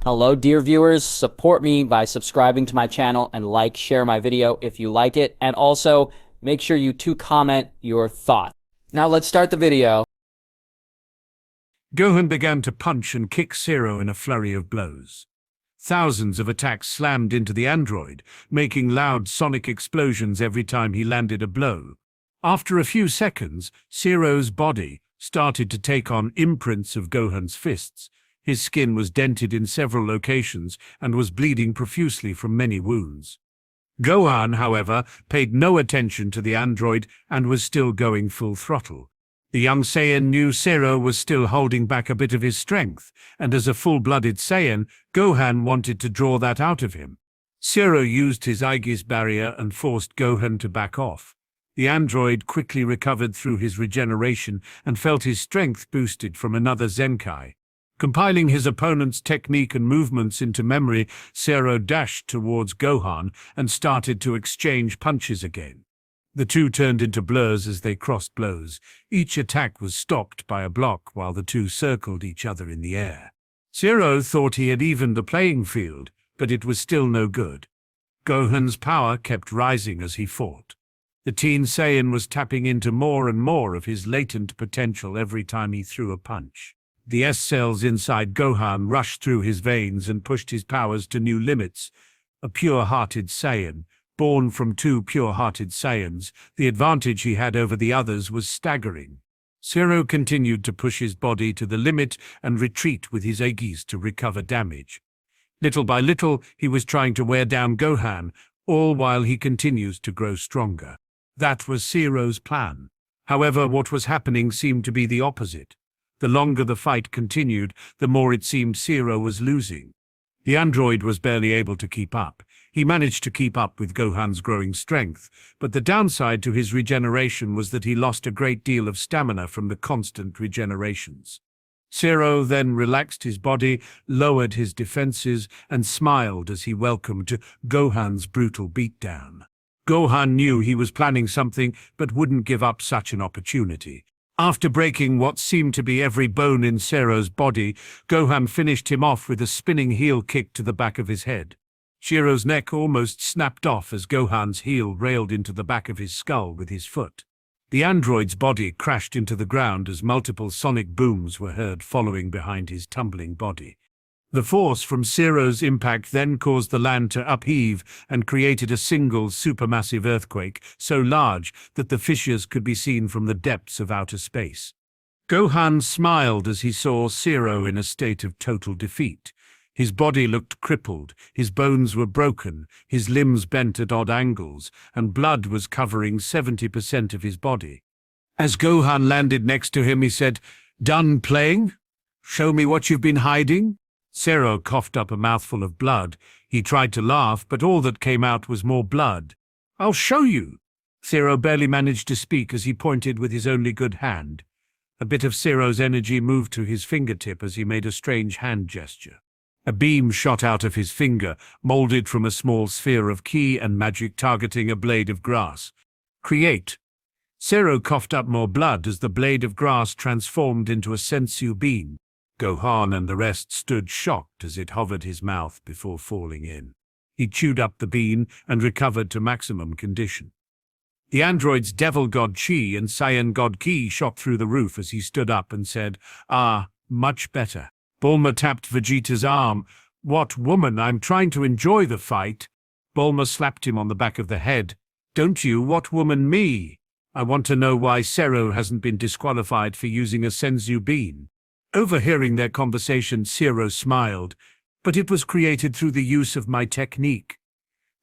Hello, dear viewers. Support me by subscribing to my channel and share my video if you like it. And also, make sure you comment your thoughts. Now let's start the video. Gohan began to punch and kick Sero in a flurry of blows. Thousands of attacks slammed into the android, making loud sonic explosions every time he landed a blow. After a few seconds, Sero's body started to take on imprints of Gohan's fists. His skin was dented in several locations and was bleeding profusely from many wounds. Gohan, however, paid no attention to the android and was still going full throttle. The young Saiyan knew Sero was still holding back a bit of his strength, and as a full-blooded Saiyan, Gohan wanted to draw that out of him. Sero used his Aegis barrier and forced Gohan to back off. The android quickly recovered through his regeneration and felt his strength boosted from another Zenkai. Compiling his opponent's technique and movements into memory, Sero dashed towards Gohan and started to exchange punches again. The two turned into blurs as they crossed blows. Each attack was stopped by a block while the two circled each other in the air. Sero thought he had evened the playing field, but it was still no good. Gohan's power kept rising as he fought. The teen Saiyan was tapping into more and more of his latent potential every time he threw a punch. The S cells inside Gohan rushed through his veins and pushed his powers to new limits. A pure-hearted Saiyan, born from two pure-hearted Saiyans, the advantage he had over the others was staggering. Sero continued to push his body to the limit and retreat with his Aegis to recover damage. Little by little, he was trying to wear down Gohan, all while he continues to grow stronger. That was Sero's plan. However, what was happening seemed to be the opposite. The longer the fight continued, the more it seemed Sero was losing. The android was barely able to keep up. He managed to keep up with Gohan's growing strength, but the downside to his regeneration was that he lost a great deal of stamina from the constant regenerations. Sero then relaxed his body, lowered his defenses, and smiled as he welcomed Gohan's brutal beatdown. Gohan knew he was planning something, but wouldn't give up such an opportunity. After breaking what seemed to be every bone in Sero's body, Gohan finished him off with a spinning heel kick to the back of his head. Sero's neck almost snapped off as Gohan's heel railed into the back of his skull with his foot. The android's body crashed into the ground as multiple sonic booms were heard following behind his tumbling body. The force from Sero's impact then caused the land to upheave and created a single supermassive earthquake so large that the fissures could be seen from the depths of outer space. Gohan smiled as he saw Sero in a state of total defeat. His body looked crippled, his bones were broken, his limbs bent at odd angles, and blood was covering 70% of his body. As Gohan landed next to him, he said, "Done playing? Show me what you've been hiding?" Sero coughed up a mouthful of blood. He tried to laugh, but all that came out was more blood. "I'll show you." Sero barely managed to speak as he pointed with his only good hand. A bit of Sero's energy moved to his fingertip as he made a strange hand gesture. A beam shot out of his finger, molded from a small sphere of ki and magic targeting a blade of grass. "Create." Sero coughed up more blood as the blade of grass transformed into a sensu bean. Gohan and the rest stood shocked as it hovered his mouth before falling in. He chewed up the bean and recovered to maximum condition. The android's Devil God Chi and Saiyan God Ki shot through the roof as he stood up and said, "Ah, much better." Bulma tapped Vegeta's arm. "What woman? I'm trying to enjoy the fight." Bulma slapped him on the back of the head. "Don't you? What woman? Me? I want to know why Sero hasn't been disqualified for using a senzu bean." Overhearing their conversation, Sero smiled, "But it was created through the use of my technique.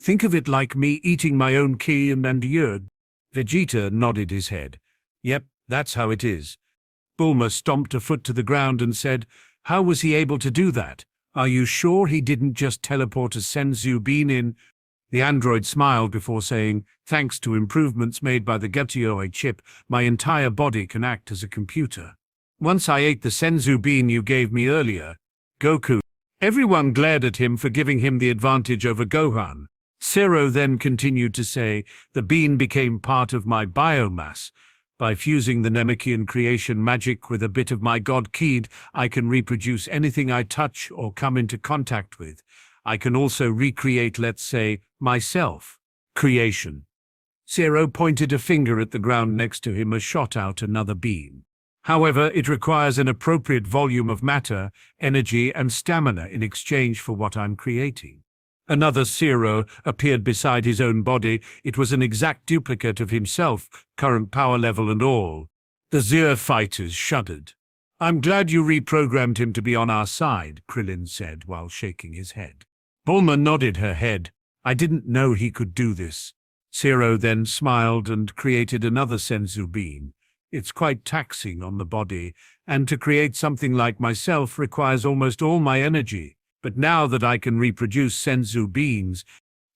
Think of it like me eating my own ki and yud." Vegeta nodded his head. "Yep, that's how it is." Bulma stomped a foot to the ground and said, "How was he able to do that? Are you sure he didn't just teleport a senzu bean in?" The android smiled before saying, "Thanks to improvements made by the Getioe chip, my entire body can act as a computer. Once I ate the senzu bean you gave me earlier, Goku." Everyone glared at him for giving him the advantage over Gohan. Sero then continued to say, "The bean became part of my biomass. By fusing the Namekian creation magic with a bit of my god keyed, I can reproduce anything I touch or come into contact with. I can also recreate, let's say, myself. Creation. Sero pointed a finger at the ground next to him and shot out another beam. However, it requires an appropriate volume of matter, energy, and stamina in exchange for what I'm creating. Another Sero appeared beside his own body. It was an exact duplicate of himself, current power level and all. The Zir fighters shuddered. I'm glad you reprogrammed him to be on our side, Krillin said while shaking his head. Bulma nodded her head. I didn't know he could do this. Sero then smiled and created another Senzu beam. It's quite taxing on the body, and to create something like myself requires almost all my energy. But now that I can reproduce Senzu beams,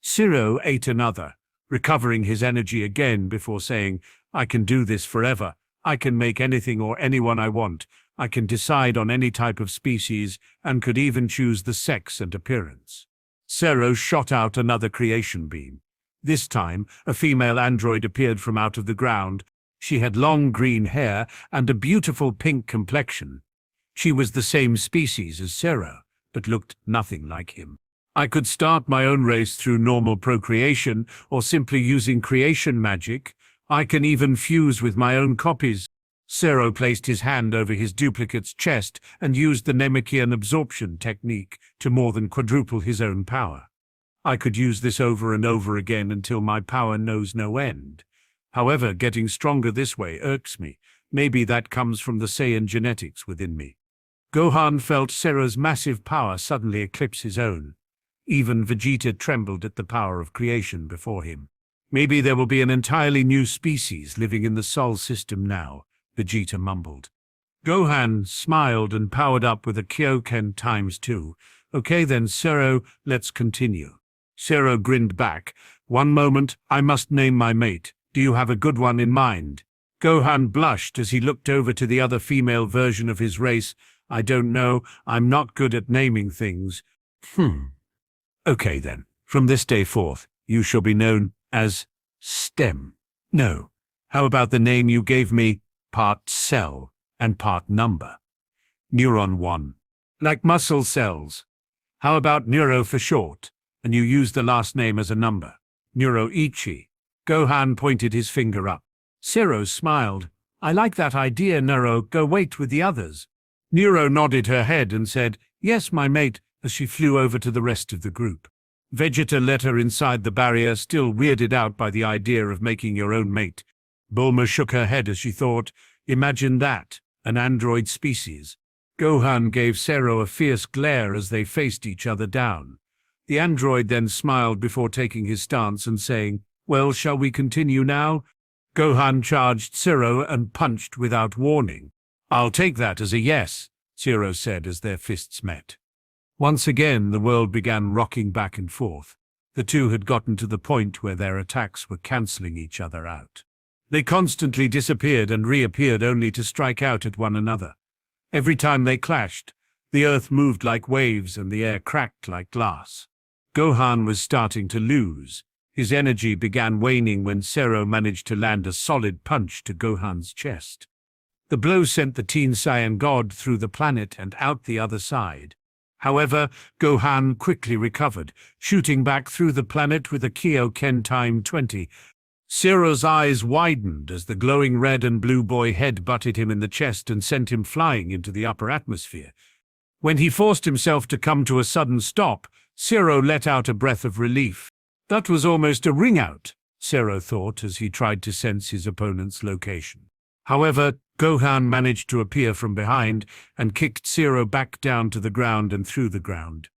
Sero ate another, recovering his energy again before saying, I can do this forever. I can make anything or anyone I want. I can decide on any type of species and could even choose the sex and appearance. Sero shot out another creation beam. This time, a female android appeared from out of the ground. She had long green hair and a beautiful pink complexion. She was the same species as Sero, but looked nothing like him. I could start my own race through normal procreation or simply using creation magic. I can even fuse with my own copies. Sero placed his hand over his duplicate's chest and used the Namekian absorption technique to more than quadruple his own power. I could use this over and over again until my power knows no end. However, getting stronger this way irks me. Maybe that comes from the Saiyan genetics within me. Gohan felt Sero's massive power suddenly eclipse his own. Even Vegeta trembled at the power of creation before him. Maybe there will be an entirely new species living in the Sol system now, Vegeta mumbled. Gohan smiled and powered up with a Kyoken ×2. Okay then, Sero, let's continue. Sero grinned back. One moment, I must name my mate. Do you have a good one in mind? Gohan blushed as he looked over to the other female version of his race. I don't know, I'm not good at naming things. Okay then, from this day forth, you shall be known as STEM. No, how about the name you gave me, part cell and part number? Neuron 1. Like muscle cells. How about Neuro for short, and you use the last name as a number? Neuroichi. Gohan pointed his finger up. Sero smiled. I like that idea, Neuro. Go wait with the others. Neuro nodded her head and said, Yes, my mate, as she flew over to the rest of the group. Vegeta let her inside the barrier, still weirded out by the idea of making your own mate. Bulma shook her head as she thought, Imagine that, an android species. Gohan gave Sero a fierce glare as they faced each other down. The android then smiled before taking his stance and saying, Well, shall we continue now? Gohan charged Sero and punched without warning. I'll take that as a yes, Sero said as their fists met. Once again, the world began rocking back and forth. The two had gotten to the point where their attacks were cancelling each other out. They constantly disappeared and reappeared only to strike out at one another. Every time they clashed, the earth moved like waves and the air cracked like glass. Gohan was starting to lose. His energy began waning when Sero managed to land a solid punch to Gohan's chest. The blow sent the Teen Saiyan God through the planet and out the other side. However, Gohan quickly recovered, shooting back through the planet with a Kyoken ×20. Sero's eyes widened as the glowing red and blue boy head butted him in the chest and sent him flying into the upper atmosphere. When he forced himself to come to a sudden stop, Sero let out a breath of relief. That was almost a ring-out, Sero thought as he tried to sense his opponent's location. However, Gohan managed to appear from behind and kicked Sero back down to the ground and through the ground.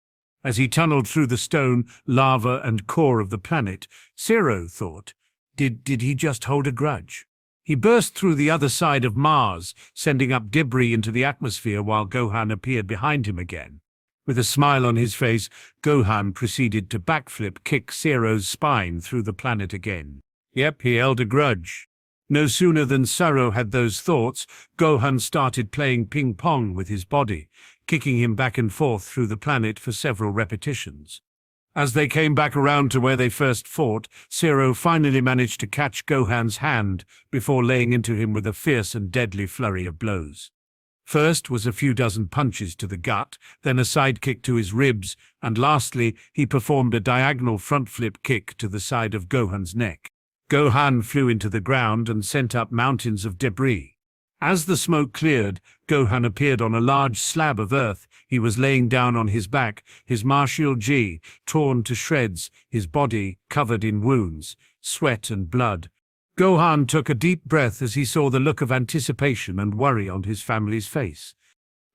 As he tunneled through the stone, lava, and core of the planet, Sero thought, Did he just hold a grudge? He burst through the other side of Mars, sending up debris into the atmosphere while Gohan appeared behind him again. With a smile on his face, Gohan proceeded to backflip kick Sero's spine through the planet again. Yep, he held a grudge. No sooner than Sero had those thoughts, Gohan started playing ping-pong with his body, kicking him back and forth through the planet for several repetitions. As they came back around to where they first fought, Sero finally managed to catch Gohan's hand before laying into him with a fierce and deadly flurry of blows. First was a few dozen punches to the gut, then a side kick to his ribs, and lastly, he performed a diagonal front flip kick to the side of Gohan's neck. Gohan flew into the ground and sent up mountains of debris. As the smoke cleared, Gohan appeared on a large slab of earth. He was laying down on his back, his martial gi torn to shreds, his body covered in wounds, sweat and blood. Gohan took a deep breath as he saw the look of anticipation and worry on his family's face.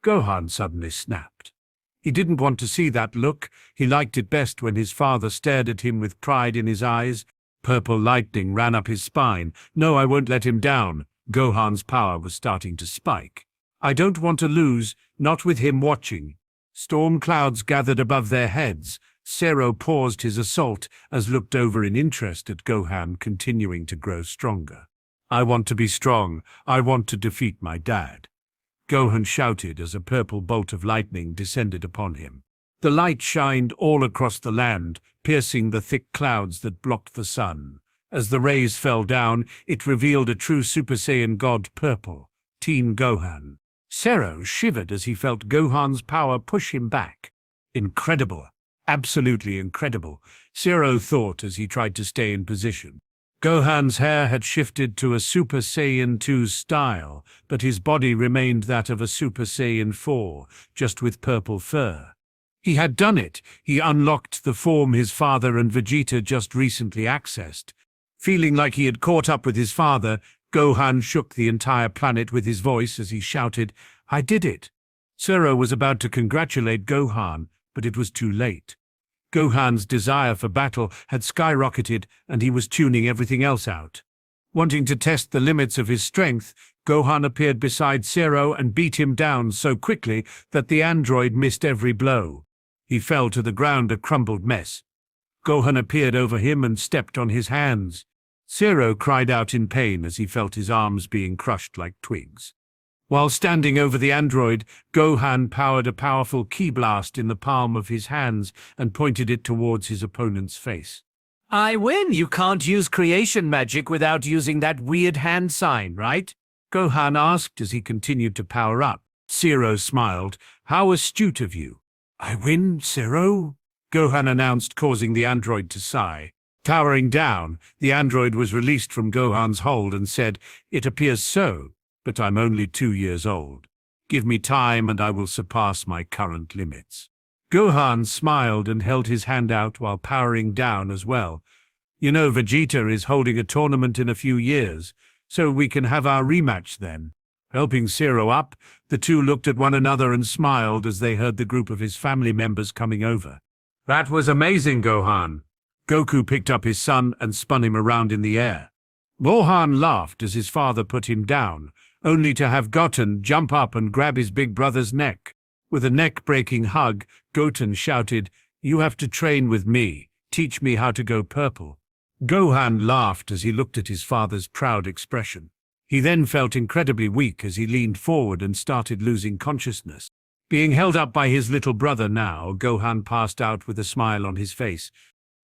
Gohan suddenly snapped. He didn't want to see that look. He liked it best when his father stared at him with pride in his eyes. Purple lightning ran up his spine. No, I won't let him down. Gohan's power was starting to spike. I don't want to lose, not with him watching. Storm clouds gathered above their heads. Sero paused his assault as looked over in interest at Gohan continuing to grow stronger. I want to be strong. I want to defeat my dad. Gohan shouted as a purple bolt of lightning descended upon him. The light shined all across the land, piercing the thick clouds that blocked the sun. As the rays fell down, it revealed a true Super Saiyan God Purple, Teen Gohan. Sero shivered as he felt Gohan's power push him back. Incredible. Absolutely incredible, Sero thought as he tried to stay in position. Gohan's hair had shifted to a Super Saiyan 2 style, but his body remained that of a Super Saiyan 4, just with purple fur. He had done it. He unlocked the form his father and Vegeta just recently accessed. Feeling like he had caught up with his father, Gohan shook the entire planet with his voice as he shouted, "I did it!" Sero was about to congratulate Gohan, but it was too late. Gohan's desire for battle had skyrocketed, and he was tuning everything else out. Wanting to test the limits of his strength, Gohan appeared beside Sero and beat him down so quickly that the android missed every blow. He fell to the ground a crumbled mess. Gohan appeared over him and stepped on his hands. Sero cried out in pain as he felt his arms being crushed like twigs. While standing over the android, Gohan powered a powerful ki blast in the palm of his hands and pointed it towards his opponent's face. "I win! You can't use creation magic without using that weird hand sign, right?" Gohan asked as he continued to power up. Sero smiled. "How astute of you." "I win, Sero?" Gohan announced, causing the android to sigh. Towering down, the android was released from Gohan's hold and said, "It appears so, but I'm only 2 years old. Give me time and I will surpass my current limits." Gohan smiled and held his hand out while powering down as well. "You know, Vegeta is holding a tournament in a few years, so we can have our rematch then." Helping Sero up, the two looked at one another and smiled as they heard the group of his family members coming over. "That was amazing, Gohan." Goku picked up his son and spun him around in the air. Gohan laughed as his father put him down, only to have Goten jump up and grab his big brother's neck. With a neck-breaking hug, Goten shouted, "You have to train with me. Teach me how to go purple." Gohan laughed as he looked at his father's proud expression. He then felt incredibly weak as he leaned forward and started losing consciousness. Being held up by his little brother now, Gohan passed out with a smile on his face.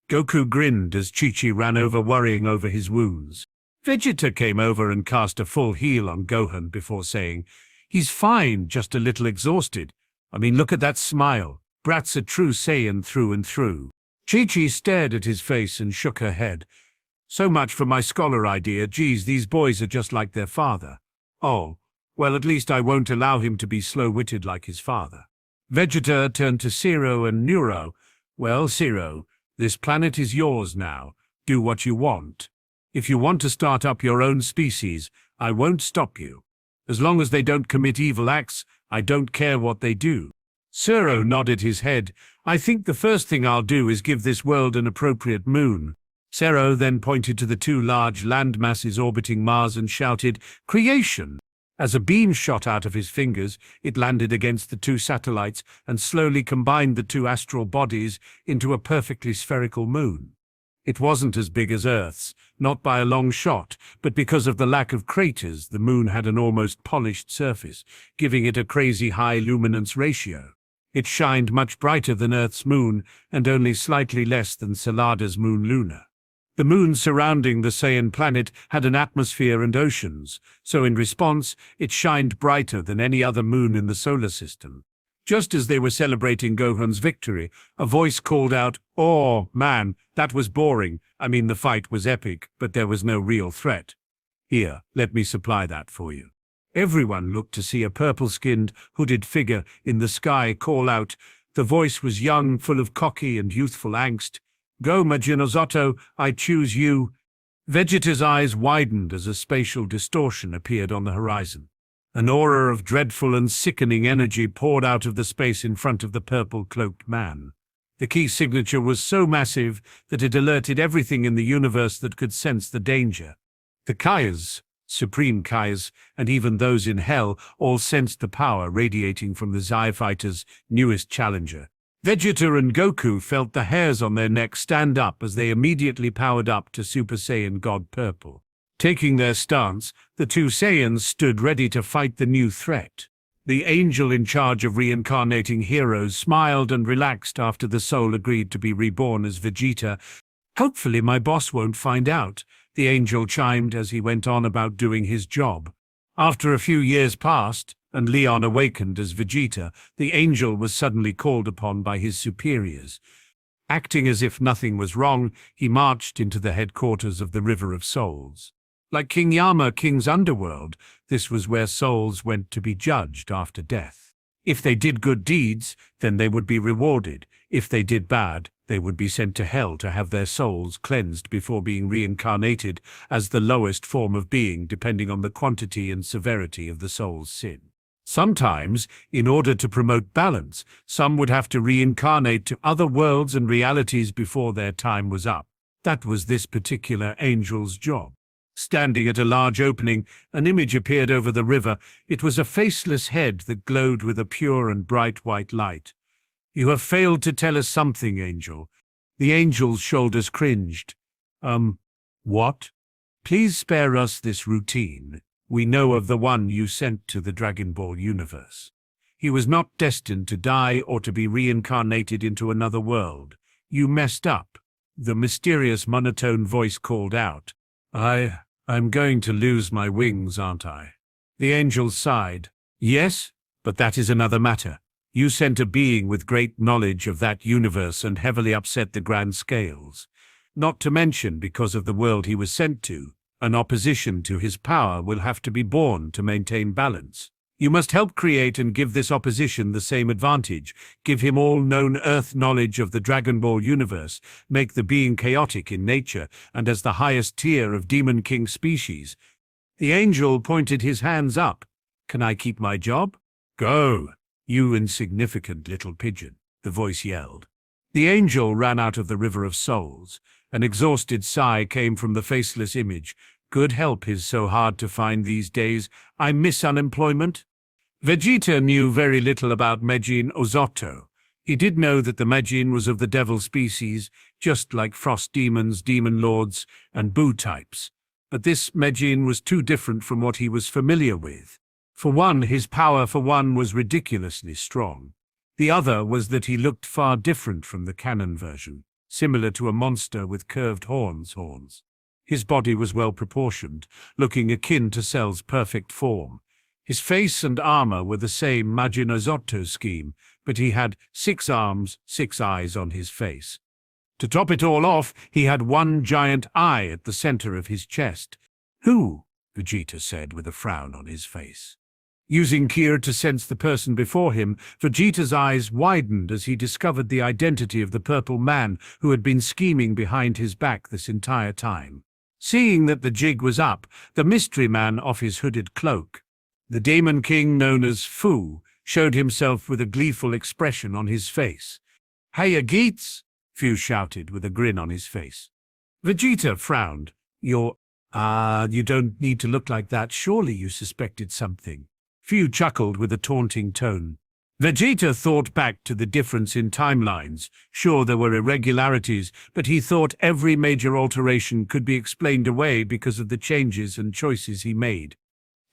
Goku grinned as Chi-Chi ran over worrying over his wounds. Vegeta came over and cast a full heal on Gohan before saying, "He's fine, just a little exhausted. I mean, look at that smile. Brat's a true Saiyan through and through." Chi-Chi stared at his face and shook her head. "So much for my scholar idea. Geez, these boys are just like their father." "Oh, well, at least I won't allow him to be slow-witted like his father." Vegeta turned to Sero and Neuro. "Well, Sero, this planet is yours now. Do what you want. If you want to start up your own species, I won't stop you. As long as they don't commit evil acts, I don't care what they do." Sero nodded his head. "I think the first thing I'll do is give this world an appropriate moon." Sero then pointed to the 2 large land masses orbiting Mars and shouted, "Creation!" As a beam shot out of his fingers, it landed against the 2 satellites and slowly combined the 2 astral bodies into a perfectly spherical moon. It wasn't as big as Earth's, not by a long shot, but because of the lack of craters, the moon had an almost polished surface, giving it a crazy high luminance ratio. It shined much brighter than Earth's moon and only slightly less than Salada's moon Luna. The moon surrounding the Saiyan planet had an atmosphere and oceans, so in response, it shined brighter than any other moon in the solar system. Just as they were celebrating Gohan's victory, a voice called out, "Oh, man, that was boring. I mean, the fight was epic, but there was no real threat. Here, let me supply that for you." Everyone looked to see a purple-skinned, hooded figure in the sky call out. The voice was young, full of cocky and youthful angst. "Go, Majin Ozoto, I choose you." Vegeta's eyes widened as a spatial distortion appeared on the horizon. An aura of dreadful and sickening energy poured out of the space in front of the purple-cloaked man. The key signature was so massive that it alerted everything in the universe that could sense the danger. The Kaias, Supreme Kaias, and even those in Hell all sensed the power radiating from the Zai fighter's newest challenger. Vegeta and Goku felt the hairs on their necks stand up as they immediately powered up to Super Saiyan God Purple. Taking their stance, the two Saiyans stood ready to fight the new threat. The angel in charge of reincarnating heroes smiled and relaxed after the soul agreed to be reborn as Vegeta. "Hopefully my boss won't find out," the angel chimed as he went on about doing his job. After a few years passed, and Leon awakened as Vegeta, the angel was suddenly called upon by his superiors. Acting as if nothing was wrong, he marched into the headquarters of the River of Souls. Like King Yama, King's underworld, this was where souls went to be judged after death. If they did good deeds, then they would be rewarded. If they did bad, they would be sent to hell to have their souls cleansed before being reincarnated as the lowest form of being, depending on the quantity and severity of the soul's sin. Sometimes, in order to promote balance, some would have to reincarnate to other worlds and realities before their time was up. That was this particular angel's job. Standing at a large opening, an image appeared over the river. It was a faceless head that glowed with a pure and bright white light. "You have failed to tell us something, Angel." The angel's shoulders cringed. What? Please spare us this routine. We know of the one you sent to the Dragon Ball universe. He was not destined to die or to be reincarnated into another world. You messed up." The mysterious monotone voice called out. I'm going to lose my wings, aren't I?" The angel sighed. "Yes, but that is another matter. You sent a being with great knowledge of that universe and heavily upset the grand scales. Not to mention, because of the world he was sent to, an opposition to his power will have to be born to maintain balance. You must help create and give this opposition the same advantage. Give him all known Earth knowledge of the Dragon Ball universe, make the being chaotic in nature and as the highest tier of Demon King species." The angel pointed his hands up. "Can I keep my job?" "Go, you insignificant little pigeon," the voice yelled. The angel ran out of the River of Souls. An exhausted sigh came from the faceless image. "Good help is so hard to find these days. I miss unemployment." Vegeta knew very little about Majin Ozoto. He did know that the Majin was of the devil species, just like frost demons, demon lords, and Buu types. But this Majin was too different from what he was familiar with. For one, his power was ridiculously strong. The other was that he looked far different from the canon version, similar to a monster with curved horns. His body was well proportioned, looking akin to Cell's perfect form. His face and armor were the same Majin Ozoto scheme, but he had 6 arms, 6 eyes on his face. To top it all off, he had one giant eye at the center of his chest. "Who?" Vegeta said with a frown on his face. Using Kira to sense the person before him, Vegeta's eyes widened as he discovered the identity of the purple man who had been scheming behind his back this entire time. Seeing that the jig was up, the mystery man off his hooded cloak, the Demon King known as Fu, showed himself with a gleeful expression on his face. "Hiya, Geets!" Fu shouted with a grin on his face. Vegeta frowned. You don't need to look like that. Surely you suspected something." Fu chuckled with a taunting tone. Vegeta thought back to the difference in timelines. Sure, there were irregularities, but he thought every major alteration could be explained away because of the changes and choices he made.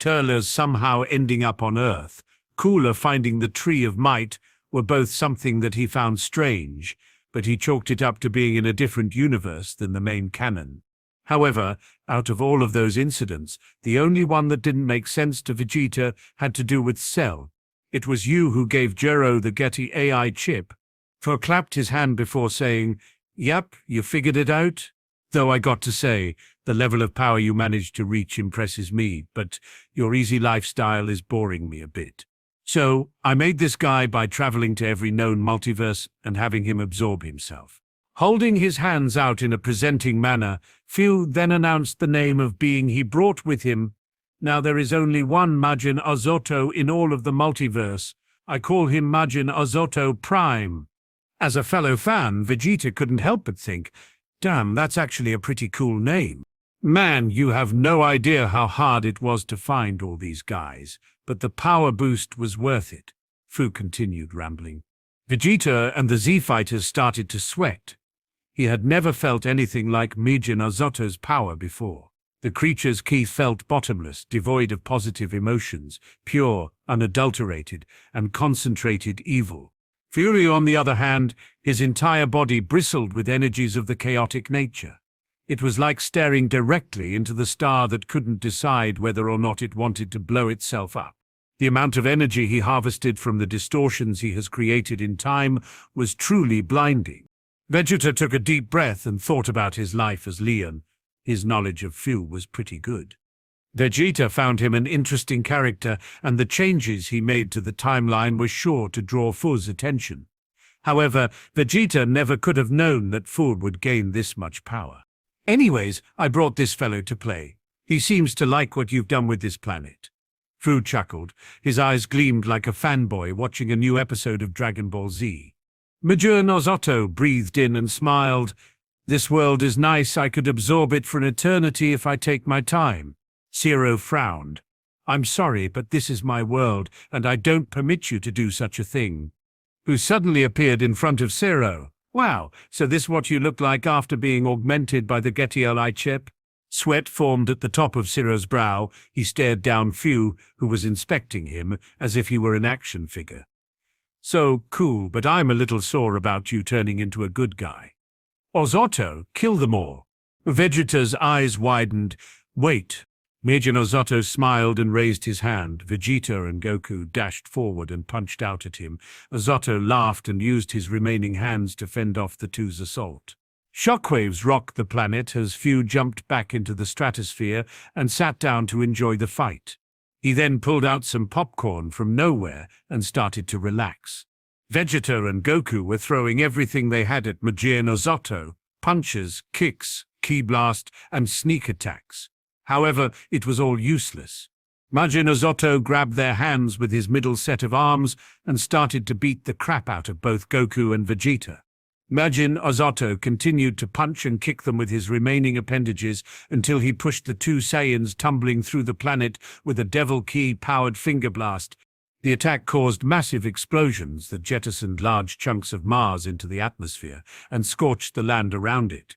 Turles somehow ending up on Earth, Cooler finding the Tree of Might, were both something that he found strange, but he chalked it up to being in a different universe than the main canon. However, out of all of those incidents, the only one that didn't make sense to Vegeta had to do with Cell. It was you who gave Jero the Getty AI chip. Phil clapped his hand before saying, "Yep, you figured it out?" Though I got to say, the level of power you managed to reach impresses me, but your easy lifestyle is boring me a bit. So, I made this guy by traveling to every known multiverse and having him absorb himself. Holding his hands out in a presenting manner, Phil then announced the name of being he brought with him. Now there is only one Majin Ooto in all of the multiverse. I call him Majin Ooto Prime. As a fellow fan, Vegeta couldn't help but think, damn, that's actually a pretty cool name. Man, you have no idea how hard it was to find all these guys, but the power boost was worth it, Fu continued rambling. Vegeta and the Z-Fighters started to sweat. He had never felt anything like Majin Ooto's power before. The creature's ki felt bottomless, devoid of positive emotions, pure, unadulterated, and concentrated evil. Fury, on the other hand, his entire body bristled with energies of the chaotic nature. It was like staring directly into the star that couldn't decide whether or not it wanted to blow itself up. The amount of energy he harvested from the distortions he has created in time was truly blinding. Vegeta took a deep breath and thought about his life as Leon. His knowledge of Fu was pretty good. Vegeta found him an interesting character, and the changes he made to the timeline were sure to draw Fu's attention. However, Vegeta never could have known that Fu would gain this much power. Anyways, I brought this fellow to play. He seems to like what you've done with this planet. Fu chuckled. His eyes gleamed like a fanboy watching a new episode of Dragon Ball Z. Majin Ooto breathed in and smiled. This world is nice. I could absorb it for an eternity if I take my time. Sero frowned. I'm sorry, but this is my world, and I don't permit you to do such a thing. Who suddenly appeared in front of Sero. Wow, so this is what you look like after being augmented by the Getty AI chip? Sweat formed at the top of Sero's brow. He stared down Fu, who was inspecting him, as if he were an action figure. So cool, but I'm a little sore about you turning into a good guy. Ooto, kill them all. Vegeta's eyes widened. Wait. Majin Ooto smiled and raised his hand. Vegeta and Goku dashed forward and punched out at him. Ooto laughed and used his remaining hands to fend off the two's assault. Shockwaves rocked the planet as Fu jumped back into the stratosphere and sat down to enjoy the fight. He then pulled out some popcorn from nowhere and started to relax. Vegeta and Goku were throwing everything they had at Majin Ooto: punches, kicks, ki blast, and sneak attacks. However, it was all useless. Majin Ooto grabbed their hands with his middle set of arms and started to beat the crap out of both Goku and Vegeta. Majin Ooto continued to punch and kick them with his remaining appendages until he pushed the two Saiyans tumbling through the planet with a Devil Ki-powered finger blast. The attack caused massive explosions that jettisoned large chunks of Mars into the atmosphere and scorched the land around it.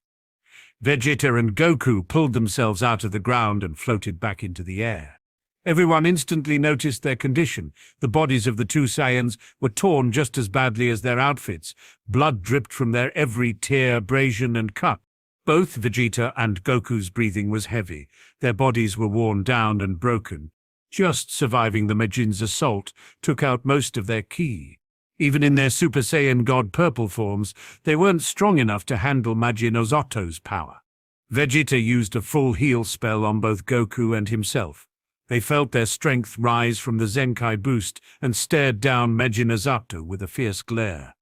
Vegeta and Goku pulled themselves out of the ground and floated back into the air. Everyone instantly noticed their condition. The bodies of the two Saiyans were torn just as badly as their outfits. Blood dripped from their every tear, abrasion, and cut. Both Vegeta and Goku's breathing was heavy. Their bodies were worn down and broken. Just surviving the Majin's assault took out most of their ki. Even in their Super Saiyan God Purple forms, they weren't strong enough to handle Majin Ooto's power. Vegeta used a full heal spell on both Goku and himself. They felt their strength rise from the Zenkai boost and stared down Majin Ooto with a fierce glare.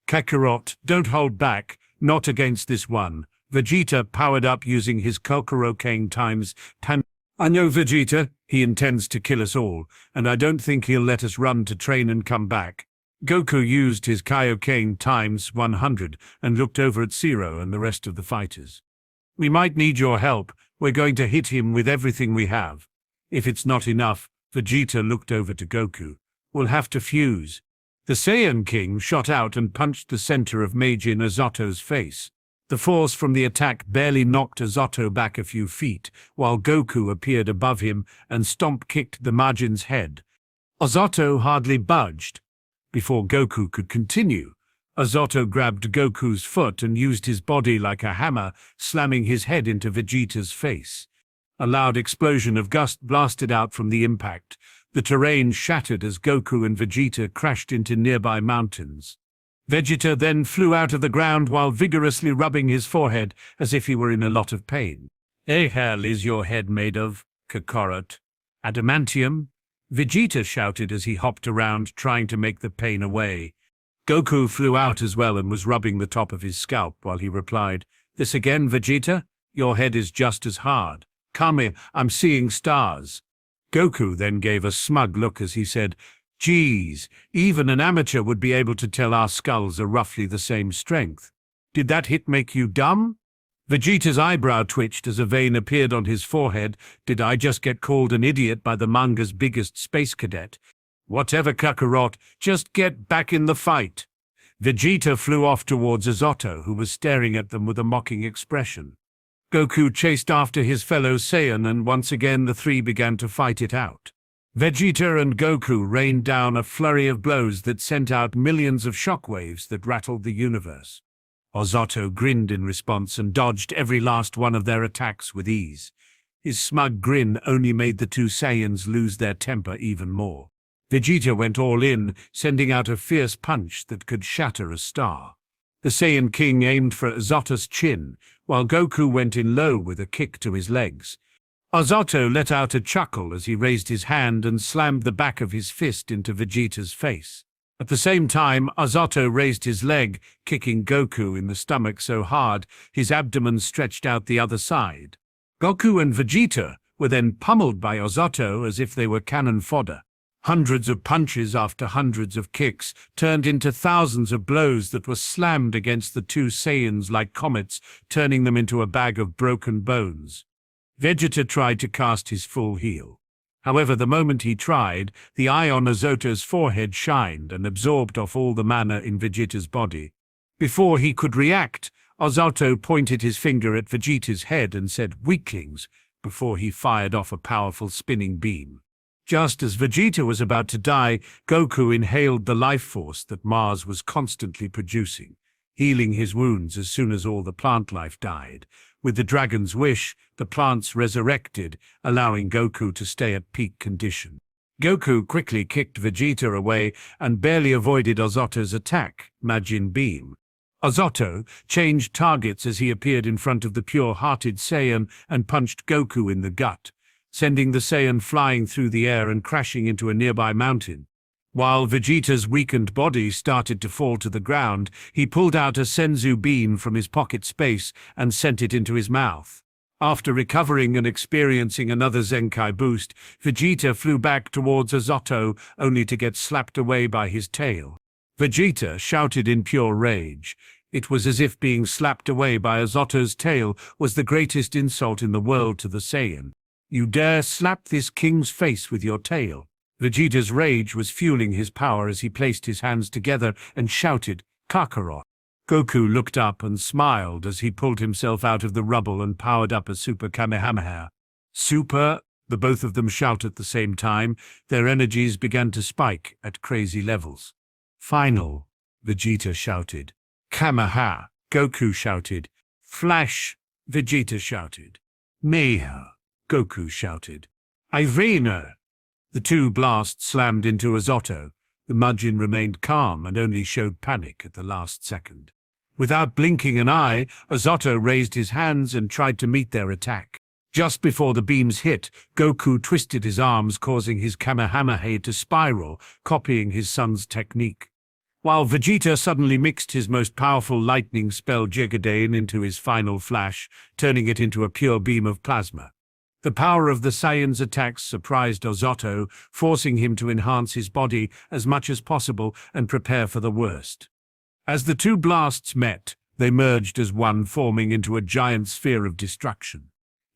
Kakarot, don't hold back, not against this one. Vegeta powered up using his Kakarot times 10. I know Vegeta, he intends to kill us all, and I don't think he'll let us run to train and come back. Goku used his Kaioken times 100 and looked over at Sero and the rest of the fighters. We might need your help. We're going to hit him with everything we have. If it's not enough, Vegeta looked over to Goku. We'll have to fuse. The Saiyan King shot out and punched the center of Majin Ooto's face. The force from the attack barely knocked Ooto back a few feet, while Goku appeared above him and stomp-kicked the Majin's head. Ooto hardly budged. Before Goku could continue, Ooto grabbed Goku's foot and used his body like a hammer, slamming his head into Vegeta's face. A loud explosion of gust blasted out from the impact. The terrain shattered as Goku and Vegeta crashed into nearby mountains. Vegeta then flew out of the ground while vigorously rubbing his forehead as if he were in a lot of pain. "Eh hell is your head made of, Kakarot? Adamantium?" Vegeta shouted as he hopped around trying to make the pain away. Goku flew out as well and was rubbing the top of his scalp while he replied, "This again, Vegeta? Your head is just as hard. Come here, I'm seeing stars." Goku then gave a smug look as he said, "Geez, even an amateur would be able to tell our skulls are roughly the same strength. Did that hit make you dumb?" Vegeta's eyebrow twitched as a vein appeared on his forehead. "Did I just get called an idiot by the manga's biggest space cadet? Whatever, Kakarot, just get back in the fight." Vegeta flew off towards Ooto, who was staring at them with a mocking expression. Goku chased after his fellow Saiyan, and once again the three began to fight it out. Vegeta and Goku rained down a flurry of blows that sent out millions of shockwaves that rattled the universe. Ooto grinned in response and dodged every last one of their attacks with ease. His smug grin only made the two Saiyans lose their temper even more. Vegeta went all in, sending out a fierce punch that could shatter a star. The Saiyan King aimed for Ooto's chin, while Goku went in low with a kick to his legs. Ooto let out a chuckle as he raised his hand and slammed the back of his fist into Vegeta's face. At the same time, Ooto raised his leg, kicking Goku in the stomach so hard his abdomen stretched out the other side. Goku and Vegeta were then pummeled by Ooto as if they were cannon fodder. Hundreds of punches after hundreds of kicks turned into thousands of blows that were slammed against the two Saiyans like comets, turning them into a bag of broken bones. Vegeta tried to cast his full heal. However, the moment he tried, the eye on Ooto's forehead shined and absorbed off all the mana in Vegeta's body. Before he could react, Ooto pointed his finger at Vegeta's head and said, "Weaklings," before he fired off a powerful spinning beam. Just as Vegeta was about to die, Goku inhaled the life force that Mars was constantly producing, healing his wounds as soon as all the plant life died. With the dragon's wish, the plants resurrected, allowing Goku to stay at peak condition. Goku quickly kicked Vegeta away and barely avoided Ooto's attack, Majin Beam. Ooto changed targets as he appeared in front of the pure-hearted Saiyan and punched Goku in the gut, sending the Saiyan flying through the air and crashing into a nearby mountain. While Vegeta's weakened body started to fall to the ground, he pulled out a senzu bean from his pocket space and sent it into his mouth. After recovering and experiencing another Zenkai boost, Vegeta flew back towards Ooto, only to get slapped away by his tail. Vegeta shouted in pure rage. It was as if being slapped away by Ooto's tail was the greatest insult in the world to the Saiyan. "You dare slap this king's face with your tail?" Vegeta's rage was fueling his power as he placed his hands together and shouted, "Kakarot." Goku looked up and smiled as he pulled himself out of the rubble and powered up a Super Kamehameha. "Super!" the both of them shouted at the same time. Their energies began to spike at crazy levels. "Final!" Vegeta shouted. "Kameha!" Goku shouted. "Flash!" Vegeta shouted. "Meha!" Goku shouted. "Irene!" The two blasts slammed into Ooto. The Majin remained calm and only showed panic at the last second. Without blinking an eye, Ooto raised his hands and tried to meet their attack. Just before the beams hit, Goku twisted his arms, causing his Kamehameha to spiral, copying his son's technique. While Vegeta suddenly mixed his most powerful lightning spell Jigaden into his final flash, turning it into a pure beam of plasma. The power of the Saiyans' attacks surprised Ooto, forcing him to enhance his body as much as possible and prepare for the worst. As the two blasts met, they merged as one, forming into a giant sphere of destruction.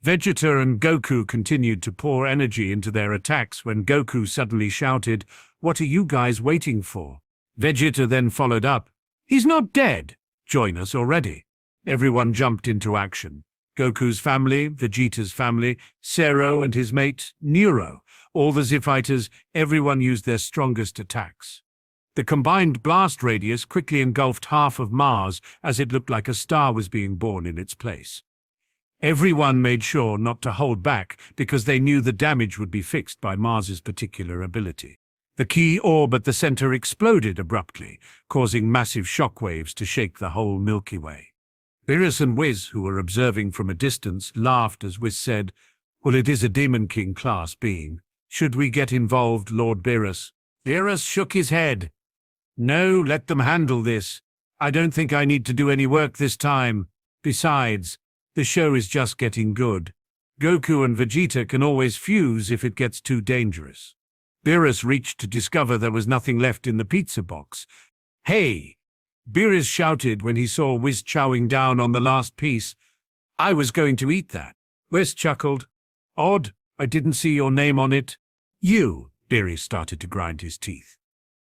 Vegeta and Goku continued to pour energy into their attacks when Goku suddenly shouted, "What are you guys waiting for?" Vegeta then followed up, "He's not dead! Join us already." Everyone jumped into action. Goku's family, Vegeta's family, Sero and his mate, Nero, all the Z-Fighters, everyone used their strongest attacks. The combined blast radius quickly engulfed half of Mars as it looked like a star was being born in its place. Everyone made sure not to hold back because they knew the damage would be fixed by Mars's particular ability. The key orb at the center exploded abruptly, causing massive shockwaves to shake the whole Milky Way. Beerus and Whis, who were observing from a distance, laughed as Whis said, "Well, it is a Demon King class being. Should we get involved, Lord Beerus?" Beerus shook his head. "No, let them handle this. I don't think I need to do any work this time. Besides, the show is just getting good. Goku and Vegeta can always fuse if it gets too dangerous." Beerus reached to discover there was nothing left in the pizza box. "Hey!" Beerus shouted when he saw Whis chowing down on the last piece. "I was going to eat that." Whis chuckled. "Odd, I didn't see your name on it." "You," Beerus started to grind his teeth.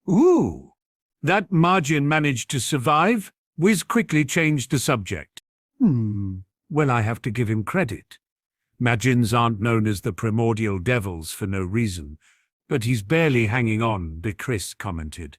"Ooh, that Majin managed to survive?" Whis quickly changed the subject. Well, I have to give him credit. Majins aren't known as the primordial devils for no reason. But he's barely hanging on, Chris commented.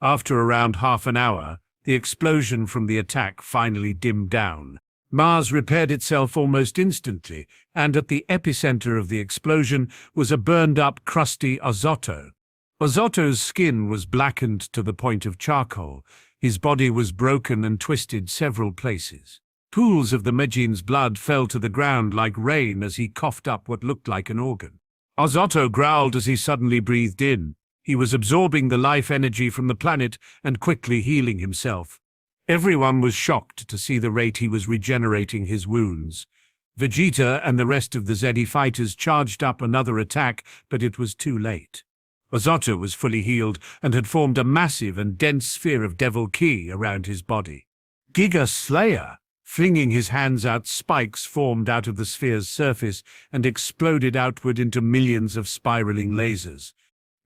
After around half an hour, the explosion from the attack finally dimmed down. Mars repaired itself almost instantly, and at the epicenter of the explosion was a burned-up, crusty Ooto. Ozoto's skin was blackened to the point of charcoal. His body was broken and twisted several places. Pools of the Majin's blood fell to the ground like rain as he coughed up what looked like an organ. Ozoto growled as he suddenly breathed in. He was absorbing the life energy from the planet and quickly healing himself. Everyone was shocked to see the rate he was regenerating his wounds. Vegeta and the rest of the Zedi fighters charged up another attack, but it was too late. Ozoto was fully healed and had formed a massive and dense sphere of devil ki around his body. Giga Slayer! Flinging his hands out, spikes formed out of the sphere's surface and exploded outward into millions of spiraling lasers.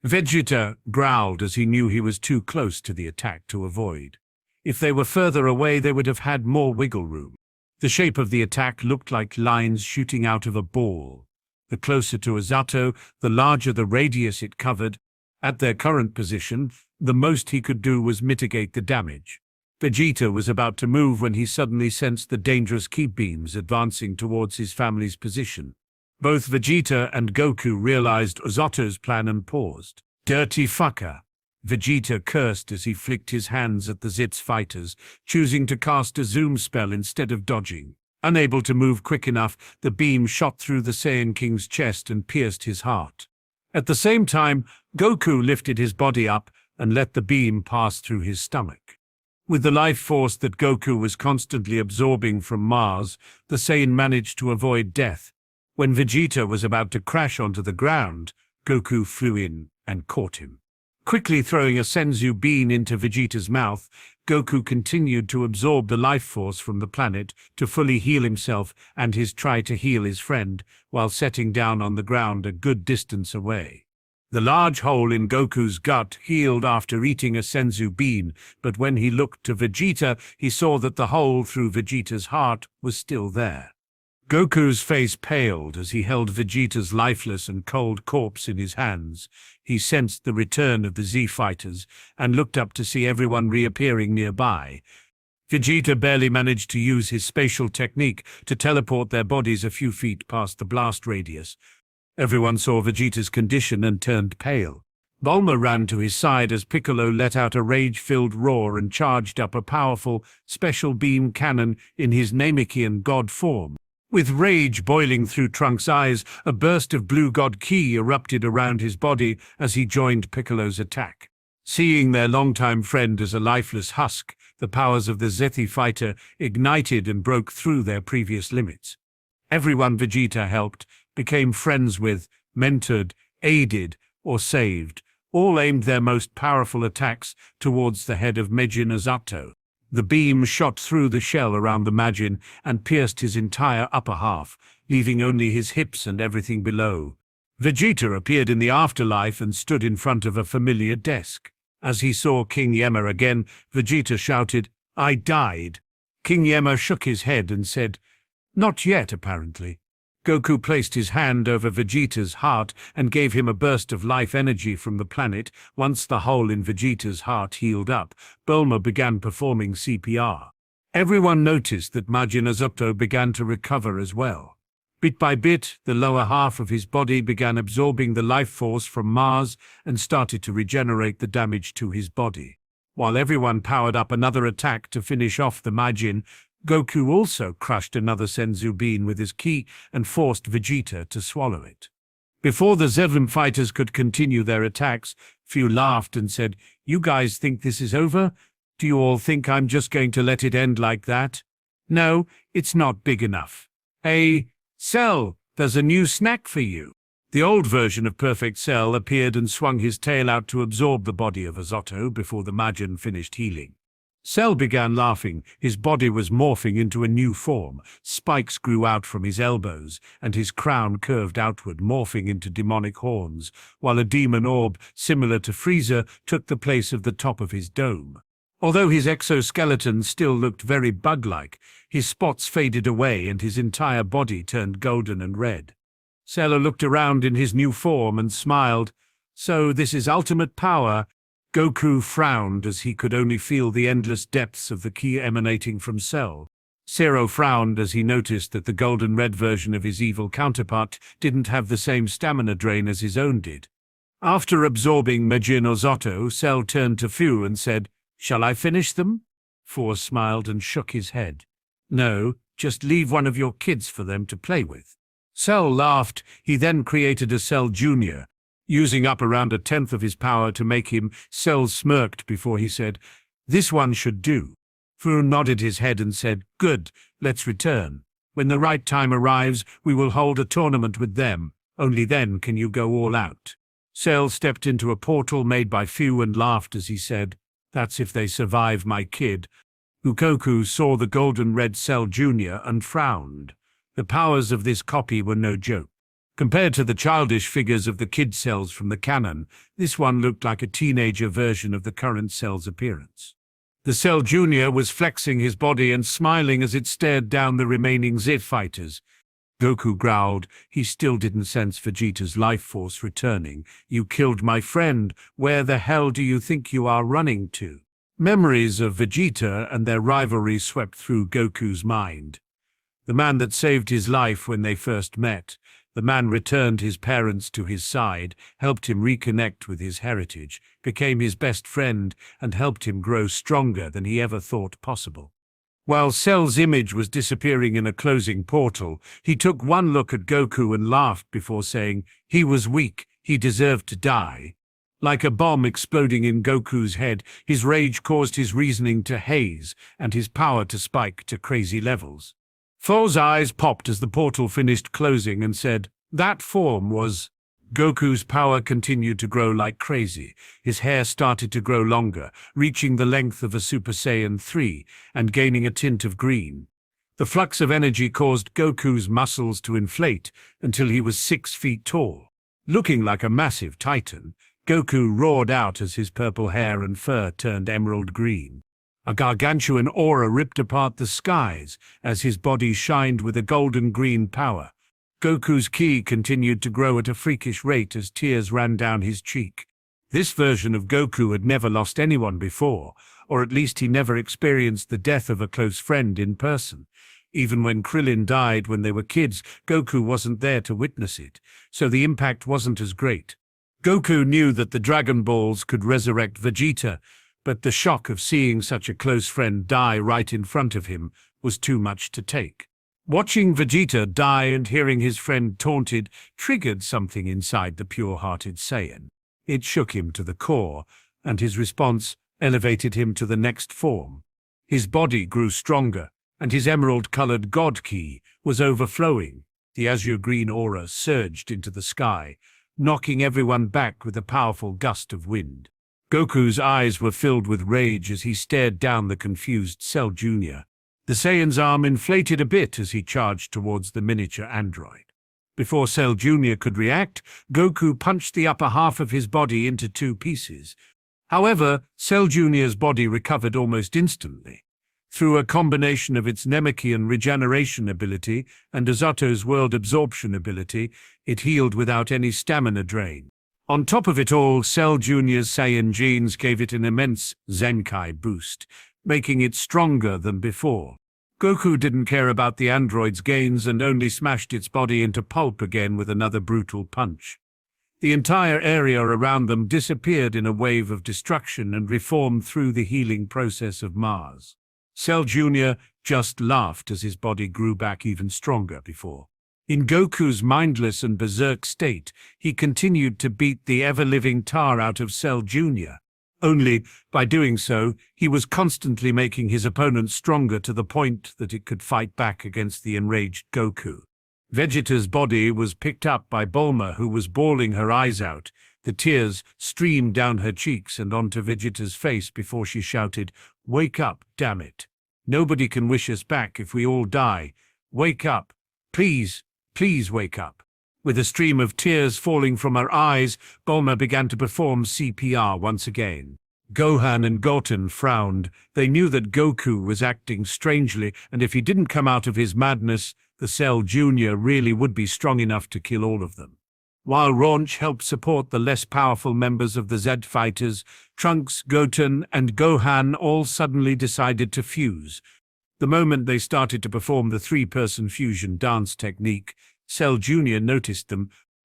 Vegeta growled as he knew he was too close to the attack to avoid. If they were further away, they would have had more wiggle room. The shape of the attack looked like lines shooting out of a ball. The closer to Ozoto, the larger the radius it covered. At their current position, the most he could do was mitigate the damage. Vegeta was about to move when he suddenly sensed the dangerous ki beams advancing towards his family's position. Both Vegeta and Goku realized Ozoto's plan and paused. "Dirty fucker!" Vegeta cursed as he flicked his hands at the Zits fighters, choosing to cast a zoom spell instead of dodging. Unable to move quick enough, the beam shot through the Saiyan King's chest and pierced his heart. At the same time, Goku lifted his body up and let the beam pass through his stomach. With the life force that Goku was constantly absorbing from Mars, the Saiyan managed to avoid death. When Vegeta was about to crash onto the ground, Goku flew in and caught him. Quickly throwing a senzu bean into Vegeta's mouth, Goku continued to absorb the life force from the planet to fully heal himself and try to heal his friend, while setting down on the ground a good distance away. The large hole in Goku's gut healed after eating a senzu bean, but when he looked to Vegeta, he saw that the hole through Vegeta's heart was still there. Goku's face paled as he held Vegeta's lifeless and cold corpse in his hands. He sensed the return of the Z-fighters and looked up to see everyone reappearing nearby. Vegeta barely managed to use his spatial technique to teleport their bodies a few feet past the blast radius. Everyone saw Vegeta's condition and turned pale. Bulma ran to his side as Piccolo let out a rage-filled roar and charged up a powerful, special beam cannon in his Namekian god form. With rage boiling through Trunks' eyes, a burst of blue god ki erupted around his body as he joined Piccolo's attack. Seeing their longtime friend as a lifeless husk, the powers of the Zeti fighter ignited and broke through their previous limits. Everyone Vegeta helped, became friends with, mentored, aided, or saved, all aimed their most powerful attacks towards the head of Majin Ozoto. The beam shot through the shell around the Majin and pierced his entire upper half, leaving only his hips and everything below. Vegeta appeared in the afterlife and stood in front of a familiar desk. As he saw King Yemma again, Vegeta shouted, "I died." King Yemma shook his head and said, "Not yet, apparently." Goku placed his hand over Vegeta's heart and gave him a burst of life energy from the planet. Once the hole in Vegeta's heart healed up, Bulma began performing CPR. Everyone noticed that Majin Ooto began to recover as well. Bit by bit, the lower half of his body began absorbing the life force from Mars and started to regenerate the damage to his body. While everyone powered up another attack to finish off the Majin, Goku also crushed another Senzu bean with his ki and forced Vegeta to swallow it. Before the Zevim fighters could continue their attacks, Fu laughed and said, "You guys think this is over? Do you all think I'm just going to let it end like that? No, it's not big enough. Hey, Cell, there's a new snack for you." The old version of Perfect Cell appeared and swung his tail out to absorb the body of Ooto before the Majin finished healing. Cell began laughing. His body was morphing into a new form. Spikes grew out from his elbows, and his crown curved outward, morphing into demonic horns, while a demon orb, similar to Frieza, took the place of the top of his dome. Although his exoskeleton still looked very bug-like, his spots faded away and his entire body turned golden and red. Cell looked around in his new form and smiled. "So this is ultimate power." Goku frowned as he could only feel the endless depths of the ki emanating from Cell. Sero frowned as he noticed that the golden red version of his evil counterpart didn't have the same stamina drain as his own did. After absorbing Majin Ooto, Cell turned to Fu and said, "Shall I finish them?" Fu smiled and shook his head. "No, just leave one of your kids for them to play with." Cell laughed. He then created a Cell Jr., using up around 1/10 of his power to make him. Cell smirked before he said, "This one should do." Fu nodded his head and said, "Good, let's return. When the right time arrives, we will hold a tournament with them. Only then can you go all out." Cell stepped into a portal made by Fu and laughed as he said, "That's if they survive my kid." Goku saw the golden red Cell Jr. and frowned. The powers of this copy were no joke. Compared to the childish figures of the kid Cells from the canon, this one looked like a teenager version of the current Cell's appearance. The Cell Jr. was flexing his body and smiling as it stared down the remaining Z fighters. Goku growled. He still didn't sense Vegeta's life force returning. "You killed my friend. Where the hell do you think you are running to?" Memories of Vegeta and their rivalry swept through Goku's mind. The man that saved his life when they first met. The man returned his parents to his side, helped him reconnect with his heritage, became his best friend, and helped him grow stronger than he ever thought possible. While Cell's image was disappearing in a closing portal, he took one look at Goku and laughed before saying, "He was weak, he deserved to die." Like a bomb exploding in Goku's head, his rage caused his reasoning to haze and his power to spike to crazy levels. Fo's eyes popped as the portal finished closing and said, "That form was..." Goku's power continued to grow like crazy. His hair started to grow longer, reaching the length of a Super Saiyan 3 and gaining a tint of green. The flux of energy caused Goku's muscles to inflate until he was 6 feet tall. Looking like a massive titan, Goku roared out as his purple hair and fur turned emerald green. A gargantuan aura ripped apart the skies as his body shined with a golden-green power. Goku's ki continued to grow at a freakish rate as tears ran down his cheek. This version of Goku had never lost anyone before, or at least he never experienced the death of a close friend in person. Even when Krillin died when they were kids, Goku wasn't there to witness it, so the impact wasn't as great. Goku knew that the Dragon Balls could resurrect Vegeta, but the shock of seeing such a close friend die right in front of him was too much to take. Watching Vegeta die and hearing his friend taunted triggered something inside the pure-hearted Saiyan. It shook him to the core, and his response elevated him to the next form. His body grew stronger, and his emerald-colored God Ki was overflowing. The azure-green aura surged into the sky, knocking everyone back with a powerful gust of wind. Goku's eyes were filled with rage as he stared down the confused Cell Jr. The Saiyan's arm inflated a bit as he charged towards the miniature android. Before Cell Jr. could react, Goku punched the upper half of his body into 2 pieces. However, Cell Jr.'s body recovered almost instantly. Through a combination of its Namekian regeneration ability and Azuto's world absorption ability, it healed without any stamina drain. On top of it all, Cell Jr.'s Saiyan genes gave it an immense Zenkai boost, making it stronger than before. Goku didn't care about the android's gains and only smashed its body into pulp again with another brutal punch. The entire area around them disappeared in a wave of destruction and reformed through the healing process of Mars. Cell Jr. just laughed as his body grew back even stronger before. In Goku's mindless and berserk state, he continued to beat the ever-living tar out of Cell Jr. Only, by doing so, he was constantly making his opponent stronger to the point that it could fight back against the enraged Goku. Vegeta's body was picked up by Bulma, who was bawling her eyes out. The tears streamed down her cheeks and onto Vegeta's face before she shouted, "Wake up, damn it. Nobody can wish us back if we all die. Wake up. Please, please wake up." With a stream of tears falling from her eyes, Bulma began to perform CPR once again. Gohan and Goten frowned. They knew that Goku was acting strangely, and if he didn't come out of his madness, the Cell Jr. really would be strong enough to kill all of them. While Raunch helped support the less powerful members of the Z fighters, Trunks, Goten, and Gohan all suddenly decided to fuse. The moment they started to perform the three-person fusion dance technique, Cell Jr. noticed them.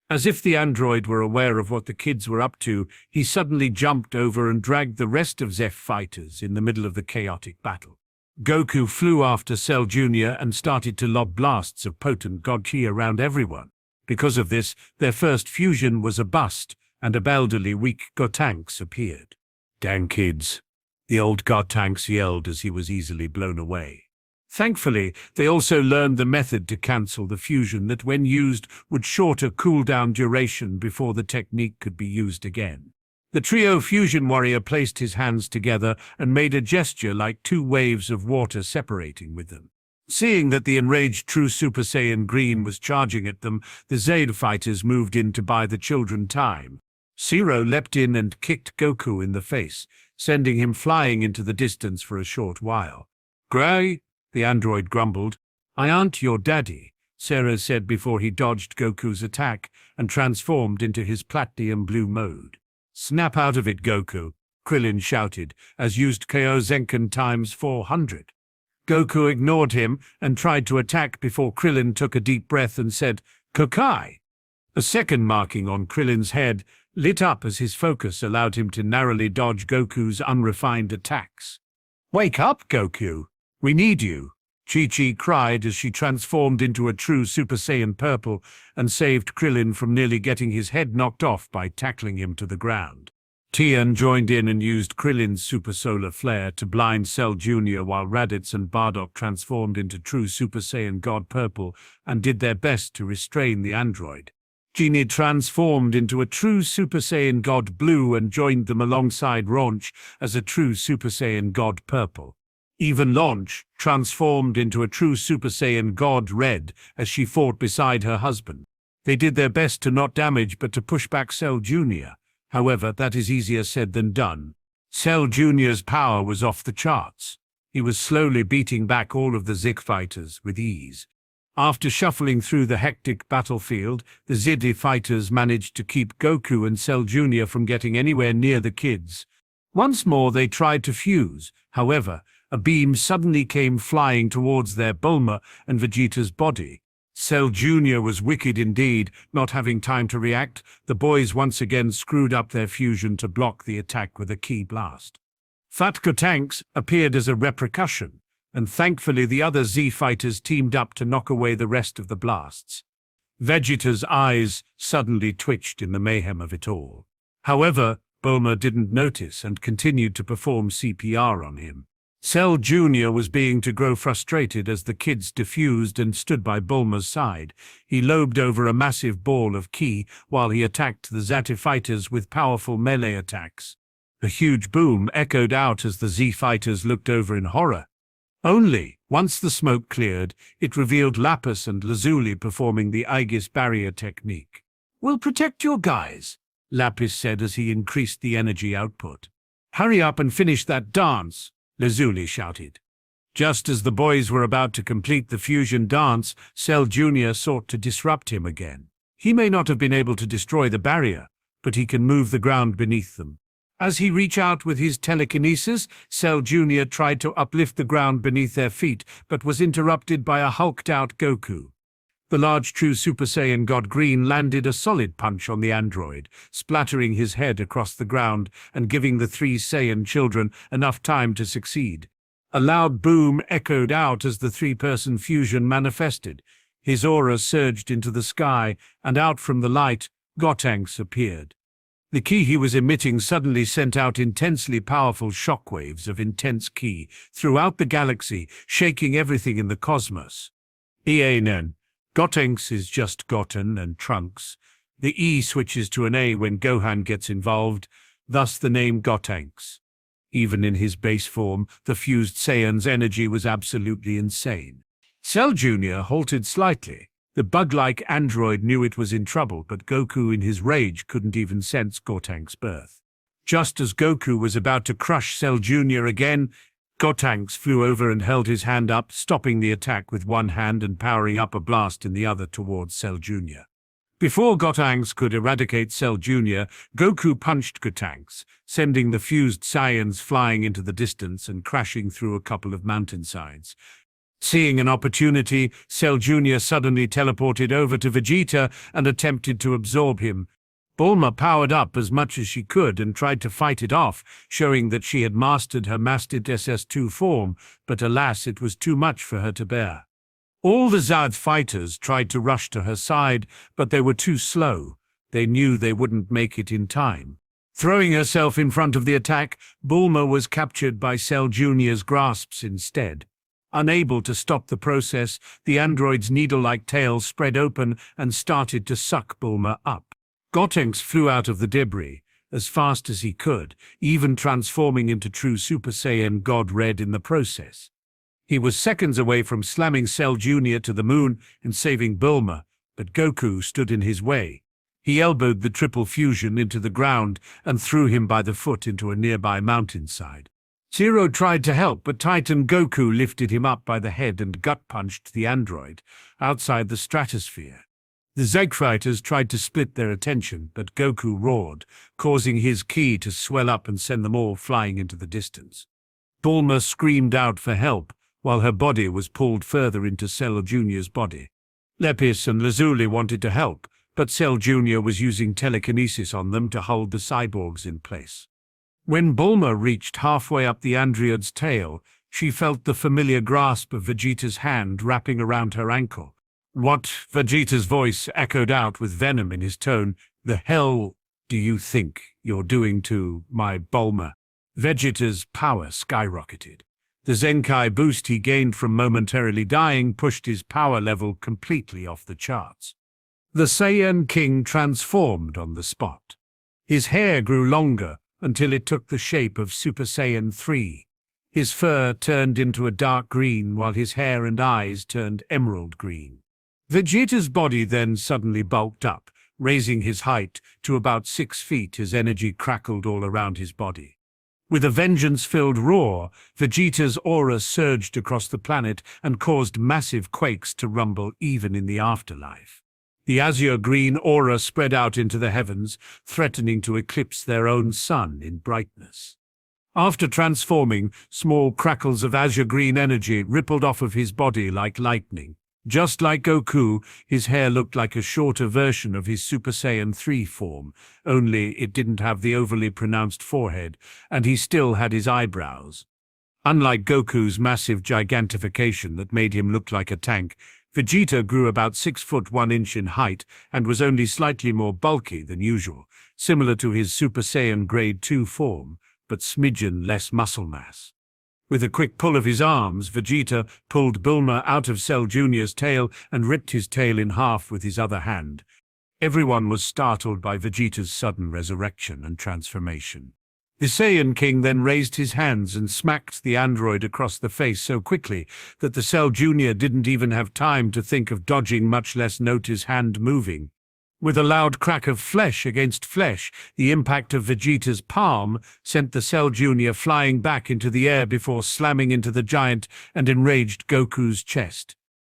As if the android were aware of what the kids were up to, he suddenly jumped over and dragged the rest of Zeph fighters in the middle of the chaotic battle. Goku flew after Cell Jr. and started to lob blasts of potent god ki around everyone. Because of this, their first fusion was a bust, and a elderly weak Gotenks appeared. "Dang kids," the old Gotenks yelled as he was easily blown away. Thankfully, they also learned the method to cancel the fusion that, when used, would shorter cooldown duration before the technique could be used again. The trio fusion warrior placed his hands together and made a gesture like two waves of water separating with them. Seeing that the enraged true Super Saiyan Green was charging at them, the Zed fighters moved in to buy the children time. Sero leapt in and kicked Goku in the face, sending him flying into the distance for a short while. "Gray," the android grumbled. "I aren't your daddy," Sero said before he dodged Goku's attack and transformed into his platinum blue mode. "Snap out of it, Goku," Krillin shouted, as used KO Zenkan times 400. Goku ignored him and tried to attack before Krillin took a deep breath and said, "Kokai." A second marking on Krillin's head lit up as his focus allowed him to narrowly dodge Goku's unrefined attacks. "Wake up, Goku! We need you!" Chi-Chi cried as she transformed into a true Super Saiyan Purple and saved Krillin from nearly getting his head knocked off by tackling him to the ground. Tien joined in and used Krillin's Super Solar Flare to blind Cell Jr. while Raditz and Bardock transformed into true Super Saiyan God Purple and did their best to restrain the android. Genie transformed into a true Super Saiyan God Blue and joined them alongside Raunch as a true Super Saiyan God Purple. Even Launch transformed into a true Super Saiyan God Red as she fought beside her husband. They did their best to not damage but to push back Cell Jr. However, that is easier said than done. Cell Jr.'s power was off the charts. He was slowly beating back all of the Zik fighters with ease. After shuffling through the hectic battlefield, the Zidi fighters managed to keep Goku and Cell Jr. from getting anywhere near the kids. Once more they tried to fuse. However, a beam suddenly came flying towards their Bulma and Vegeta's body. Cell Jr. was wicked indeed. Not having time to react, the boys once again screwed up their fusion to block the attack with a ki blast. Fat Gotenks appeared as a repercussion, and thankfully the other Z fighters teamed up to knock away the rest of the blasts. Vegeta's eyes suddenly twitched in the mayhem of it all. However, Bulma didn't notice and continued to perform CPR on him. Cell Jr. was beginning to grow frustrated as the kids diffused and stood by Bulma's side. He lobed over a massive ball of ki while he attacked the Zati fighters with powerful melee attacks. A huge boom echoed out as the Z fighters looked over in horror. Only, once the smoke cleared, it revealed Lapis and Lazuli performing the Aegis barrier technique. "We'll protect your guys," Lapis said as he increased the energy output. "Hurry up and finish that dance," Lazuli shouted. Just as the boys were about to complete the fusion dance, Cell Jr. sought to disrupt him again. He may not have been able to destroy the barrier, but he can move the ground beneath them. As he reached out with his telekinesis, Cell Jr. tried to uplift the ground beneath their feet, but was interrupted by a hulked-out Goku. The large true Super Saiyan God Green landed a solid punch on the android, splattering his head across the ground and giving the three Saiyan children enough time to succeed. A loud boom echoed out as the three-person fusion manifested. His aura surged into the sky, and out from the light, Gotenks appeared. The ki he was emitting suddenly sent out intensely powerful shockwaves of intense ki throughout the galaxy, shaking everything in the cosmos. Nen. Gotenks is just Goten and Trunks. The E switches to an A when Gohan gets involved, thus the name Gotenks. Even in his base form, the fused Saiyan's energy was absolutely insane. Cell Jr. halted slightly. The bug-like android knew it was in trouble, but Goku in his rage couldn't even sense Gotenks' birth. Just as Goku was about to crush Cell Jr. again, Gotenks flew over and held his hand up, stopping the attack with one hand and powering up a blast in the other towards Cell Jr. Before Gotenks could eradicate Cell Jr., Goku punched Gotenks, sending the fused Saiyans flying into the distance and crashing through a couple of mountainsides. Seeing an opportunity, Cell Jr. suddenly teleported over to Vegeta and attempted to absorb him. Bulma powered up as much as she could and tried to fight it off, showing that she had mastered her mastered SS2 form, but alas, it was too much for her to bear. All the Zad fighters tried to rush to her side, but they were too slow. They knew they wouldn't make it in time. Throwing herself in front of the attack, Bulma was captured by Cell Jr.'s grasps instead. Unable to stop the process, the android's needle-like tail spread open and started to suck Bulma up. Gotenks flew out of the debris as fast as he could, even transforming into true Super Saiyan God Red in the process. He was seconds away from slamming Cell Jr. to the moon and saving Bulma, but Goku stood in his way. He elbowed the triple fusion into the ground and threw him by the foot into a nearby mountainside. Sero tried to help, but Titan Goku lifted him up by the head and gut-punched the android outside the stratosphere. The Zeg fighters tried to split their attention, but Goku roared, causing his ki to swell up and send them all flying into the distance. Bulma screamed out for help, while her body was pulled further into Cell Jr.'s body. Lepis and Lazuli wanted to help, but Cell Jr. was using telekinesis on them to hold the cyborgs in place. When Bulma reached halfway up the android's tail, she felt the familiar grasp of Vegeta's hand wrapping around her ankle. "What?" Vegeta's voice echoed out with venom in his tone. "The hell do you think you're doing to my Bulma?" Vegeta's power skyrocketed. The Zenkai boost he gained from momentarily dying pushed his power level completely off the charts. The Saiyan King transformed on the spot. His hair grew longer until it took the shape of Super Saiyan 3. His fur turned into a dark green while his hair and eyes turned emerald green. Vegeta's body then suddenly bulked up, raising his height to about 6 feet as energy crackled all around his body. With a vengeance-filled roar, Vegeta's aura surged across the planet and caused massive quakes to rumble even in the afterlife. The azure-green aura spread out into the heavens, threatening to eclipse their own sun in brightness. After transforming, small crackles of azure-green energy rippled off of his body like lightning. Just like Goku, his hair looked like a shorter version of his Super Saiyan 3 form, only it didn't have the overly pronounced forehead, and he still had his eyebrows. Unlike Goku's massive gigantification that made him look like a tank, Vegeta grew about 6 foot 1 inch in height and was only slightly more bulky than usual, similar to his Super Saiyan Grade 2 form, but smidgen less muscle mass. With a quick pull of his arms, Vegeta pulled Bulma out of Cell Jr.'s tail and ripped his tail in half with his other hand. Everyone was startled by Vegeta's sudden resurrection and transformation. The Saiyan King then raised his hands and smacked the android across the face so quickly that the Cell Jr. didn't even have time to think of dodging, much less note his hand moving. With a loud crack of flesh against flesh, the impact of Vegeta's palm sent the Cell Jr. flying back into the air before slamming into the giant and enraged Goku's chest.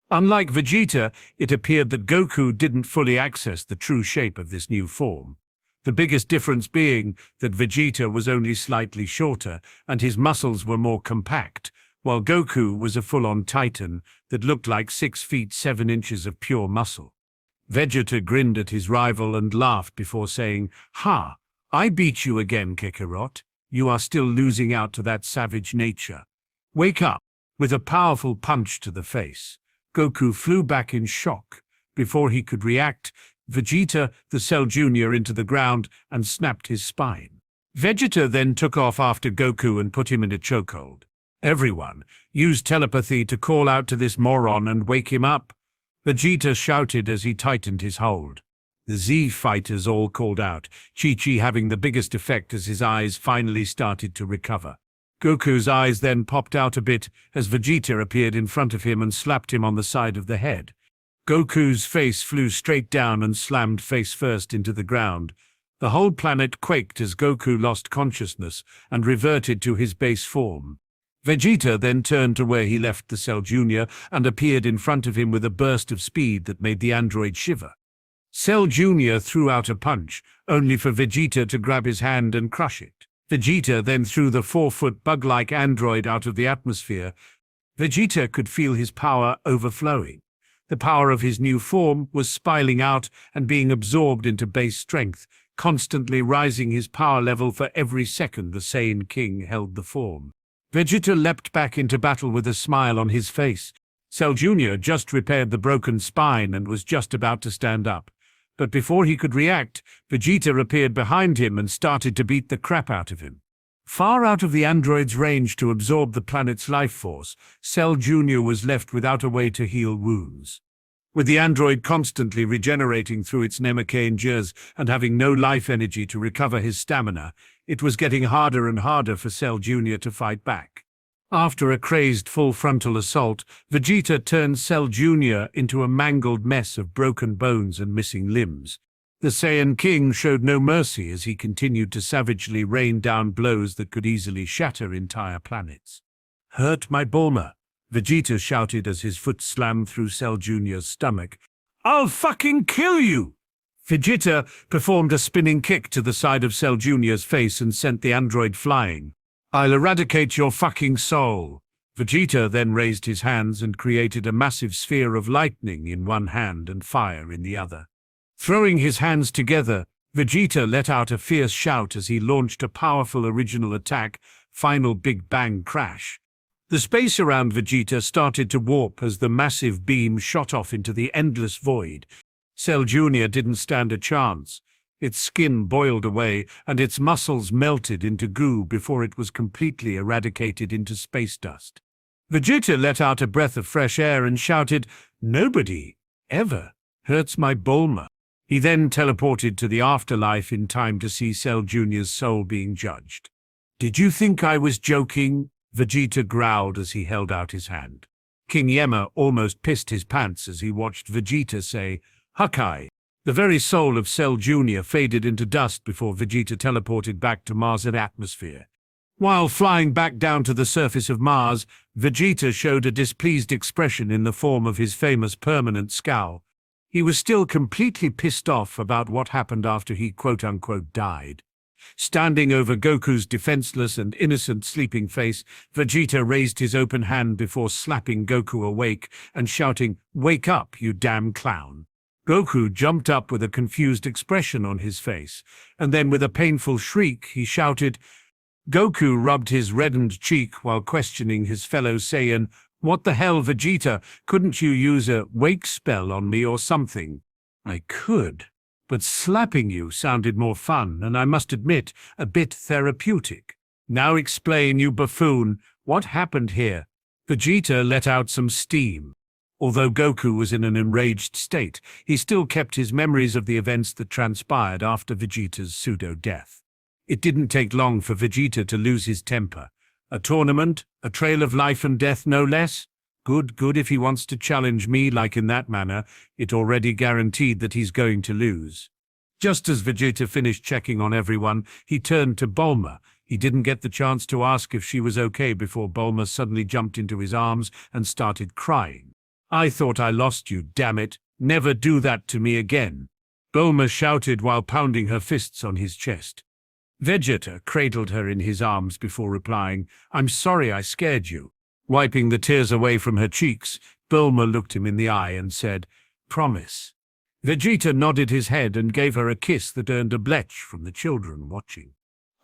Unlike Vegeta, it appeared that Goku didn't fully access the true shape of this new form. The biggest difference being that Vegeta was only slightly shorter and his muscles were more compact, while Goku was a full-on titan that looked like 6 feet 7 inches of pure muscle. Vegeta grinned at his rival and laughed before saying, "Ha, I beat you again, Kakarot. You are still losing out to that savage nature. Wake up." With a powerful punch to the face, Goku flew back in shock. Before he could react, Vegeta the Cell Jr. into the ground and snapped his spine. Vegeta then took off after Goku and put him in a chokehold. Everyone used telepathy to call out to this moron and wake him up. Vegeta shouted as he tightened his hold. The Z fighters all called out, Chi-Chi having the biggest effect as his eyes finally started to recover. Goku's eyes then popped out a bit as Vegeta appeared in front of him and slapped him on the side of the head. Goku's face flew straight down and slammed face first into the ground. The whole planet quaked as Goku lost consciousness and reverted to his base form. Vegeta then turned to where he left the Cell Jr. and appeared in front of him with a burst of speed that made the android shiver. Cell Jr. threw out a punch, only for Vegeta to grab his hand and crush it. Vegeta then threw the 4-foot bug-like android out of the atmosphere. Vegeta could feel his power overflowing. The power of his new form was spiraling out and being absorbed into base strength, constantly rising his power level for every second the Saiyan King held the form. Vegeta leapt back into battle with a smile on his face. Cell Jr. just repaired the broken spine and was just about to stand up. But before he could react, Vegeta appeared behind him and started to beat the crap out of him. Far out of the android's range to absorb the planet's life force, Cell Jr. was left without a way to heal wounds. With the android constantly regenerating through its Nemecane's and having no life energy to recover his stamina, it was getting harder and harder for Cell Jr. to fight back. After a crazed full-frontal assault, Vegeta turned Cell Jr. into a mangled mess of broken bones and missing limbs. The Saiyan King showed no mercy as he continued to savagely rain down blows that could easily shatter entire planets. "Hurt my Bulma," Vegeta shouted as his foot slammed through Cell Jr.'s stomach. "I'll fucking kill you!" Vegeta performed a spinning kick to the side of Cell Jr.'s face and sent the android flying. "I'll eradicate your fucking soul." Vegeta then raised his hands and created a massive sphere of lightning in one hand and fire in the other. Throwing his hands together, Vegeta let out a fierce shout as he launched a powerful original attack, Final Big Bang Crash. The space around Vegeta started to warp as the massive beam shot off into the endless void. Cell Jr. didn't stand a chance. Its skin boiled away and its muscles melted into goo before it was completely eradicated into space dust. Vegeta let out a breath of fresh air and shouted, "Nobody ever hurts my Bulma." He then teleported to the afterlife in time to see Cell Jr.'s soul being judged. "Did you think I was joking?" Vegeta growled as he held out his hand. King Yemma almost pissed his pants as he watched Vegeta say, "Hakai." The very soul of Cell Jr. faded into dust before Vegeta teleported back to Mars' atmosphere. While flying back down to the surface of Mars, Vegeta showed a displeased expression in the form of his famous permanent scowl. He was still completely pissed off about what happened after he quote-unquote died. Standing over Goku's defenseless and innocent sleeping face, Vegeta raised his open hand before slapping Goku awake and shouting, "Wake up, you damn clown." Goku jumped up with a confused expression on his face, and then with a painful shriek he shouted. Goku rubbed his reddened cheek while questioning his fellow Saiyan, "What the hell, Vegeta? Couldn't you use a wake spell on me or something?" "I could, but slapping you sounded more fun, and I must admit, a bit therapeutic." "Now explain, you buffoon. What happened here?" Vegeta let out some steam. Although Goku was in an enraged state, he still kept his memories of the events that transpired after Vegeta's pseudo-death. It didn't take long for Vegeta to lose his temper. A tournament, a trail of life and death no less. Good, good. If he wants to challenge me like in that manner, it already guaranteed that he's going to lose. Just as Vegeta finished checking on everyone, he turned to Bulma. He didn't get the chance to ask if she was okay before Bulma suddenly jumped into his arms and started crying. I thought I lost you, damn it. Never do that to me again. Bulma shouted while pounding her fists on his chest. Vegeta cradled her in his arms before replying, I'm sorry I scared you. Wiping the tears away from her cheeks, Bulma looked him in the eye and said, Promise. Vegeta nodded his head and gave her a kiss that earned a bletch from the children watching.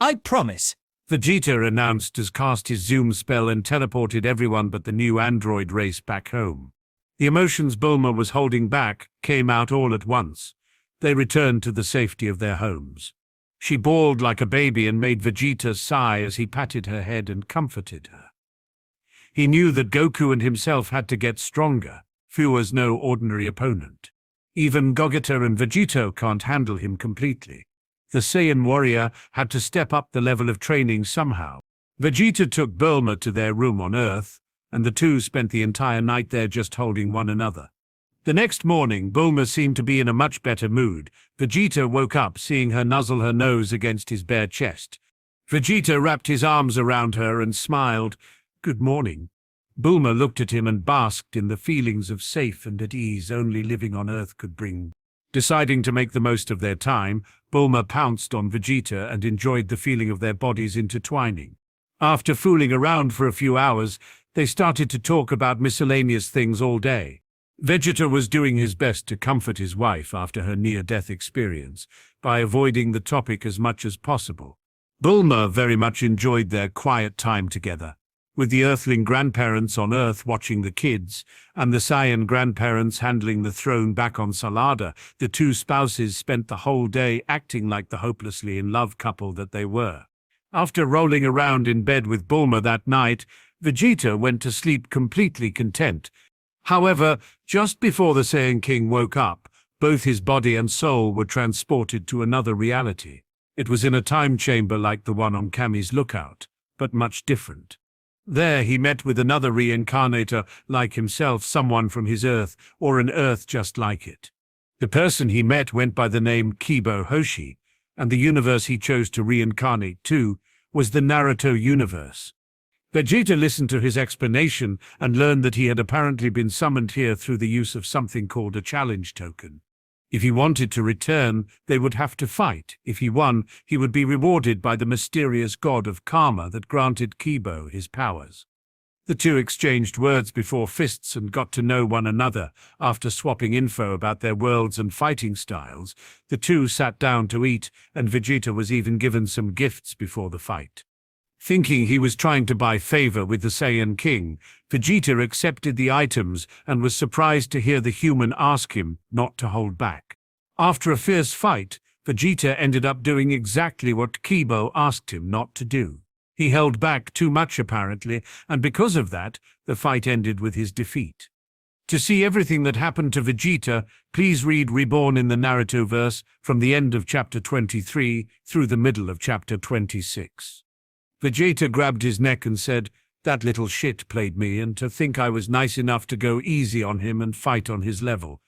I promise. Vegeta announced as cast his zoom spell and teleported everyone but the new android race back home. The emotions Bulma was holding back came out all at once. They returned to the safety of their homes. She bawled like a baby and made Vegeta sigh as he patted her head and comforted her. He knew that Goku and himself had to get stronger. Fu was no ordinary opponent. Even Gogeta and Vegito can't handle him completely. The Saiyan warrior had to step up the level of training somehow. Vegeta took Bulma to their room on Earth, and the two spent the entire night there just holding one another. The next morning, Bulma seemed to be in a much better mood. Vegeta woke up seeing her nuzzle her nose against his bare chest. Vegeta wrapped his arms around her and smiled. Good morning. Bulma looked at him and basked in the feelings of safe and at ease only living on Earth could bring. Deciding to make the most of their time, Bulma pounced on Vegeta and enjoyed the feeling of their bodies intertwining. After fooling around for a few hours, they started to talk about miscellaneous things all day. Vegeta was doing his best to comfort his wife after her near-death experience by avoiding the topic as much as possible. Bulma very much enjoyed their quiet time together. With the Earthling grandparents on Earth watching the kids, and the Saiyan grandparents handling the throne back on Salada, the two spouses spent the whole day acting like the hopelessly in love couple that they were. After rolling around in bed with Bulma that night, Vegeta went to sleep completely content. However, just before the Saiyan King woke up, both his body and soul were transported to another reality. It was in a time chamber like the one on Kami's Lookout, but much different. There he met with another reincarnator like himself, someone from his Earth, or an Earth just like it. The person he met went by the name Kibo Hoshi, and the universe he chose to reincarnate to was the Naruto universe. Vegeta listened to his explanation and learned that he had apparently been summoned here through the use of something called a challenge token. If he wanted to return, they would have to fight. If he won, he would be rewarded by the mysterious god of karma that granted Kibo his powers. The two exchanged words before fists and got to know one another. After swapping info about their worlds and fighting styles, the two sat down to eat, and Vegeta was even given some gifts before the fight. Thinking he was trying to buy favor with the Saiyan King, Vegeta accepted the items and was surprised to hear the human ask him not to hold back. After a fierce fight, Vegeta ended up doing exactly what Kibo asked him not to do. He held back too much apparently, and because of that, the fight ended with his defeat. To see everything that happened to Vegeta, please read Reborn in the Naruto-verse from the end of chapter 23 through the middle of chapter 26. Vegeta grabbed his neck and said, "That little shit played me, and to think I was nice enough to go easy on him and fight on his level.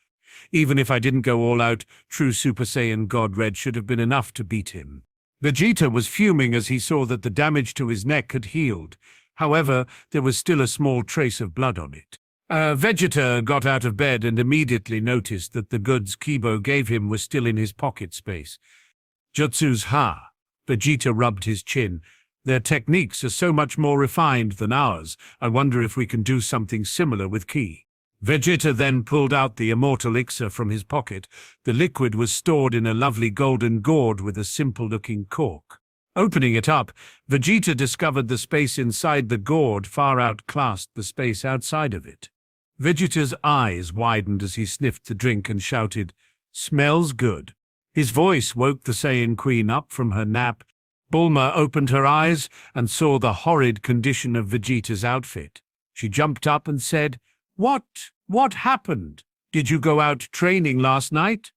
Even if I didn't go all out, true Super Saiyan God Red should have been enough to beat him." Vegeta was fuming as he saw that the damage to his neck had healed. However, there was still a small trace of blood on it. Vegeta got out of bed and immediately noticed that the goods Kibo gave him were still in his pocket space. Jutsu's ha! Vegeta rubbed his chin. Their techniques are so much more refined than ours. I wonder if we can do something similar with Ki. Vegeta then pulled out the immortal elixir from his pocket. The liquid was stored in a lovely golden gourd with a simple-looking cork. Opening it up, Vegeta discovered the space inside the gourd far outclassed the space outside of it. Vegeta's eyes widened as he sniffed the drink and shouted, "Smells good." His voice woke the Saiyan Queen up from her nap. Bulma opened her eyes and saw the horrid condition of Vegeta's outfit. She jumped up and said, What happened? Did you go out training last night?"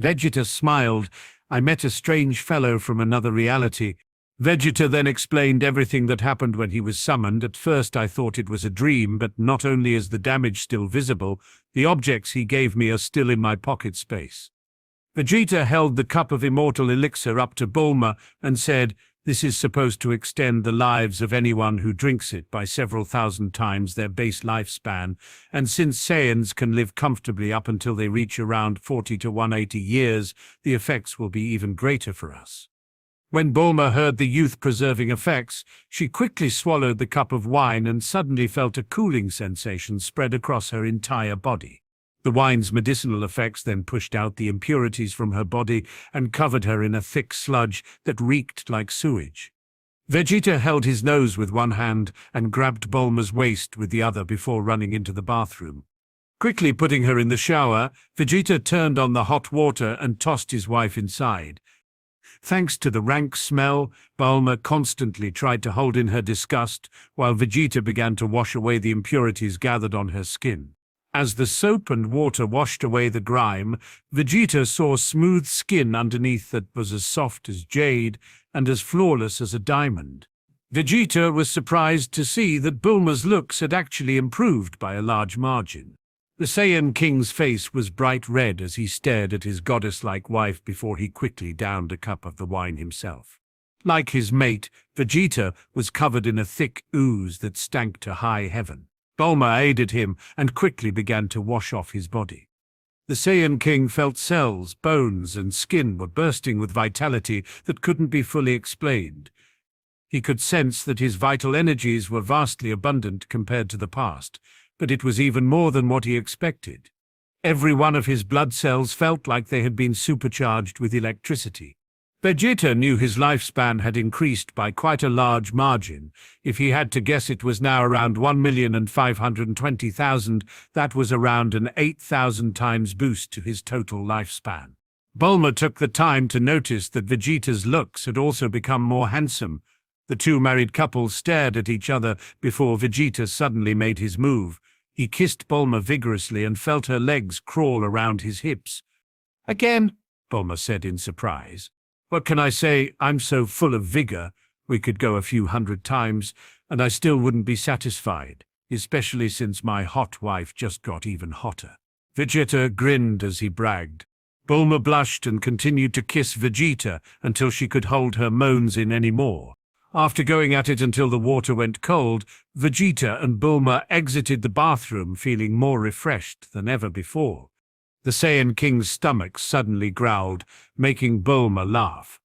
Vegeta smiled. "I met a strange fellow from another reality. Vegeta then explained everything that happened when he was summoned. At first I thought it was a dream, but not only is the damage still visible, the objects he gave me are still in my pocket space. Vegeta held the cup of immortal elixir up to Bulma and said, "This is supposed to extend the lives of anyone who drinks it by several thousand times their base lifespan, and since Saiyans can live comfortably up until they reach around 40 to 180 years, the effects will be even greater for us." When Bulma heard the youth-preserving effects, she quickly swallowed the cup of wine and suddenly felt a cooling sensation spread across her entire body. The wine's medicinal effects then pushed out the impurities from her body and covered her in a thick sludge that reeked like sewage. Vegeta held his nose with one hand and grabbed Bulma's waist with the other before running into the bathroom. Quickly putting her in the shower, Vegeta turned on the hot water and tossed his wife inside. Thanks to the rank smell, Bulma constantly tried to hold in her disgust, while Vegeta began to wash away the impurities gathered on her skin. As the soap and water washed away the grime, Vegeta saw smooth skin underneath that was as soft as jade and as flawless as a diamond. Vegeta was surprised to see that Bulma's looks had actually improved by a large margin. The Saiyan King's face was bright red as he stared at his goddess-like wife before he quickly downed a cup of the wine himself. Like his mate, Vegeta was covered in a thick ooze that stank to high heaven. Bulma aided him and quickly began to wash off his body. The Saiyan King felt cells, bones, and skin were bursting with vitality that couldn't be fully explained. He could sense that his vital energies were vastly abundant compared to the past, but it was even more than what he expected. Every one of his blood cells felt like they had been supercharged with electricity. Vegeta knew his lifespan had increased by quite a large margin. If he had to guess, it was now around 1,520,000. That was around an 8,000 times boost to his total lifespan. Bulma took the time to notice that Vegeta's looks had also become more handsome. The two married couples stared at each other before Vegeta suddenly made his move. He kissed Bulma vigorously and felt her legs crawl around his hips. "Again?" Bulma said in surprise. "What can I say? I'm so full of vigor. We could go a few hundred times, and I still wouldn't be satisfied, especially since my hot wife just got even hotter." Vegeta grinned as he bragged. Bulma blushed and continued to kiss Vegeta until she could hold her moans in any more. After going at it until the water went cold, Vegeta and Bulma exited the bathroom feeling more refreshed than ever before. The Saiyan King's stomach suddenly growled, making Bulma laugh.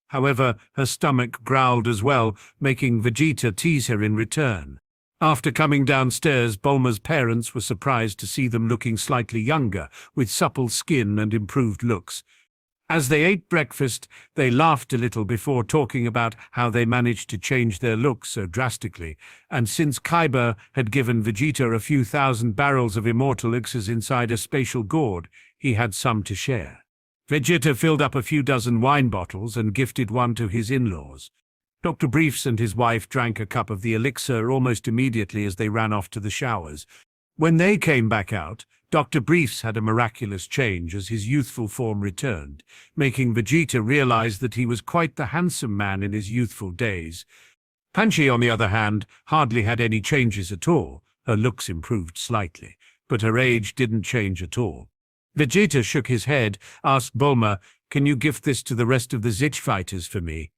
However, her stomach growled as well, making Vegeta tease her in return. After coming downstairs, Bulma's parents were surprised to see them looking slightly younger, with supple skin and improved looks. As they ate breakfast, they laughed a little before talking about how they managed to change their looks so drastically, and since Kaiba had given Vegeta a few thousand barrels of immortal elixirs inside a spatial gourd, he had some to share. Vegeta filled up a few dozen wine bottles and gifted one to his in-laws. Dr. Briefs and his wife drank a cup of the elixir almost immediately as they ran off to the showers. When they came back out, Dr. Briefs had a miraculous change as his youthful form returned, making Vegeta realize that he was quite the handsome man in his youthful days. Panchi, on the other hand, hardly had any changes at all. Her looks improved slightly, but her age didn't change at all. Vegeta shook his head, asked Bulma, "Can you gift this to the rest of the Zich fighters for me?"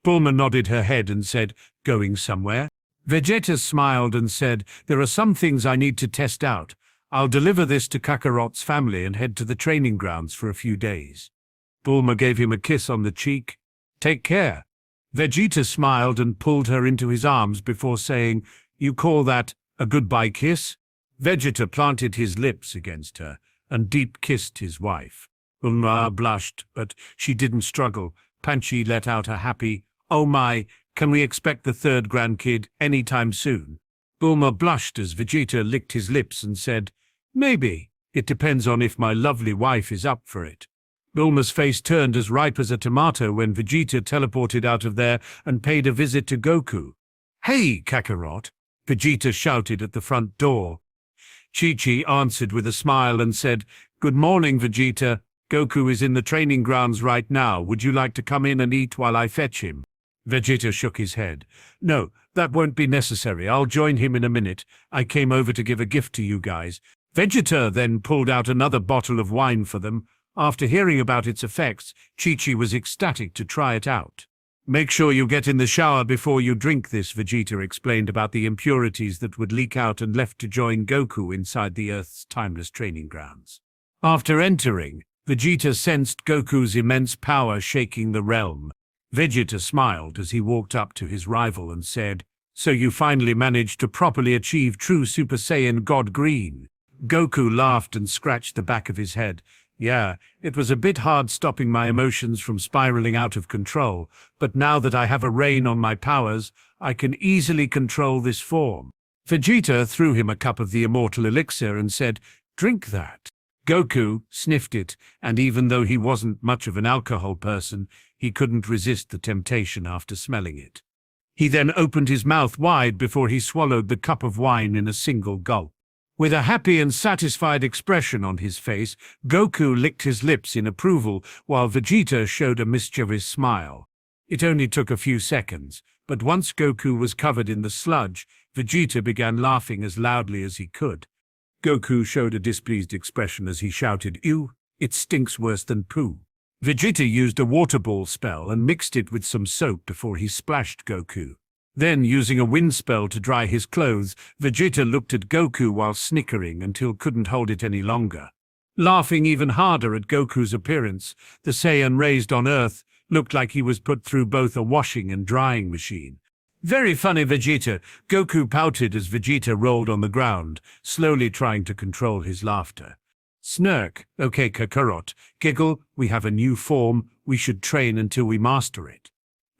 Bulma nodded her head and said, "Going somewhere?" Vegeta smiled and said, "There are some things I need to test out. I'll deliver this to Kakarot's family and head to the training grounds for a few days." Bulma gave him a kiss on the cheek. "Take care." Vegeta smiled and pulled her into his arms before saying, "You call that a goodbye kiss?" Vegeta planted his lips against her and deep-kissed his wife. Bulma blushed, but she didn't struggle. Panchi let out a happy, "Oh my, can we expect the third grandkid any time soon?" Bulma blushed as Vegeta licked his lips and said, "Maybe. It depends on if my lovely wife is up for it." Bulma's face turned as ripe as a tomato when Vegeta teleported out of there and paid a visit to Goku. "Hey, Kakarot!" Vegeta shouted at the front door. Chi-Chi answered with a smile and said, "Good morning, Vegeta. Goku is in the training grounds right now. Would you like to come in and eat while I fetch him?" Vegeta shook his head. No, that won't be necessary. I'll join him in a minute. I came over to give a gift to you guys. Vegeta then pulled out another bottle of wine for them. After hearing about its effects, Chi-Chi was ecstatic to try it out. Make sure you get in the shower before you drink this, Vegeta explained about the impurities that would leak out and left to join Goku inside the Earth's timeless training grounds. After entering, Vegeta sensed Goku's immense power shaking the realm. Vegeta smiled as he walked up to his rival and said, "So you finally managed to properly achieve true Super Saiyan God Green." Goku laughed and scratched the back of his head. Yeah, it was a bit hard stopping my emotions from spiraling out of control, but now that I have a rein on my powers, I can easily control this form. Vegeta threw him a cup of the immortal elixir and said, "Drink that." Goku sniffed it, and even though he wasn't much of an alcohol person, he couldn't resist the temptation after smelling it. He then opened his mouth wide before he swallowed the cup of wine in a single gulp. With a happy and satisfied expression on his face, Goku licked his lips in approval while Vegeta showed a mischievous smile. It only took a few seconds, but once Goku was covered in the sludge, Vegeta began laughing as loudly as he could. Goku showed a displeased expression as he shouted, "Ew, it stinks worse than poo." Vegeta used a water ball spell and mixed it with some soap before he splashed Goku. Then, using a wind spell to dry his clothes, Vegeta looked at Goku while snickering until couldn't hold it any longer. Laughing even harder at Goku's appearance, the Saiyan raised on Earth looked like he was put through both a washing and drying machine. "Very funny, Vegeta," Goku pouted as Vegeta rolled on the ground, slowly trying to control his laughter. "Snark, okay Kakarot, giggle, we have a new form, we should train until we master it."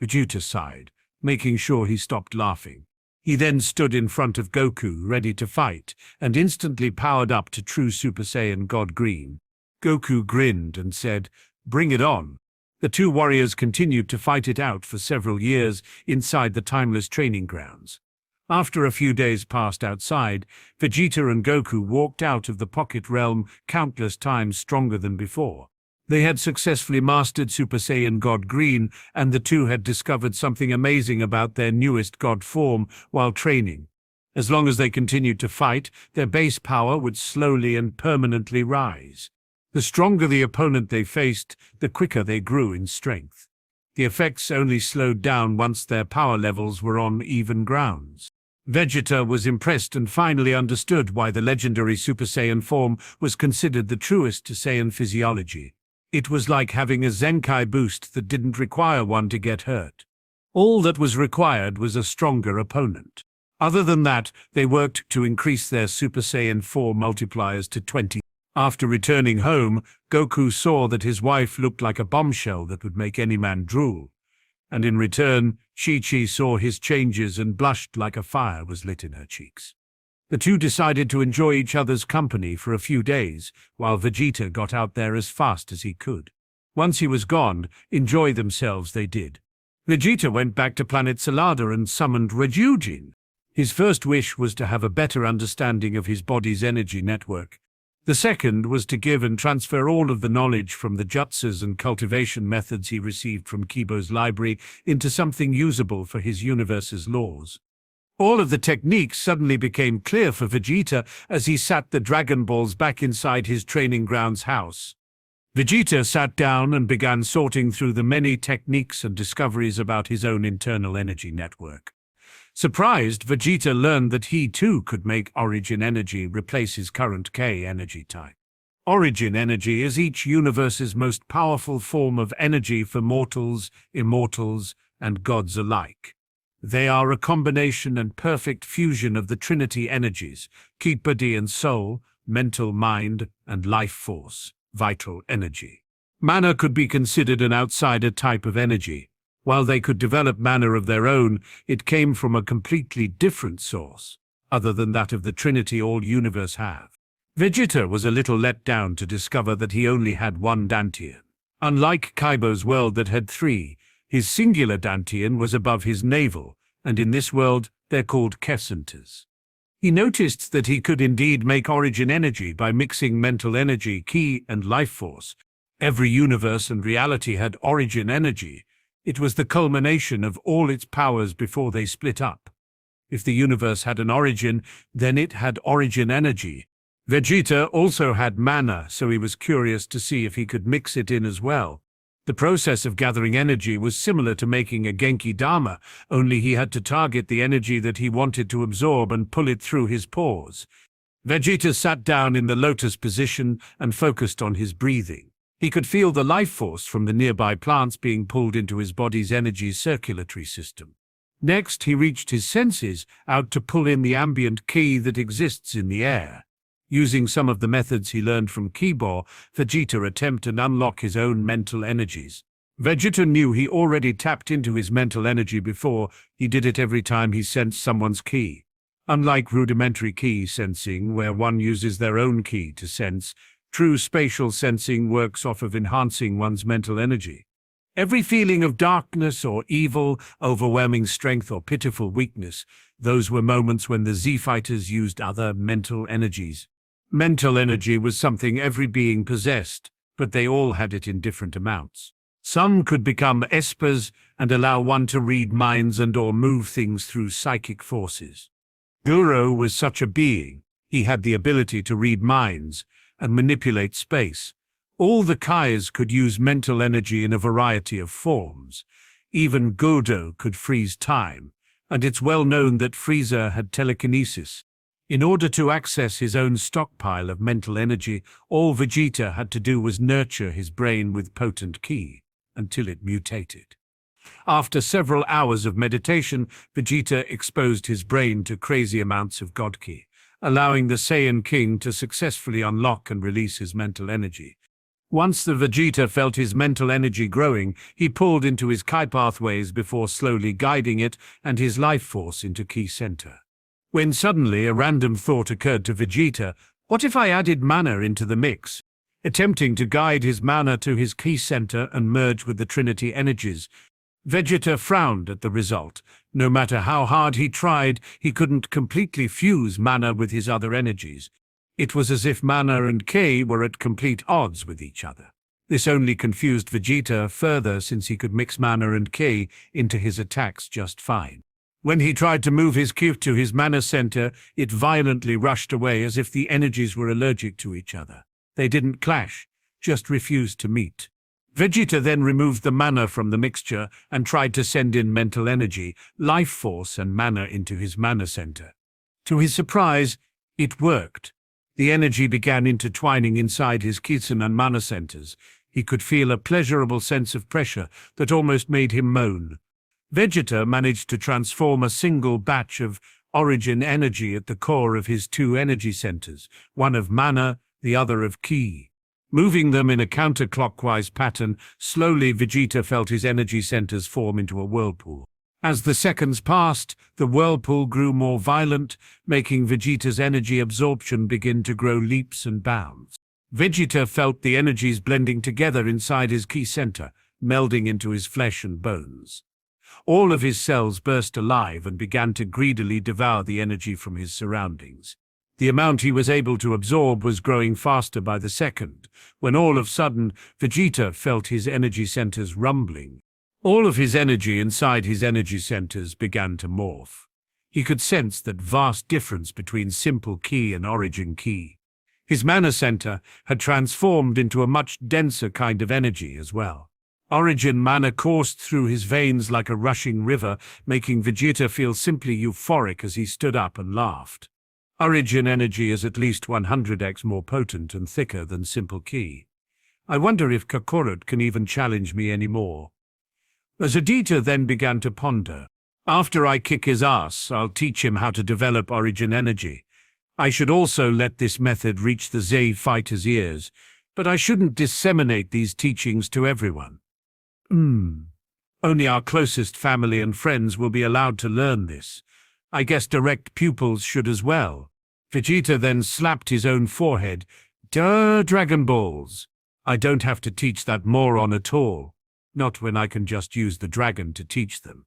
Vegeta sighed, making sure he stopped laughing. He then stood in front of Goku, ready to fight, and instantly powered up to true Super Saiyan God Green. Goku grinned and said, "Bring it on." The two warriors continued to fight it out for several years inside the timeless training grounds. After a few days passed outside, Vegeta and Goku walked out of the pocket realm countless times stronger than before. They had successfully mastered Super Saiyan God Green, and the two had discovered something amazing about their newest God form while training. As long as they continued to fight, their base power would slowly and permanently rise. The stronger the opponent they faced, the quicker they grew in strength. The effects only slowed down once their power levels were on even grounds. Vegeta was impressed and finally understood why the legendary Super Saiyan form was considered the truest to Saiyan physiology. It was like having a Zenkai boost that didn't require one to get hurt. All that was required was a stronger opponent. Other than that, they worked to increase their Super Saiyan 4 multipliers to 20. After returning home, Goku saw that his wife looked like a bombshell that would make any man drool. And in return, Chi-Chi saw his changes and blushed like a fire was lit in her cheeks. The two decided to enjoy each other's company for a few days, while Vegeta got out there as fast as he could. Once he was gone, enjoy themselves they did. Vegeta went back to planet Salada and summoned Reborn. His first wish was to have a better understanding of his body's energy network. The second was to give and transfer all of the knowledge from the jutsus and cultivation methods he received from Kibo's library into something usable for his universe's laws. All of the techniques suddenly became clear for Vegeta as he sat the Dragon Balls back inside his training grounds house. Vegeta sat down and began sorting through the many techniques and discoveries about his own internal energy network. Surprised, Vegeta learned that he too could make Origin Energy replace his current K energy type. Origin Energy is each universe's most powerful form of energy for mortals, immortals, and gods alike. They are a combination and perfect fusion of the Trinity energies, ki, body and soul, mental mind, and life force, vital energy. Mana could be considered an outsider type of energy. While they could develop mana of their own, it came from a completely different source, other than that of the Trinity all universe have. Vegeta was a little let down to discover that he only had one Dantian. Unlike Kaibo's world that had three, his singular Dantian was above his navel, and in this world they're called Kessentas. He noticed that he could indeed make origin energy by mixing mental energy, ki, and life force. Every universe and reality had origin energy. It was the culmination of all its powers before they split up. If the universe had an origin, then it had origin energy. Vegeta also had mana, so he was curious to see if he could mix it in as well. The process of gathering energy was similar to making a Genki Dama, only he had to target the energy that he wanted to absorb and pull it through his pores. Vegeta sat down in the lotus position and focused on his breathing. He could feel the life force from the nearby plants being pulled into his body's energy circulatory system. Next, he reached his senses out to pull in the ambient ki that exists in the air. Using some of the methods he learned from Kibo, Vegeta attempted to unlock his own mental energies. Vegeta knew he already tapped into his mental energy before. He did it every time he sensed someone's ki. Unlike rudimentary ki sensing, where one uses their own ki to sense, true spatial sensing works off of enhancing one's mental energy. Every feeling of darkness or evil, overwhelming strength or pitiful weakness, those were moments when the Z-fighters used other mental energies. Mental energy was something every being possessed, but they all had it in different amounts. Some could become espers and allow one to read minds and/or move things through psychic forces. Guro was such a being. He had the ability to read minds and manipulate space. All the Kais could use mental energy in a variety of forms. Even Godo could freeze time, and it's well known that Frieza had telekinesis. In order to access his own stockpile of mental energy, all Vegeta had to do was nurture his brain with potent ki, until it mutated. After several hours of meditation, Vegeta exposed his brain to crazy amounts of God ki, allowing the Saiyan King to successfully unlock and release his mental energy. Once the Vegeta felt his mental energy growing, he pulled into his Kai pathways before slowly guiding it and his life force into Ki Center. When suddenly a random thought occurred to Vegeta, what if I added mana into the mix? Attempting to guide his mana to his Ki Center and merge with the Trinity energies, Vegeta frowned at the result. No matter how hard he tried, he couldn't completely fuse mana with his other energies. It was as if mana and ki were at complete odds with each other. This only confused Vegeta further since he could mix mana and ki into his attacks just fine. When he tried to move his ki to his mana center, it violently rushed away as if the energies were allergic to each other. They didn't clash, just refused to meet. Vegeta then removed the mana from the mixture and tried to send in mental energy, life force and mana into his mana center. To his surprise, it worked. The energy began intertwining inside his Kitsun and mana centers. He could feel a pleasurable sense of pressure that almost made him moan. Vegeta managed to transform a single batch of origin energy at the core of his two energy centers, one of mana, the other of ki. Moving them in a counterclockwise pattern, slowly Vegeta felt his energy centers form into a whirlpool. As the seconds passed, the whirlpool grew more violent, making Vegeta's energy absorption begin to grow leaps and bounds. Vegeta felt the energies blending together inside his Ki center, melding into his flesh and bones. All of his cells burst alive and began to greedily devour the energy from his surroundings. The amount he was able to absorb was growing faster by the second, when all of a sudden Vegeta felt his energy centers rumbling. All of his energy inside his energy centers began to morph. He could sense that vast difference between simple ki and origin ki. His mana center had transformed into a much denser kind of energy as well. Origin mana coursed through his veins like a rushing river, making Vegeta feel simply euphoric as he stood up and laughed. Origin energy is at least 100x more potent and thicker than simple ki. I wonder if Kakarot can even challenge me anymore. Vegeta then began to ponder. After I kick his ass, I'll teach him how to develop origin energy. I should also let this method reach the Z fighters' ears, but I shouldn't disseminate these teachings to everyone. Only our closest family and friends will be allowed to learn this. I guess direct pupils should as well. Vegeta then slapped his own forehead. Duh, Dragon Balls. I don't have to teach that moron at all. Not when I can just use the dragon to teach them.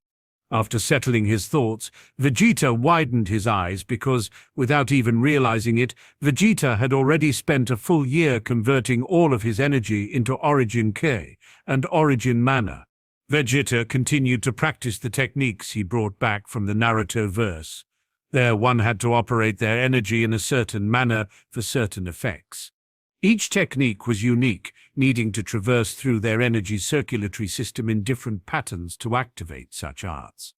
After settling his thoughts, Vegeta widened his eyes because, without even realizing it, Vegeta had already spent a full year converting all of his energy into origin ki and origin mana. Vegeta continued to practice the techniques he brought back from the Naruto verse. There, one had to operate their energy in a certain manner for certain effects. Each technique was unique, needing to traverse through their energy circulatory system in different patterns to activate such arts.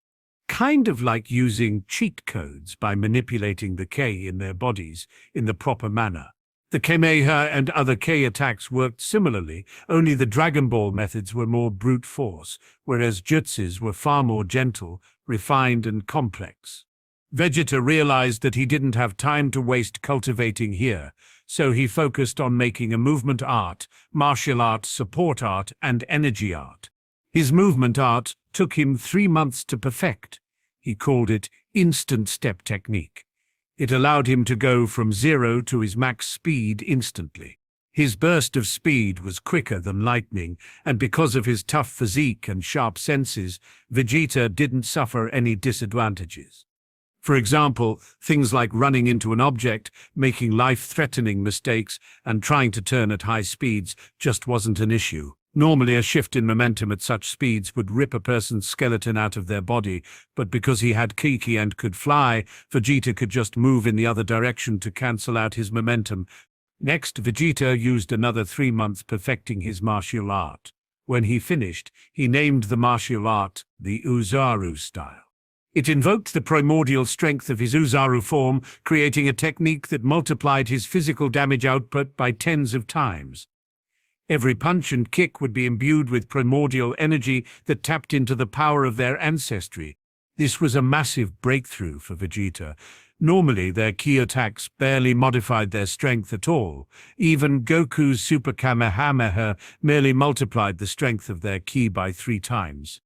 Kind of like using cheat codes by manipulating the K in their bodies in the proper manner. The Kamehameha and other K attacks worked similarly, only the Dragon Ball methods were more brute force, whereas jutsus were far more gentle, refined and complex. Vegeta realized that he didn't have time to waste cultivating here, so he focused on making a movement art, martial art, support art, and energy art. His movement art took him 3 months to perfect. He called it instant step technique. It allowed him to go from 0 to his max speed instantly. His burst of speed was quicker than lightning, and because of his tough physique and sharp senses, Vegeta didn't suffer any disadvantages. For example, things like running into an object, making life-threatening mistakes, and trying to turn at high speeds just wasn't an issue. Normally, a shift in momentum at such speeds would rip a person's skeleton out of their body, but because he had Kiki and could fly, Vegeta could just move in the other direction to cancel out his momentum. Next, Vegeta used another 3 months perfecting his martial art. When he finished, he named the martial art the Oozaru style. It invoked the primordial strength of his Oozaru form, creating a technique that multiplied his physical damage output by tens of times. Every punch and kick would be imbued with primordial energy that tapped into the power of their ancestry. This was a massive breakthrough for Vegeta. Normally, their ki attacks barely modified their strength at all. Even Goku's Super Kamehameha merely multiplied the strength of their ki by 3 times.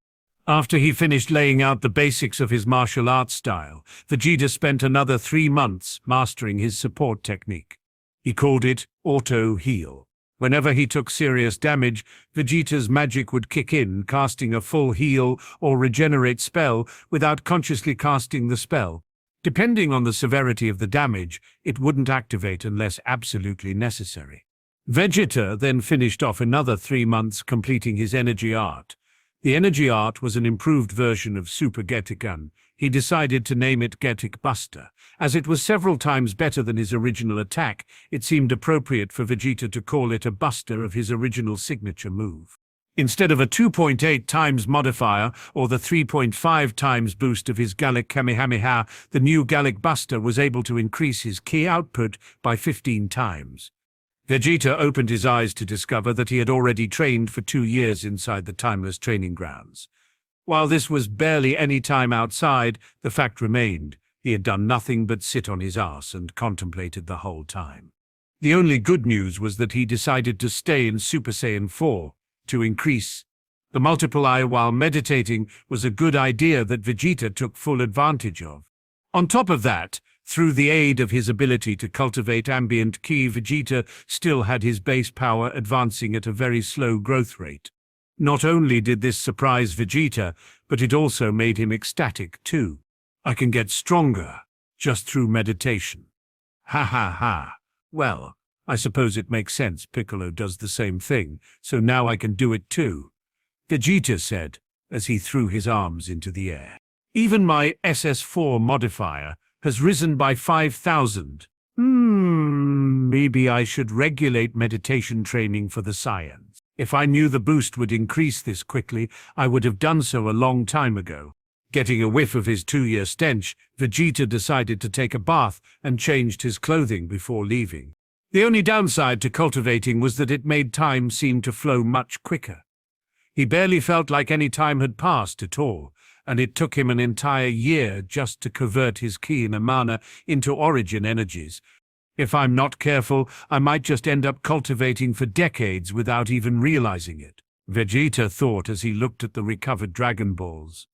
After he finished laying out the basics of his martial arts style, Vegeta spent another 3 months mastering his support technique. He called it Auto Heal. Whenever he took serious damage, Vegeta's magic would kick in, casting a full heal or regenerate spell without consciously casting the spell. Depending on the severity of the damage, it wouldn't activate unless absolutely necessary. Vegeta then finished off another 3 months completing his energy art. The energy art was an improved version of Super Gekikan. He decided to name it Getic Buster. As it was several times better than his original attack, it seemed appropriate for Vegeta to call it a buster of his original signature move. Instead of a 2.8 times modifier or the 3.5 times boost of his Gallic Kamehameha, the new Gallic Buster was able to increase his ki output by 15 times. Vegeta opened his eyes to discover that he had already trained for 2 years inside the timeless training grounds. While this was barely any time outside, the fact remained, he had done nothing but sit on his ass and contemplated the whole time. The only good news was that he decided to stay in Super Saiyan 4, to increase the multiply while meditating was a good idea that Vegeta took full advantage of. On top of that, through the aid of his ability to cultivate ambient ki, Vegeta still had his base power advancing at a very slow growth rate. Not only did this surprise Vegeta, but it also made him ecstatic too. I can get stronger just through meditation. Ha ha ha. Well, I suppose it makes sense. Piccolo does the same thing, so now I can do it too, Vegeta said as he threw his arms into the air. Even my SS4 modifier has risen by 5,000. Maybe I should regulate meditation training for the Saiyans. If I knew the boost would increase this quickly, I would have done so a long time ago. Getting a whiff of his 2-year stench, Vegeta decided to take a bath and changed his clothing before leaving. The only downside to cultivating was that it made time seem to flow much quicker. He barely felt like any time had passed at all, and it took him an entire year just to convert his ki and mana into origin energies. If I'm not careful, I might just end up cultivating for decades without even realizing it, Vegeta thought as he looked at the recovered Dragon Balls.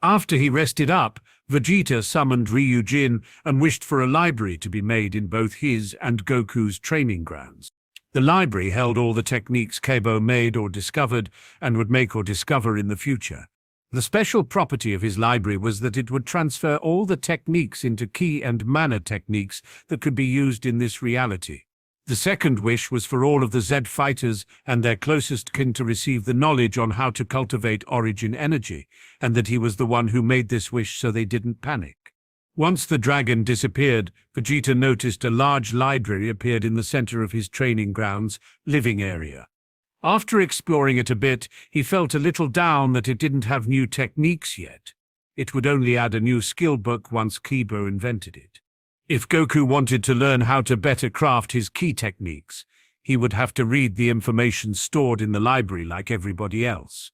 After he rested up, Vegeta summoned Ryujin and wished for a library to be made in both his and Goku's training grounds. The library held all the techniques Kabo made or discovered and would make or discover in the future. The special property of his library was that it would transfer all the techniques into ki and mana techniques that could be used in this reality. The second wish was for all of the Z fighters and their closest kin to receive the knowledge on how to cultivate origin energy, and that he was the one who made this wish so they didn't panic. Once the dragon disappeared, Vegeta noticed a large library appeared in the center of his training grounds living area. After exploring it a bit, he felt a little down that it didn't have new techniques yet. It would only add a new skill book once Kibo invented it. If Goku wanted to learn how to better craft his ki techniques, he would have to read the information stored in the library like everybody else.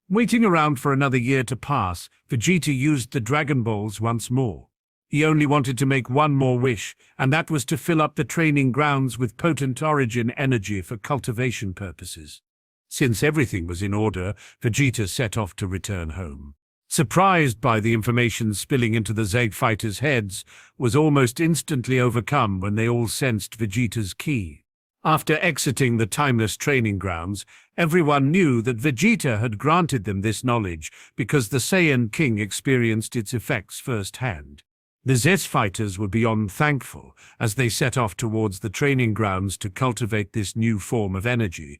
Waiting around for another year to pass, Vegeta used the Dragon Balls once more. He only wanted to make one more wish, and that was to fill up the training grounds with potent origin energy for cultivation purposes. Since everything was in order, Vegeta set off to return home. Surprised by the information spilling into the Z fighters' heads, was almost instantly overcome when they all sensed Vegeta's ki. After exiting the timeless training grounds, everyone knew that Vegeta had granted them this knowledge because the Saiyan King experienced its effects firsthand. The Z fighters were beyond thankful as they set off towards the training grounds to cultivate this new form of energy.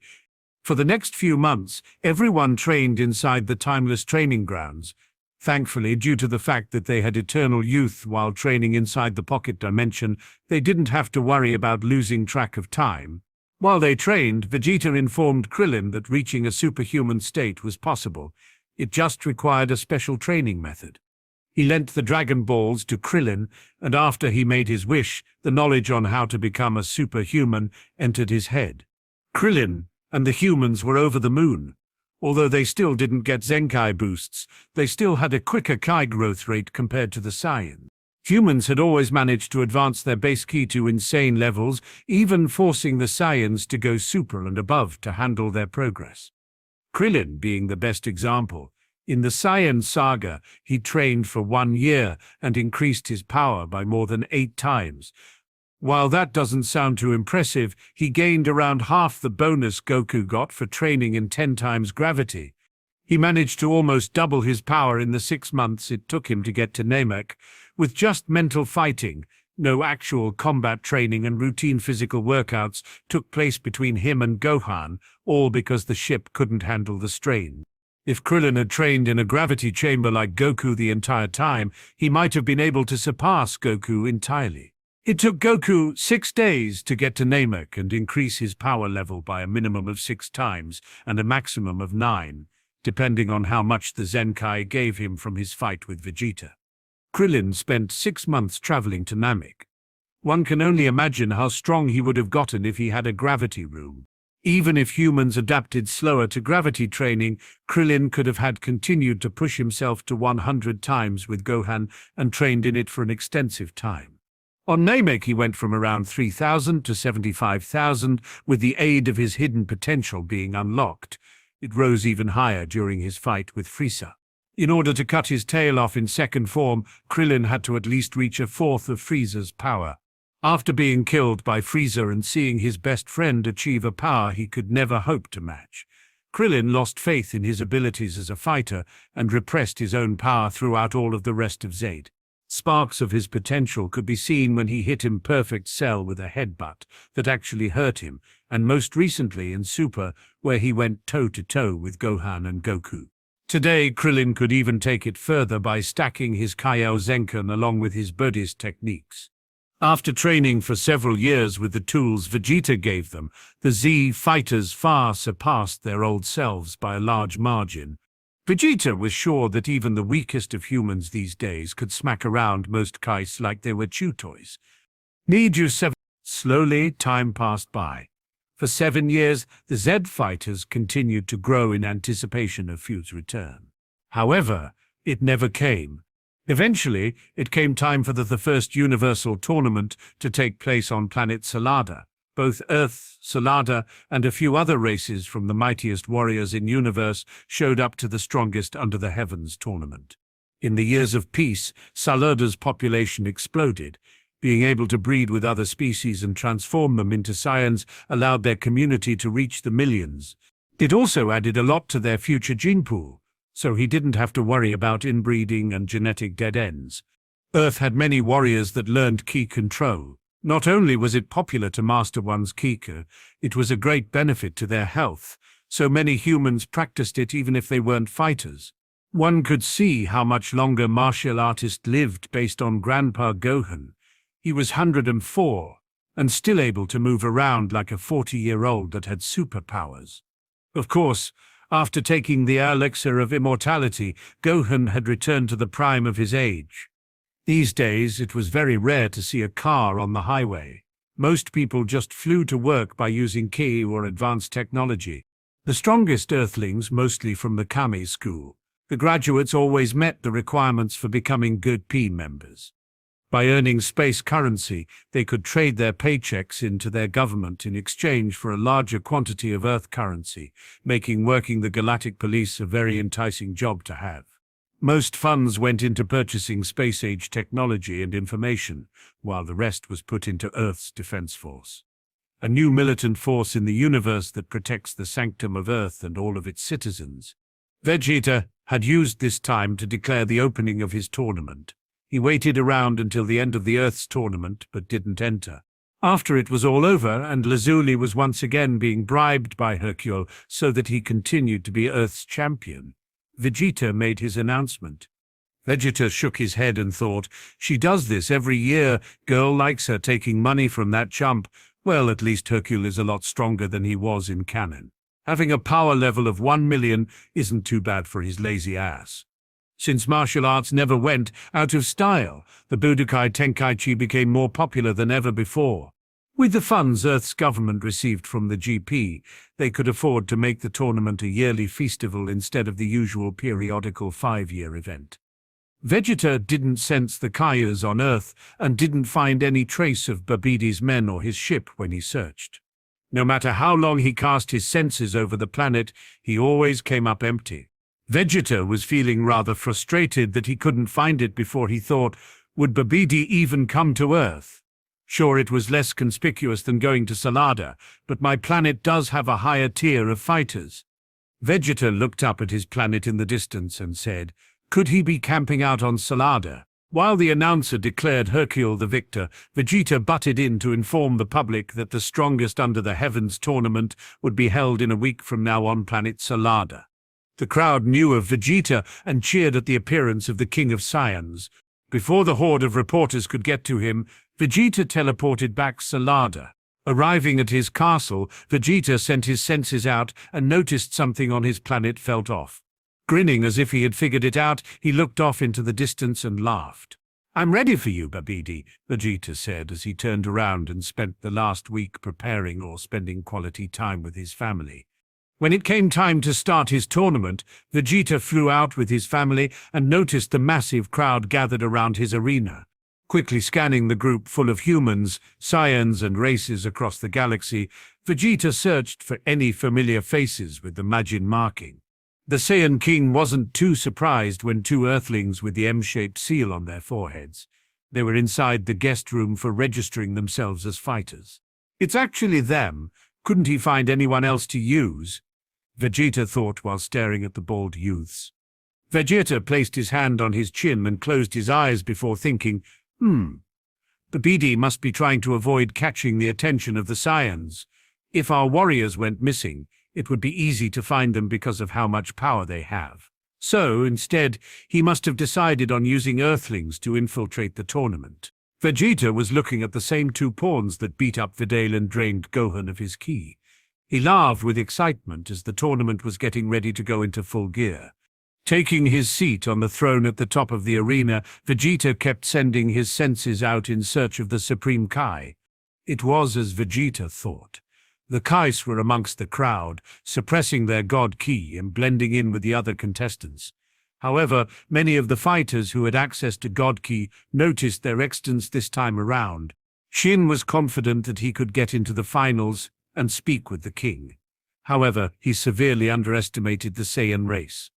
For the next few months, everyone trained inside the timeless training grounds. Thankfully, due to the fact that they had eternal youth while training inside the pocket dimension, they didn't have to worry about losing track of time. While they trained, Vegeta informed Krillin that reaching a superhuman state was possible. It just required a special training method. He lent the Dragon Balls to Krillin, and after he made his wish, the knowledge on how to become a superhuman entered his head. Krillin and the humans were over the moon. Although they still didn't get Zenkai boosts, they still had a quicker Kai growth rate compared to the Saiyans. Humans had always managed to advance their base ki to insane levels, even forcing the Saiyans to go super and above to handle their progress. Krillin being the best example. In the Saiyan saga, he trained for 1 year and increased his power by more than 8 times. While that doesn't sound too impressive, he gained around half the bonus Goku got for training in 10 times gravity. He managed to almost double his power in the 6 months it took him to get to Namek, with just mental fighting. No actual combat training and routine physical workouts took place between him and Gohan, all because the ship couldn't handle the strain. If Krillin had trained in a gravity chamber like Goku the entire time, he might have been able to surpass Goku entirely. It took Goku 6 days to get to Namek and increase his power level by a minimum of 6 times and a maximum of 9, depending on how much the Zenkai gave him from his fight with Vegeta. Krillin spent 6 months traveling to Namek. One can only imagine how strong he would have gotten if he had a gravity room. Even if humans adapted slower to gravity training, Krillin could have had continued to push himself to 100 times with Gohan and trained in it for an extensive time. On Namek he went from around 3,000 to 75,000, with the aid of his hidden potential being unlocked. It rose even higher during his fight with Frieza. In order to cut his tail off in second form, Krillin had to at least reach a fourth of Frieza's power. After being killed by Frieza and seeing his best friend achieve a power he could never hope to match, Krillin lost faith in his abilities as a fighter and repressed his own power throughout all of the rest of Z. Sparks of his potential could be seen when he hit Imperfect Cell with a headbutt that actually hurt him, and most recently in Super, where he went toe-to-toe with Gohan and Goku. Today, Krillin could even take it further by stacking his Kaiou Zenkan along with his Buddhist techniques. After training for several years with the tools Vegeta gave them, the Z fighters far surpassed their old selves by a large margin. Vegeta was sure that even the weakest of humans these days could smack around most Kais like they were chew toys. Need you 7. Slowly, time passed by. For 7 years, the Z fighters continued to grow in anticipation of Fu's return. However, it never came. Eventually, it came time for the first Universal Tournament to take place on planet Salada. Both Earth, Salada, and a few other races from the mightiest warriors in universe showed up to the strongest under the heavens tournament. In the years of peace, Salada's population exploded. Being able to breed with other species and transform them into Saiyans allowed their community to reach the millions. It also added a lot to their future gene pool, so he didn't have to worry about inbreeding and genetic dead ends. Earth had many warriors that learned ki control. Not only was it popular to master one's Kika, it was a great benefit to their health, so many humans practiced it even if they weren't fighters. One could see how much longer martial artists lived based on Grandpa Gohan. He was 104, and still able to move around like a 40-year-old that had superpowers. Of course, after taking the elixir of immortality, Gohan had returned to the prime of his age. These days, it was very rare to see a car on the highway. Most people just flew to work by using ki or advanced technology. The strongest Earthlings, mostly from the Kami school, the graduates always met the requirements for becoming good P members. By earning space currency, they could trade their paychecks into their government in exchange for a larger quantity of Earth currency, making working the Galactic Police a very enticing job to have. Most funds went into purchasing space-age technology and information, while the rest was put into Earth's defense force. A new militant force in the universe that protects the sanctum of Earth and all of its citizens. Vegeta had used this time to declare the opening of his tournament. He waited around until the end of the Earth's tournament, but didn't enter. After it was all over, and Lazuli was once again being bribed by Hercule so that he continued to be Earth's champion, Vegeta made his announcement. Vegeta shook his head and thought, she does this every year, girl likes her taking money from that chump. Well, at least Hercule is a lot stronger than he was in canon. Having a power level of 1 million isn't too bad for his lazy ass. Since martial arts never went out of style, the Budokai Tenkaichi became more popular than ever before. With the funds Earth's government received from the GP, they could afford to make the tournament a yearly festival instead of the usual periodical 5-year event. Vegeta didn't sense the Kaiyas on Earth and didn't find any trace of Babidi's men or his ship when he searched. No matter how long he cast his senses over the planet, he always came up empty. Vegeta was feeling rather frustrated that he couldn't find it before he thought, would Babidi even come to Earth? Sure, it was less conspicuous than going to Salada, but my planet does have a higher tier of fighters. Vegeta looked up at his planet in the distance and said, could he be camping out on Salada? While the announcer declared Hercule the victor, Vegeta butted in to inform the public that the strongest under the heavens tournament would be held in a week from now on planet Salada. The crowd knew of Vegeta and cheered at the appearance of the King of Saiyans. Before the horde of reporters could get to him, Vegeta teleported back Salada. Arriving at his castle, Vegeta sent his senses out and noticed something on his planet felt off. Grinning as if he had figured it out, he looked off into the distance and laughed. I'm ready for you, Babidi, Vegeta said as he turned around and spent the last week preparing or spending quality time with his family. When it came time to start his tournament, Vegeta flew out with his family and noticed the massive crowd gathered around his arena. Quickly scanning the group full of humans, Saiyans and races across the galaxy, Vegeta searched for any familiar faces with the Majin marking. The Saiyan King wasn't too surprised when 2 Earthlings with the M-shaped seal on their foreheads. They were inside the guest room for registering themselves as fighters. It's actually them. Couldn't he find anyone else to use? Vegeta thought while staring at the bald youths. Vegeta placed his hand on his chin and closed his eyes before thinking, Babidi must be trying to avoid catching the attention of the Saiyans. If our warriors went missing, it would be easy to find them because of how much power they have. So, instead, he must have decided on using Earthlings to infiltrate the tournament. Vegeta was looking at the same 2 pawns that beat up Videl and drained Gohan of his ki. He laughed with excitement as the tournament was getting ready to go into full gear. Taking his seat on the throne at the top of the arena, Vegeta kept sending his senses out in search of the Supreme Kai. It was as Vegeta thought. The Kais were amongst the crowd, suppressing their god ki and blending in with the other contestants. However, many of the fighters who had access to god ki noticed their existence this time around. Shin was confident that he could get into the finals and speak with the king. However, he severely underestimated the Saiyan race.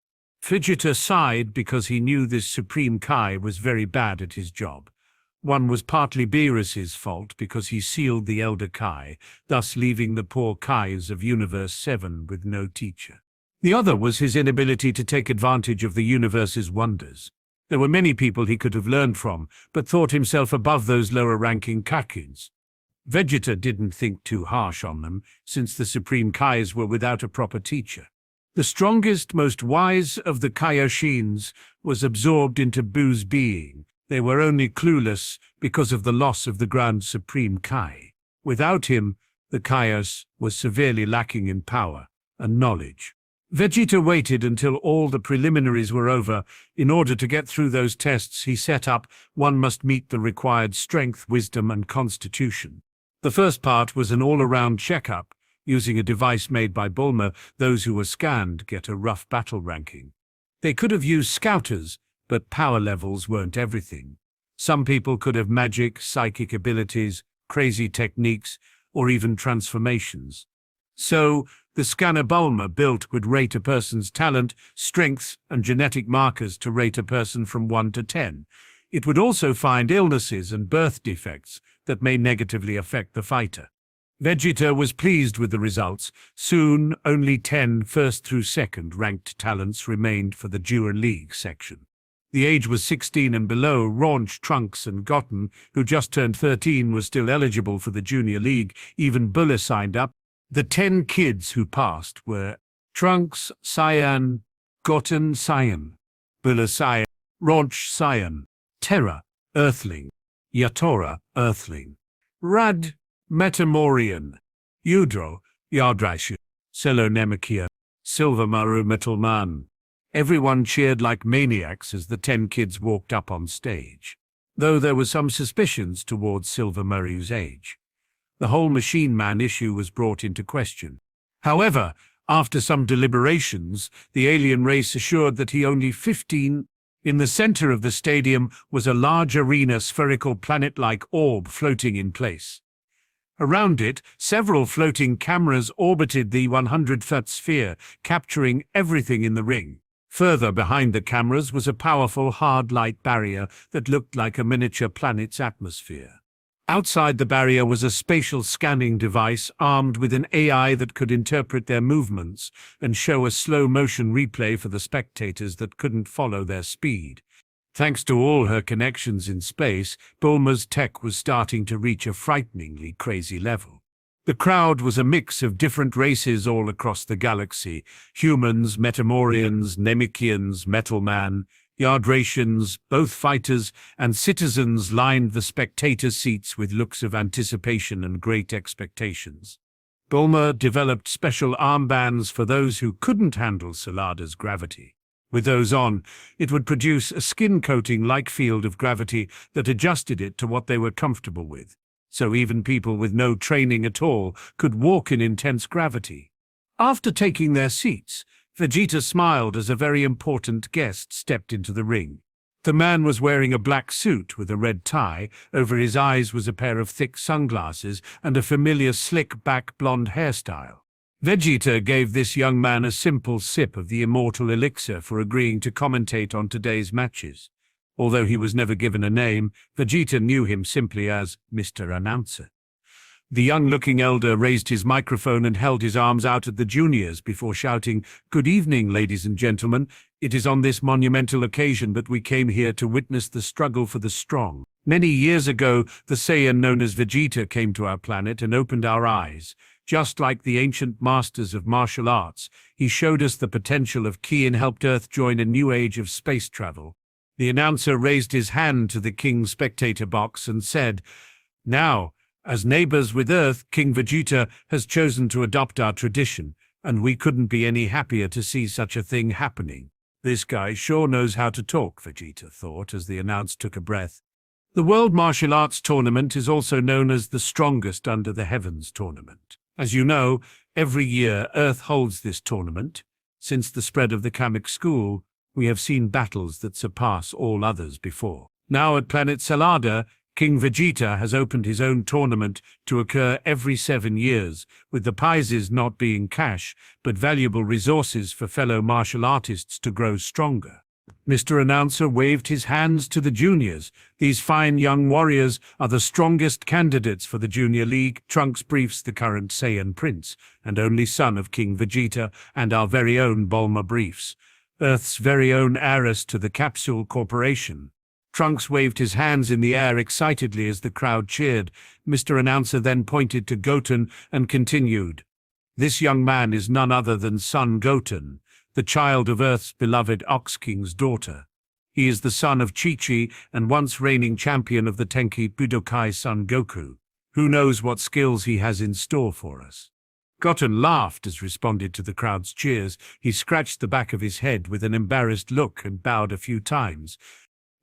Vegeta sighed because he knew this Supreme Kai was very bad at his job. One was partly Beerus's fault because he sealed the Elder Kai, thus leaving the poor Kais of Universe 7 with no teacher. The other was his inability to take advantage of the universe's wonders. There were many people he could have learned from, but thought himself above those lower-ranking Kakuns. Vegeta didn't think too harsh on them, since the Supreme Kais were without a proper teacher. The strongest, most wise of the Kaioshins was absorbed into Buu's being. They were only clueless because of the loss of the Grand Supreme Kai. Without him, the Kaios was severely lacking in power and knowledge. Vegeta waited until all the preliminaries were over. In order to get through those tests he set up, one must meet the required strength, wisdom, and constitution. The first part was an all-around checkup. Using a device made by Bulma, those who were scanned get a rough battle ranking. They could have used scouters, but power levels weren't everything. Some people could have magic, psychic abilities, crazy techniques, or even transformations. So, the scanner Bulma built would rate a person's talent, strengths, and genetic markers to rate a person from 1 to 10. It would also find illnesses and birth defects that may negatively affect the fighter. Vegeta was pleased with the results. Soon, only 10 first through second ranked talents remained for the Junior League section. The age was 16 and below. Raunch, Trunks, and Goten, who just turned 13, were still eligible for the Junior League. Even Bulla signed up. The 10 kids who passed were Trunks, Saiyan, Goten, Saiyan, Bulla, Saiyan, Raunch, Saiyan, Terra, Earthling, Yatora, Earthling, Rad, Metamorian, Udro, Yardrashu, Selonemakia, Silvermaru, Metalman. Everyone cheered like maniacs as the 10 kids walked up on stage, though there were some suspicions towards Silvermaru's age. The whole Machine Man issue was brought into question. However, after some deliberations, the alien race assured that he only 15. In the center of the stadium was a large arena spherical planet-like orb floating in place. Around it, several floating cameras orbited the 100-foot sphere, capturing everything in the ring. Further behind the cameras was a powerful hard light barrier that looked like a miniature planet's atmosphere. Outside the barrier was a spatial scanning device armed with an AI that could interpret their movements and show a slow-motion replay for the spectators that couldn't follow their speed. Thanks to all her connections in space, Bulma's tech was starting to reach a frighteningly crazy level. The crowd was a mix of different races all across the galaxy: humans, Metamorians, Namekians, Metalman, Yardratians, both fighters, and citizens lined the spectator seats with looks of anticipation and great expectations. Bulma developed special armbands for those who couldn't handle Salada's gravity. With those on, it would produce a skin-coating-like field of gravity that adjusted it to what they were comfortable with, so even people with no training at all could walk in intense gravity. After taking their seats, Vegeta smiled as a very important guest stepped into the ring. The man was wearing a black suit with a red tie. Over his eyes was a pair of thick sunglasses and a familiar slick-back blonde hairstyle. Vegeta gave this young man a simple sip of the immortal elixir for agreeing to commentate on today's matches. Although he was never given a name, Vegeta knew him simply as Mr. Announcer. The young-looking elder raised his microphone and held his arms out at the juniors before shouting, "Good evening, ladies and gentlemen. It is on this monumental occasion that we came here to witness the struggle for the strong. Many years ago, the Saiyan known as Vegeta came to our planet and opened our eyes. Just like the ancient masters of martial arts, he showed us the potential of Ki and helped Earth join a new age of space travel." The announcer raised his hand to the King's spectator box and said, "Now, as neighbors with Earth, King Vegeta has chosen to adopt our tradition, and we couldn't be any happier to see such a thing happening." "This guy sure knows how to talk," Vegeta thought as the announcer took a breath. The World Martial Arts Tournament is also known as the Strongest Under the Heavens Tournament. As you know, every year Earth holds this tournament. Since the spread of the Kamek school, we have seen battles that surpass all others before. Now at planet Salada, King Vegeta has opened his own tournament to occur every 7 years, with the prizes not being cash, but valuable resources for fellow martial artists to grow stronger. Mr. Announcer waved his hands to the juniors. "These fine young warriors are the strongest candidates for the Junior League." Trunks briefs the current Saiyan prince and only son of King Vegeta, and our very own Bulma briefs, Earth's very own heiress to the Capsule Corporation. Trunks waved his hands in the air excitedly as the crowd cheered. Mr. Announcer then pointed to Goten and continued. This young man is none other than Son Goten, the child of Earth's beloved Ox King's daughter. He is the son of Chi-Chi and once reigning champion of the Tenki Budokai Son Goku. Who knows what skills he has in store for us? Goten laughed as responded to the crowd's cheers. He scratched the back of his head with an embarrassed look and bowed a few times.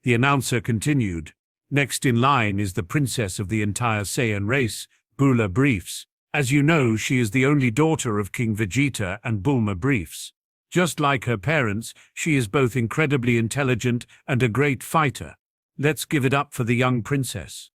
The announcer continued. Next in line is the princess of the entire Saiyan race, Bulma Briefs. As you know, she is the only daughter of King Vegeta and Bulma Briefs. Just like her parents, she is both incredibly intelligent and a great fighter. Let's give it up for the young princess.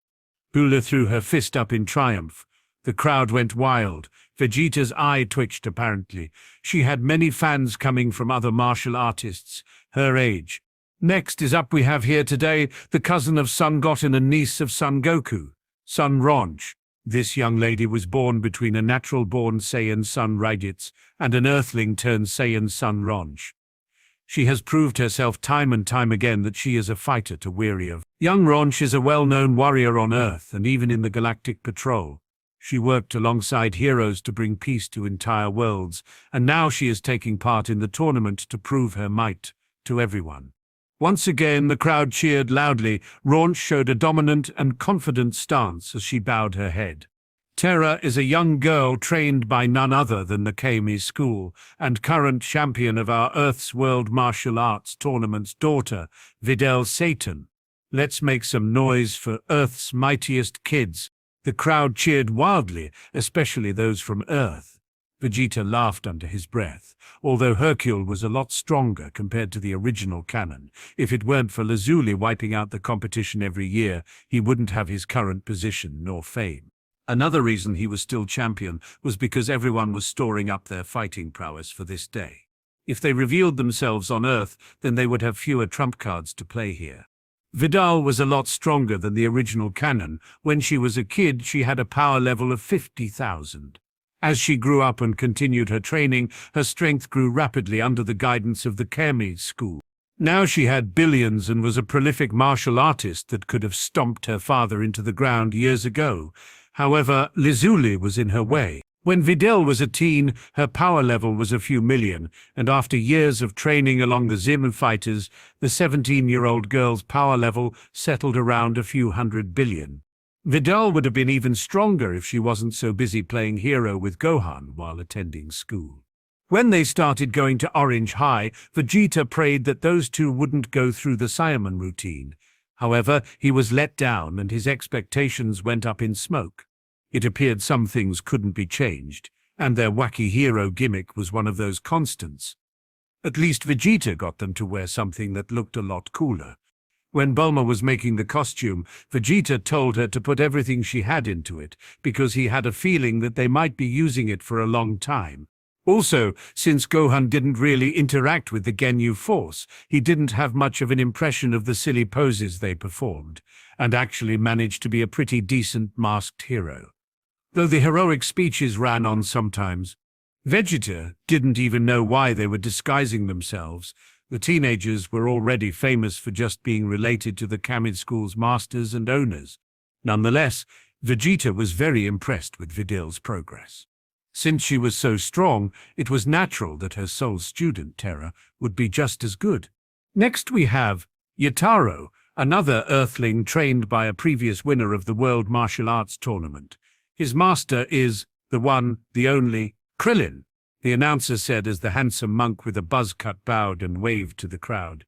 Bulma threw her fist up in triumph. The crowd went wild. Vegeta's eye twitched apparently. She had many fans coming from other martial artists, her age. Next is up we have here today the cousin of Son Goten and niece of Son Goku, Son Ronch. This young lady was born between a natural-born Saiyan Son Raditz and an Earthling-turned Saiyan Son Ronch. She has proved herself time and time again that she is a fighter to weary of. Young Ronch is a well-known warrior on Earth and even in the Galactic Patrol. She worked alongside heroes to bring peace to entire worlds, and now she is taking part in the tournament to prove her might to everyone. Once again, the crowd cheered loudly. Ronch showed a dominant and confident stance as she bowed her head. Terra is a young girl trained by none other than the Kami School and current champion of our Earth's World Martial Arts Tournament's daughter, Videl Satan. Let's make some noise for Earth's mightiest kids. The crowd cheered wildly, especially those from Earth. Vegeta laughed under his breath. Although Hercule was a lot stronger compared to the original canon, if it weren't for Lazuli wiping out the competition every year, he wouldn't have his current position nor fame. Another reason he was still champion was because everyone was storing up their fighting prowess for this day. If they revealed themselves on Earth, then they would have fewer trump cards to play here. Vidal was a lot stronger than the original canon. When she was a kid, she had a power level of 50,000. As she grew up and continued her training, her strength grew rapidly under the guidance of the Kami School. Now she had billions and was a prolific martial artist that could have stomped her father into the ground years ago. However, Lazuli was in her way. When Videl was a teen, her power level was a few million, and after years of training along the Zim fighters, the 17-year-old girl's power level settled around a few hundred billion. Vidal would have been even stronger if she wasn't so busy playing hero with Gohan while attending school. When they started going to Orange High, Vegeta prayed that those two wouldn't go through the Saiyaman routine. However, he was let down and his expectations went up in smoke. It appeared some things couldn't be changed, and their wacky hero gimmick was one of those constants. At least Vegeta got them to wear something that looked a lot cooler. When Bulma was making the costume, Vegeta told her to put everything she had into it, because he had a feeling that they might be using it for a long time. Also, since Gohan didn't really interact with the Ginyu Force, he didn't have much of an impression of the silly poses they performed, and actually managed to be a pretty decent masked hero. Though the heroic speeches ran on sometimes, Vegeta didn't even know why they were disguising themselves. The teenagers were already famous for just being related to the Kami School's masters and owners. Nonetheless, Vegeta was very impressed with Videl's progress. Since she was so strong, it was natural that her sole student, Terra, would be just as good. Next we have Yataro, another Earthling trained by a previous winner of the World Martial Arts Tournament. His master is the one, the only, Krillin, the announcer said as the handsome monk with a buzz cut bowed and waved to the crowd.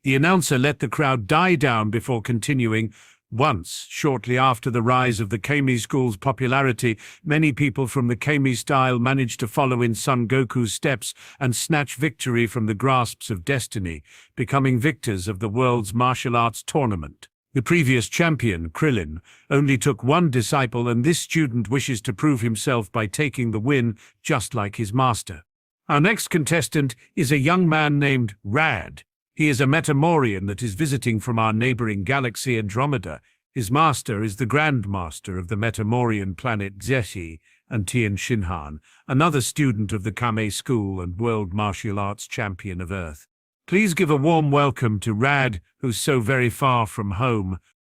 The announcer let the crowd die down before continuing. Once, shortly after the rise of the Kami School's popularity, many people from the Kami style managed to follow in Son Goku's steps and snatch victory from the grasps of destiny, becoming victors of the world's martial arts tournament. The previous champion, Krillin, only took one disciple, and this student wishes to prove himself by taking the win, just like his master. Our next contestant is a young man named Rad. He is a Metamorian that is visiting from our neighboring galaxy Andromeda. His master is the Grand Master of the Metamorian planet Zeshi and Tien Shinhan, another student of the Kame School and World Martial Arts Champion of Earth. Please give a warm welcome to Rad, who's so very far from home.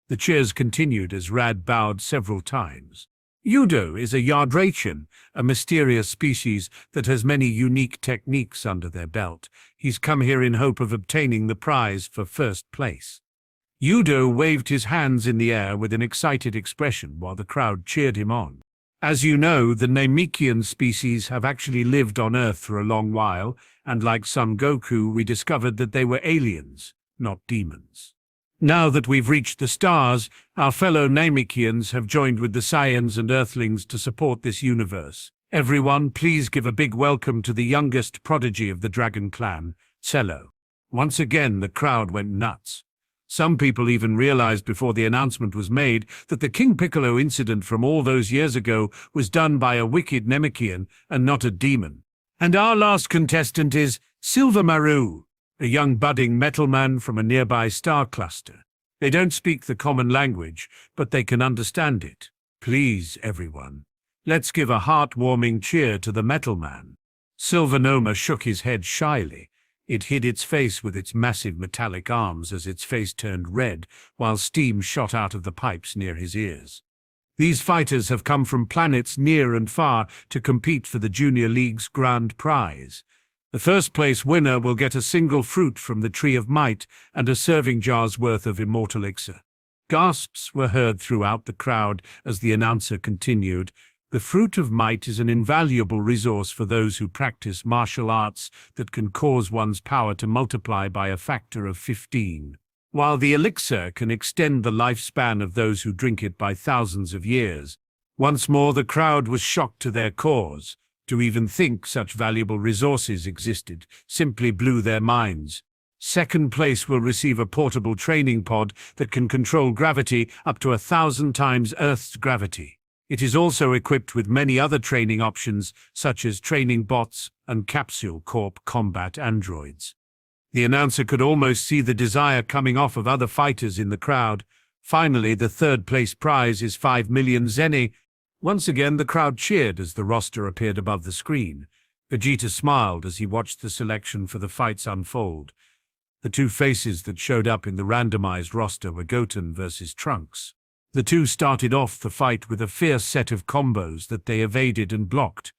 The cheers continued as Rad bowed several times. Ooto is a Yardrachian, a mysterious species that has many unique techniques under their belt. He's come here in hope of obtaining the prize for first place. Ooto waved his hands in the air with an excited expression while the crowd cheered him on. As you know, the Namekian species have actually lived on Earth for a long while, and like Son Goku, we discovered that they were aliens, not demons. Now that we've reached the stars, our fellow Namekians have joined with the Saiyans and Earthlings to support this universe. Everyone, please give a big welcome to the youngest prodigy of the Dragon Clan, Sero. Once again, the crowd went nuts. Some people even realized before the announcement was made that the King Piccolo incident from all those years ago was done by a wicked Namekian and not a demon. And our last contestant is Silver Maru, a young budding metal man from a nearby star cluster. They don't speak the common language, but they can understand it. Please, everyone, let's give a heartwarming cheer to the metal man. Silver Noma shook his head shyly. It hid its face with its massive metallic arms as its face turned red, while steam shot out of the pipes near his ears. These fighters have come from planets near and far to compete for the Junior League's grand prize. The first-place winner will get a single fruit from the Tree of Might and a serving jar's worth of immortal elixir. Gasps were heard throughout the crowd as the announcer continued. The Fruit of Might is an invaluable resource for those who practice martial arts that can cause one's power to multiply by a factor of 15, while the elixir can extend the lifespan of those who drink it by thousands of years. Once more the crowd was shocked to their cores. To even think such valuable resources existed simply blew their minds. Second place will receive a portable training pod that can control gravity up to 1,000 times Earth's gravity. It is also equipped with many other training options, such as training bots and Capsule Corp combat androids. The announcer could almost see the desire coming off of other fighters in the crowd. Finally, the third-place prize is 5 million zeni. Once again, the crowd cheered as the roster appeared above the screen. Vegeta smiled as he watched the selection for the fights unfold. The two faces that showed up in the randomized roster were Goten versus Trunks. The two started off the fight with a fierce set of combos that they evaded and blocked.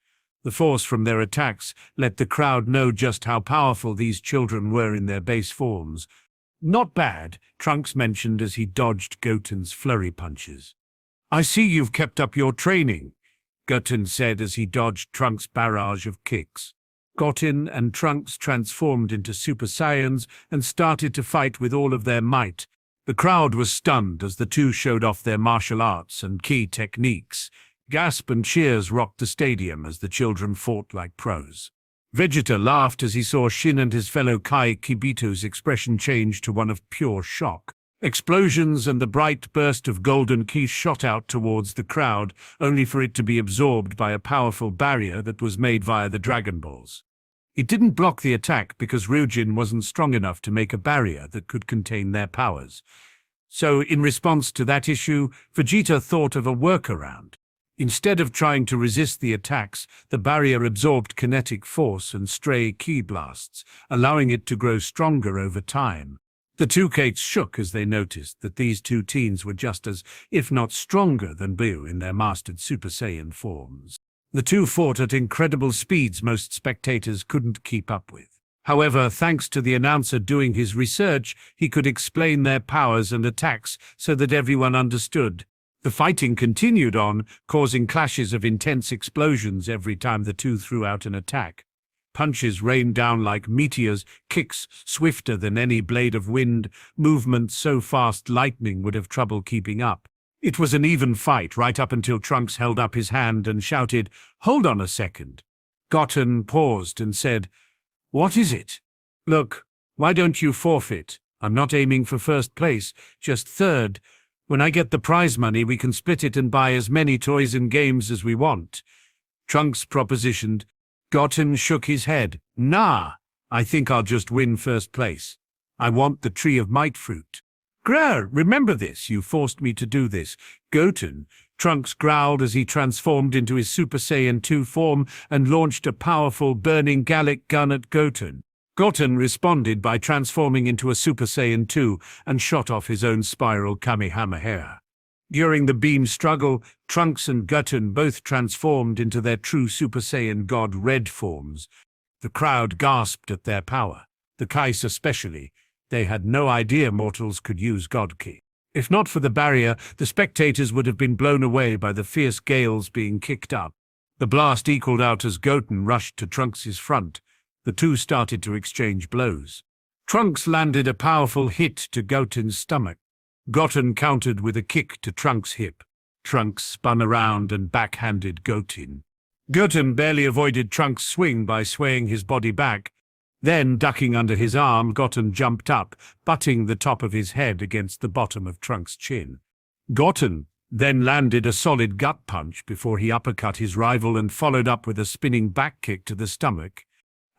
The force from their attacks let the crowd know just how powerful these children were in their base forms. Not bad, Trunks mentioned as he dodged Goten's flurry punches. I see you've kept up your training, Goten said as he dodged Trunks' barrage of kicks. Goten and Trunks transformed into Super Saiyans and started to fight with all of their might. The crowd was stunned as the two showed off their martial arts and key techniques. Gasp and cheers rocked the stadium as the children fought like pros. Vegeta laughed as he saw Shin and his fellow Kai Kibito's expression change to one of pure shock. Explosions and the bright burst of golden ki shot out towards the crowd, only for it to be absorbed by a powerful barrier that was made via the Dragon Balls. It didn't block the attack because Ryujin wasn't strong enough to make a barrier that could contain their powers. So, in response to that issue, Vegeta thought of a workaround. Instead of trying to resist the attacks, the barrier absorbed kinetic force and stray ki blasts, allowing it to grow stronger over time. The two Kates shook as they noticed that these two teens were just as, if not stronger than Buu in their mastered Super Saiyan forms. The two fought at incredible speeds most spectators couldn't keep up with. However, thanks to the announcer doing his research, he could explain their powers and attacks so that everyone understood. The fighting continued on, causing clashes of intense explosions every time the two threw out an attack. Punches rained down like meteors, kicks swifter than any blade of wind, movement so fast lightning would have trouble keeping up. It was an even fight right up until Trunks held up his hand and shouted, "Hold on a second." Goten paused and said, "What is it?" "Look, why don't you forfeit? I'm not aiming for first place, just third. When I get the prize money, we can split it and buy as many toys and games as we want." Trunks propositioned. Goten shook his head. "Nah, I think I'll just win first place. I want the Tree of Might fruit." "Grr, remember this, you forced me to do this." "Goten," Trunks growled as he transformed into his Super Saiyan 2 form and launched a powerful burning Gallic gun at Goten. Goten responded by transforming into a Super Saiyan 2 and shot off his own spiral Kamehameha. During the beam struggle, Trunks and Goten both transformed into their true Super Saiyan God Red forms. The crowd gasped at their power. The Kais especially. They had no idea mortals could use God Ki. If not for the barrier, the spectators would have been blown away by the fierce gales being kicked up. The blast equaled out as Goten rushed to Trunks' front. The two started to exchange blows. Trunks landed a powerful hit to Goten's stomach. Goten countered with a kick to Trunks' hip. Trunks spun around and backhanded Goten. Goten barely avoided Trunks' swing by swaying his body back. Then, ducking under his arm, Goten jumped up, butting the top of his head against the bottom of Trunks' chin. Goten then landed a solid gut punch before he uppercut his rival and followed up with a spinning back kick to the stomach.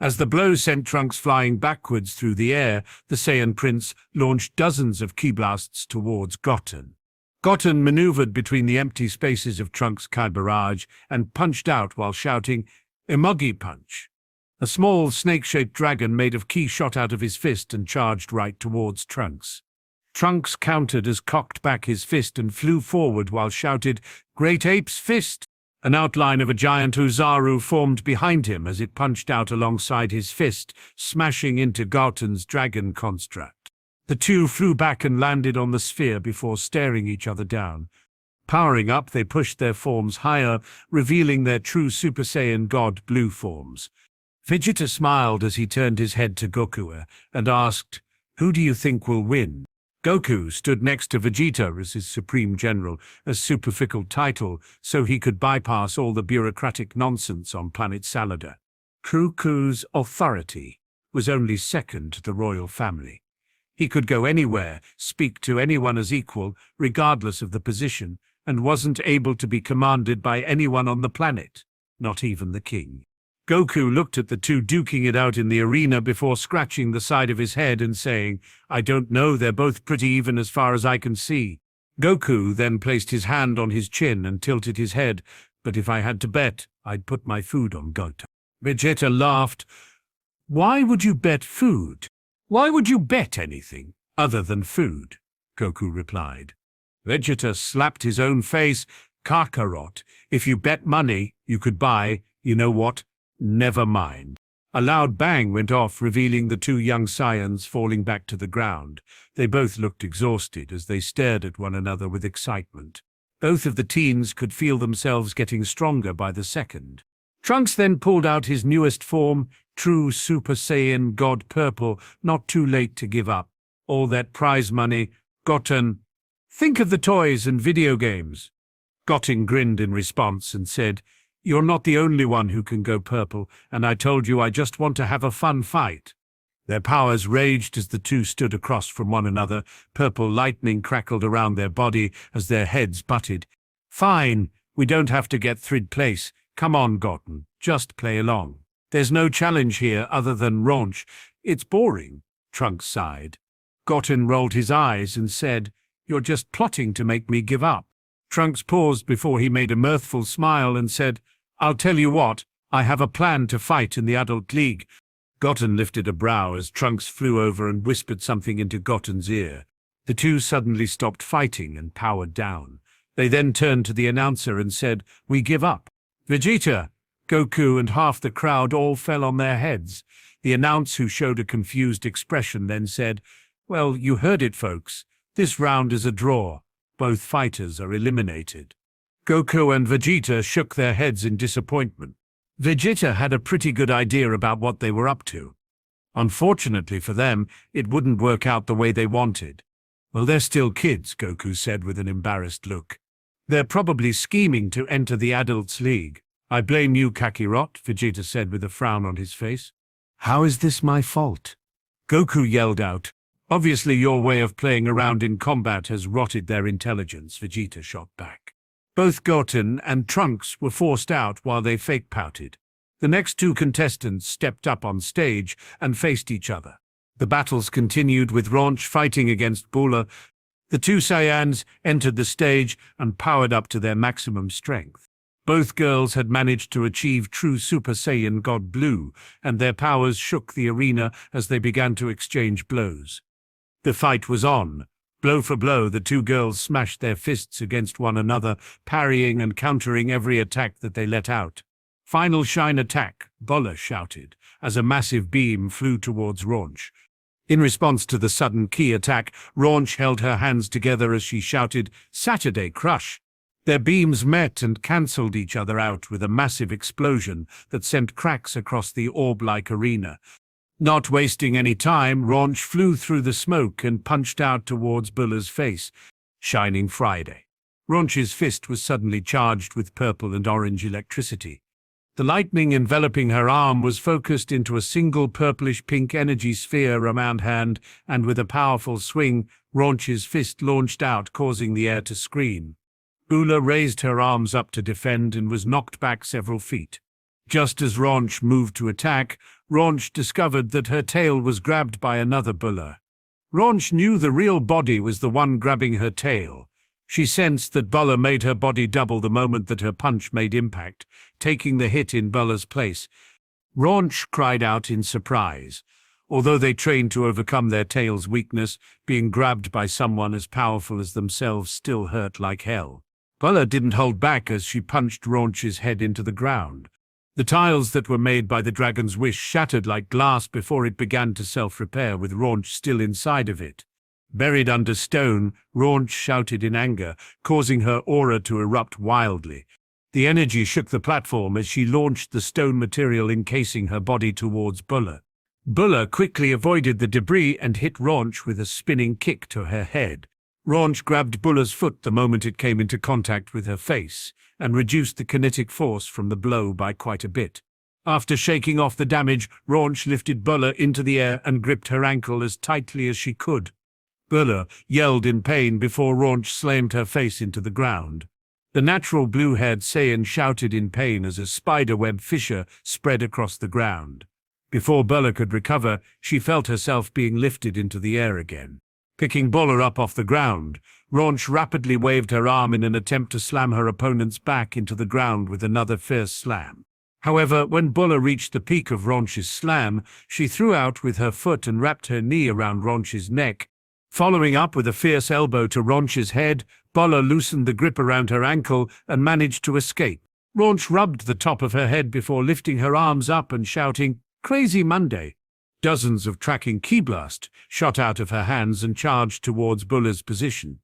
As the blow sent Trunks flying backwards through the air, the Saiyan Prince launched dozens of ki blasts towards Goten. Goten maneuvered between the empty spaces of Trunks' Kai barrage and punched out while shouting, "Emogi punch!" A small snake-shaped dragon made of ki shot out of his fist and charged right towards Trunks. Trunks countered as cocked back his fist and flew forward while shouted, "Great Ape's Fist!" An outline of a giant Uzaru formed behind him as it punched out alongside his fist, smashing into Goten's dragon construct. The two flew back and landed on the sphere before staring each other down. Powering up, they pushed their forms higher, revealing their true Super Saiyan God Blue forms. Vegeta smiled as he turned his head to Goku and asked, "Who do you think will win?" Goku stood next to Vegeta as his Supreme General, a superficial title so he could bypass all the bureaucratic nonsense on planet Salada. Goku's authority was only second to the royal family. He could go anywhere, speak to anyone as equal, regardless of the position, and wasn't able to be commanded by anyone on the planet, not even the king. Goku looked at the two duking it out in the arena before scratching the side of his head and saying, "I don't know, they're both pretty even as far as I can see." Goku then placed his hand on his chin and tilted his head, "But if I had to bet, I'd put my food on Goten." Vegeta laughed. "Why would you bet food? Why would you bet anything other than food?" Goku replied. Vegeta slapped his own face. "Kakarot, if you bet money, you could buy, you know what? Never mind." A loud bang went off, revealing the two young Saiyans falling back to the ground. They both looked exhausted as they stared at one another with excitement. Both of the teens could feel themselves getting stronger by the second. Trunks then pulled out his newest form, true Super Saiyan God Purple, not too late to give up. All that prize money, Goten. Think of the toys and video games. Goten grinned in response and said, "You're not the only one who can go purple, and I told you I just want to have a fun fight." Their powers raged as the two stood across from one another. Purple lightning crackled around their body as their heads butted. "Fine, we don't have to get third place. Come on, Goten, just play along. There's no challenge here other than raunch. It's boring," Trunks sighed. Goten rolled his eyes and said, "You're just plotting to make me give up." Trunks paused before he made a mirthful smile and said, "I'll tell you what, I have a plan to fight in the Adult League." Goten lifted a brow as Trunks flew over and whispered something into Goten's ear. The two suddenly stopped fighting and powered down. They then turned to the announcer and said, "We give up." Vegeta, Goku, and half the crowd all fell on their heads. The announcer, who showed a confused expression, then said, "Well, you heard it, folks. This round is a draw. Both fighters are eliminated." Goku and Vegeta shook their heads in disappointment. Vegeta had a pretty good idea about what they were up to. Unfortunately for them, it wouldn't work out the way they wanted. "Well, they're still kids," Goku said with an embarrassed look. "They're probably scheming to enter the Adults League." "I blame you, Kakarot," Vegeta said with a frown on his face. "How is this my fault?" Goku yelled out. "Obviously your way of playing around in combat has rotted their intelligence," Vegeta shot back. Both Goten and Trunks were forced out while they fake-pouted. The next two contestants stepped up on stage and faced each other. The battles continued with Raunch fighting against Bula. The two Saiyans entered the stage and powered up to their maximum strength. Both girls had managed to achieve true Super Saiyan God Blue, and their powers shook the arena as they began to exchange blows. The fight was on. Blow for blow, the two girls smashed their fists against one another, parrying and countering every attack that they let out. "Final shine attack," Bola shouted, as a massive beam flew towards Raunch. In response to the sudden ki attack, Raunch held her hands together as she shouted, "Saturday Crush!" Their beams met and cancelled each other out with a massive explosion that sent cracks across the orb-like arena. Not wasting any time, Raunch flew through the smoke and punched out towards Bula's face. Shining Friday. Raunch's fist was suddenly charged with purple and orange electricity. The lightning enveloping her arm was focused into a single purplish-pink energy sphere around hand, and with a powerful swing, Raunch's fist launched out, causing the air to scream. Bula raised her arms up to defend and was knocked back several feet. Just as Raunch moved to attack, Raunch discovered that her tail was grabbed by another Bula. Raunch knew the real body was the one grabbing her tail. She sensed that Bula made her body double the moment that her punch made impact, taking the hit in Bula's place. Raunch cried out in surprise. Although they trained to overcome their tail's weakness, being grabbed by someone as powerful as themselves still hurt like hell. Bula didn't hold back as she punched Raunch's head into the ground. The tiles that were made by the dragon's wish shattered like glass before it began to self-repair, with Raunch still inside of it. Buried under stone, Raunch shouted in anger, causing her aura to erupt wildly. The energy shook the platform as she launched the stone material encasing her body towards Bula. Bula quickly avoided the debris and hit Raunch with a spinning kick to her head. Raunch grabbed Bula's foot the moment it came into contact with her face, and reduced the kinetic force from the blow by quite a bit. After shaking off the damage, Raunch lifted Bula into the air and gripped her ankle as tightly as she could. Bula yelled in pain before Raunch slammed her face into the ground. The natural blue-haired Saiyan shouted in pain as a spiderweb fissure spread across the ground. Before Bula could recover, she felt herself being lifted into the air again. Picking Bula up off the ground, Raunch rapidly waved her arm in an attempt to slam her opponent's back into the ground with another fierce slam. However, when Bula reached the peak of Raunch's slam, she threw out with her foot and wrapped her knee around Raunch's neck. Following up with a fierce elbow to Raunch's head, Bula loosened the grip around her ankle and managed to escape. Raunch rubbed the top of her head before lifting her arms up and shouting, "Crazy Monday!" Dozens of tracking ki blast shot out of her hands and charged towards Bula's position.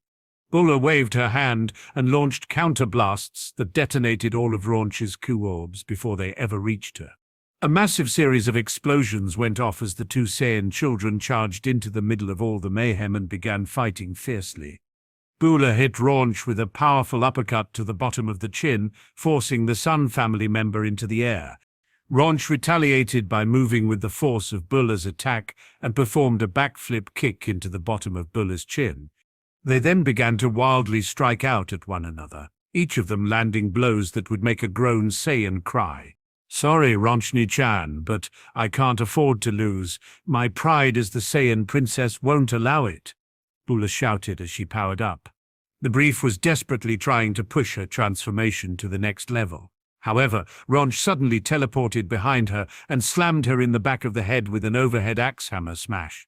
Bula waved her hand and launched counter-blasts that detonated all of Raunch's ku orbs before they ever reached her. A massive series of explosions went off as the two Saiyan children charged into the middle of all the mayhem and began fighting fiercely. Bula hit Raunch with a powerful uppercut to the bottom of the chin, forcing the Sun family member into the air. Raunch retaliated by moving with the force of Bula's attack and performed a backflip kick into the bottom of Bula's chin. They then began to wildly strike out at one another, each of them landing blows that would make a grown Saiyan cry. "Sorry, Raunchni-chan, but I can't afford to lose. My pride as the Saiyan princess won't allow it," Bula shouted as she powered up. The brief was desperately trying to push her transformation to the next level. However, Raunch suddenly teleported behind her and slammed her in the back of the head with an overhead axe hammer smash.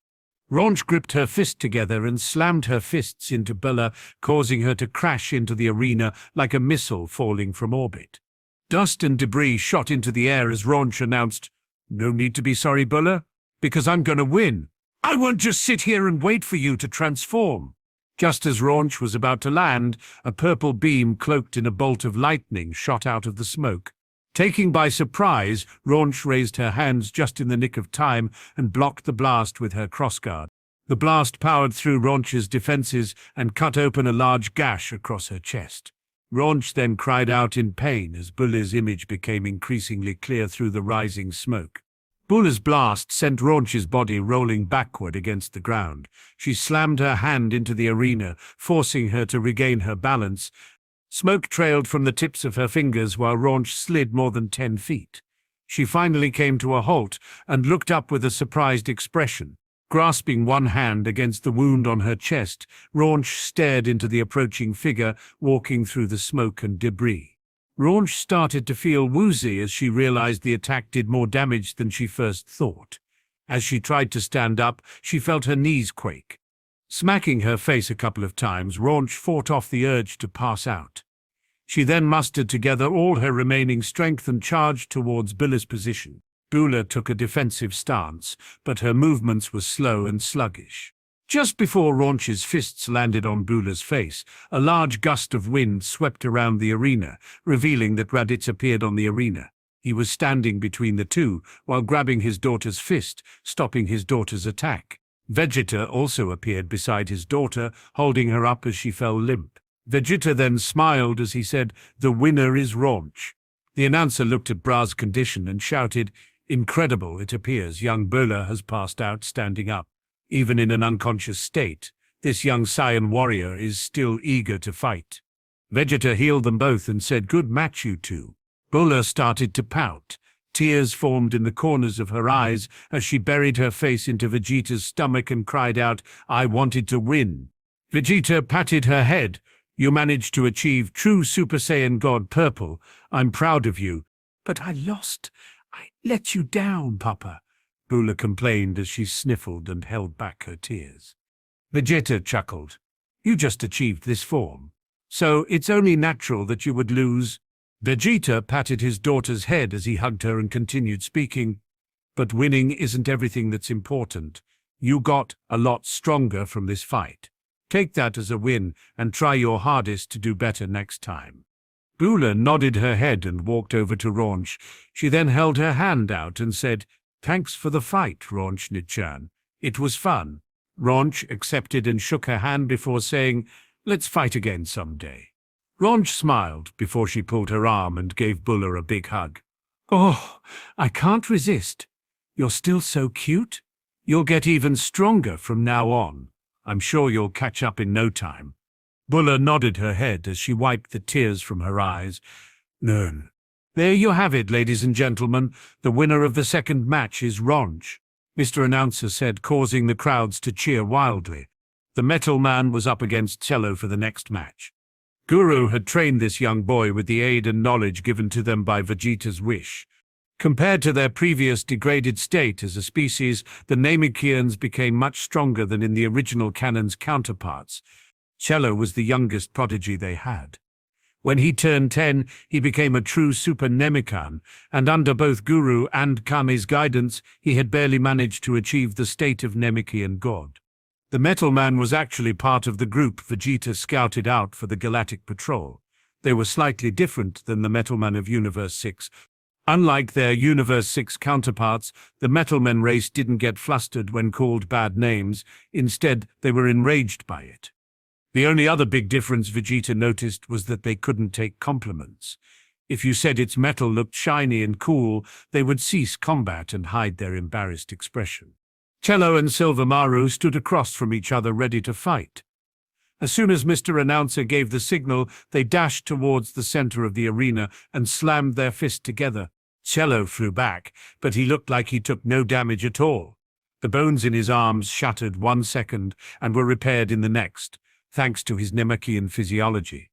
Raunch gripped her fist together and slammed her fists into Bula, causing her to crash into the arena like a missile falling from orbit. Dust and debris shot into the air as Raunch announced, "No need to be sorry, Bula, because I'm gonna win. I won't just sit here and wait for you to transform." Just as Raunch was about to land, a purple beam cloaked in a bolt of lightning shot out of the smoke. Taking by surprise, Raunch raised her hands just in the nick of time and blocked the blast with her crossguard. The blast powered through Raunch's defenses and cut open a large gash across her chest. Raunch then cried out in pain as Bula's image became increasingly clear through the rising smoke. Bula's blast sent Raunch's body rolling backward against the ground. She slammed her hand into the arena, forcing her to regain her balance. Smoke trailed from the tips of her fingers while Raunch slid more than 10 feet. She finally came to a halt and looked up with a surprised expression. Grasping one hand against the wound on her chest, Raunch stared into the approaching figure walking through the smoke and debris. Raunch started to feel woozy as she realized the attack did more damage than she first thought. As she tried to stand up, she felt her knees quake. Smacking her face a couple of times, Raunch fought off the urge to pass out. She then mustered together all her remaining strength and charged towards Bulla's position. Bulla took a defensive stance, but her movements were slow and sluggish. Just before Raunch's fists landed on Bulla's face, a large gust of wind swept around the arena, revealing that Raditz appeared on the arena. He was standing between the two, while grabbing his daughter's fist, stopping his daughter's attack. Vegeta also appeared beside his daughter, holding her up as she fell limp. Vegeta then smiled as he said, "The winner is Raunch." The announcer looked at Bra's condition and shouted, "Incredible, it appears young Bulla has passed out standing up. Even in an unconscious state, this young Saiyan warrior is still eager to fight." Vegeta healed them both and said, "Good match, you two." Bulla started to pout. Tears formed in the corners of her eyes as she buried her face into Vegeta's stomach and cried out, "I wanted to win." Vegeta patted her head. "You managed to achieve true Super Saiyan God Purple. I'm proud of you." "But I lost. I let you down, Papa," Bulla complained as she sniffled and held back her tears. Vegeta chuckled. "You just achieved this form, so it's only natural that you would lose." Vegeta patted his daughter's head as he hugged her and continued speaking. "But winning isn't everything that's important. You got a lot stronger from this fight. Take that as a win and try your hardest to do better next time." Bulla nodded her head and walked over to Raunch. She then held her hand out and said, "Thanks for the fight, Raunch Nichan. It was fun." Raunch accepted and shook her hand before saying, "Let's fight again someday." Raunch smiled before she pulled her arm and gave Bulla a big hug. "Oh, I can't resist. You're still so cute. You'll get even stronger from now on. I'm sure you'll catch up in no time." Bulla nodded her head as she wiped the tears from her eyes. "No." "There you have it, ladies and gentlemen. The winner of the second match is Raunch," Mr. Announcer said, causing the crowds to cheer wildly. The Metal Man was up against Cello for the next match. Guru had trained this young boy with the aid and knowledge given to them by Vegeta's wish. Compared to their previous degraded state as a species, the Namekians became much stronger than in the original canon's counterparts. Cello was the youngest prodigy they had. When he turned 10, he became a true Super Nemikan, and under both Guru and Kame's guidance, he had barely managed to achieve the state of Namekian god. The Metal Man was actually part of the group Vegeta scouted out for the Galactic Patrol. They were slightly different than the Metal Man of Universe 6. Unlike their Universe 6 counterparts, the Metal Men race didn't get flustered when called bad names. Instead, they were enraged by it. The only other big difference Vegeta noticed was that they couldn't take compliments. If you said its metal looked shiny and cool, they would cease combat and hide their embarrassed expression. Cello and Silvermaru stood across from each other ready to fight. As soon as Mr. Announcer gave the signal, they dashed towards the center of the arena and slammed their fists together. Cello flew back, but he looked like he took no damage at all. The bones in his arms shattered 1 second and were repaired in the next, thanks to his Namekian physiology.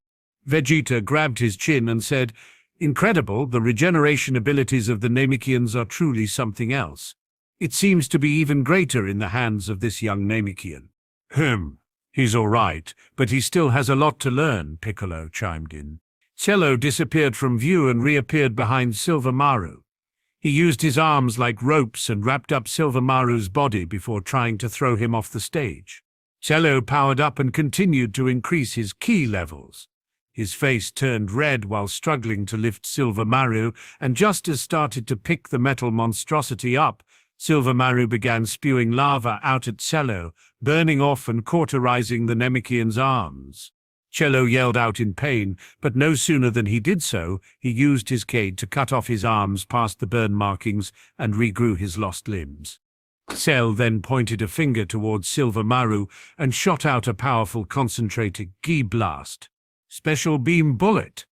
Vegeta grabbed his chin and said, "Incredible, the regeneration abilities of the Namekians are truly something else. It seems to be even greater in the hands of this young Namekian." He's all right, but he still has a lot to learn," Piccolo chimed in. Cello disappeared from view and reappeared behind Silvermaru. He used his arms like ropes and wrapped up Silvermaru's body before trying to throw him off the stage. Cello powered up and continued to increase his ki levels. His face turned red while struggling to lift Silvermaru, and just as started to pick the metal monstrosity up, Silvermaru began spewing lava out at Cello, burning off and cauterizing the Namekian's arms. Cello yelled out in pain, but no sooner than he did so, he used his cane to cut off his arms past the burn markings and regrew his lost limbs. Cell then pointed a finger towards Silvermaru and shot out a powerful concentrated ki blast. Special beam bullet.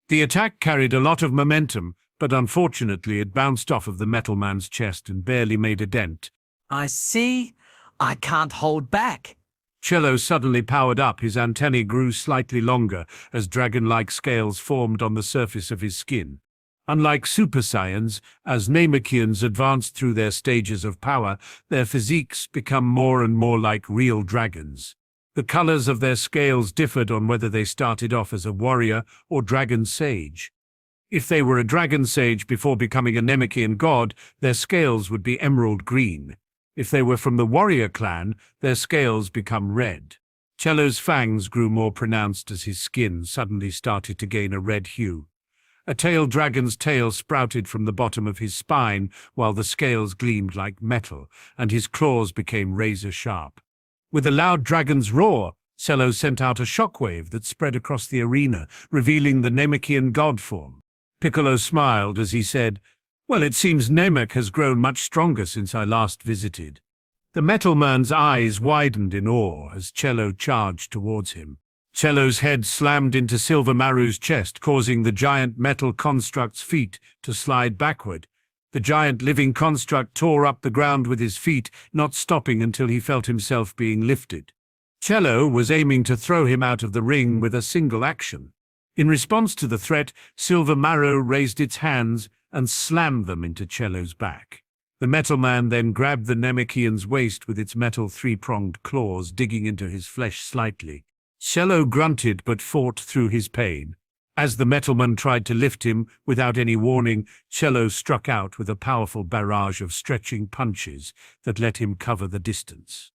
The attack carried a lot of momentum, but unfortunately it bounced off of the Metal Man's chest and barely made a dent. "I see. I can't hold back. Cello suddenly powered up. His antennae grew slightly longer as dragon-like scales formed on the surface of his skin. Unlike Super Saiyans, as Namekians advanced through their stages of power, their physiques become more and more like real dragons. The colors of their scales differed on whether they started off as a warrior or dragon sage. If they were a dragon sage before becoming a Namekian god, their scales would be emerald green. If they were from the warrior clan, their scales become red. Cello's fangs grew more pronounced as his skin suddenly started to gain a red hue. A tailed dragon's tail sprouted from the bottom of his spine, while the scales gleamed like metal, and his claws became razor-sharp. With a loud dragon's roar, Cello sent out a shockwave that spread across the arena, revealing the Namekian god form. Piccolo smiled as he said, "Well, it seems Namek has grown much stronger since I last visited." The metal man's eyes widened in awe as Cello charged towards him. Cello's head slammed into Silver Maru's chest, causing the giant metal construct's feet to slide backward. The giant living construct tore up the ground with his feet, not stopping until he felt himself being lifted. Cello was aiming to throw him out of the ring with a single action. In response to the threat, Silver Maru raised its hands and slammed them into Cello's back. The metal man then grabbed the Namekian's waist with its metal three-pronged claws, digging into his flesh slightly. Cello grunted but fought through his pain. As the metalman tried to lift him without any warning, Cello struck out with a powerful barrage of stretching punches that let him cover the distance.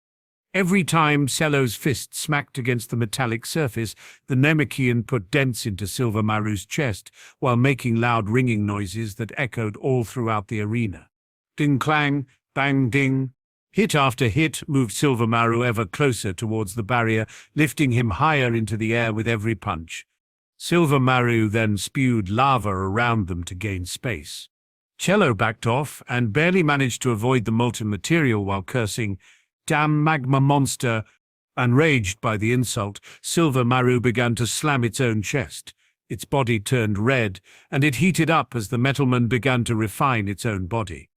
Every time Cello's fist smacked against the metallic surface, the Namekian put dents into Silver Maru's chest while making loud ringing noises that echoed all throughout the arena. Ding-clang, bang-ding. Hit after hit moved Silver Maru ever closer towards the barrier, lifting him higher into the air with every punch. Silver Maru then spewed lava around them to gain space. Cello backed off and barely managed to avoid the molten material while cursing, "Damn magma monster!" Enraged by the insult, Silver Maru began to slam its own chest. Its body turned red, and it heated up as the metalman began to refine its own body.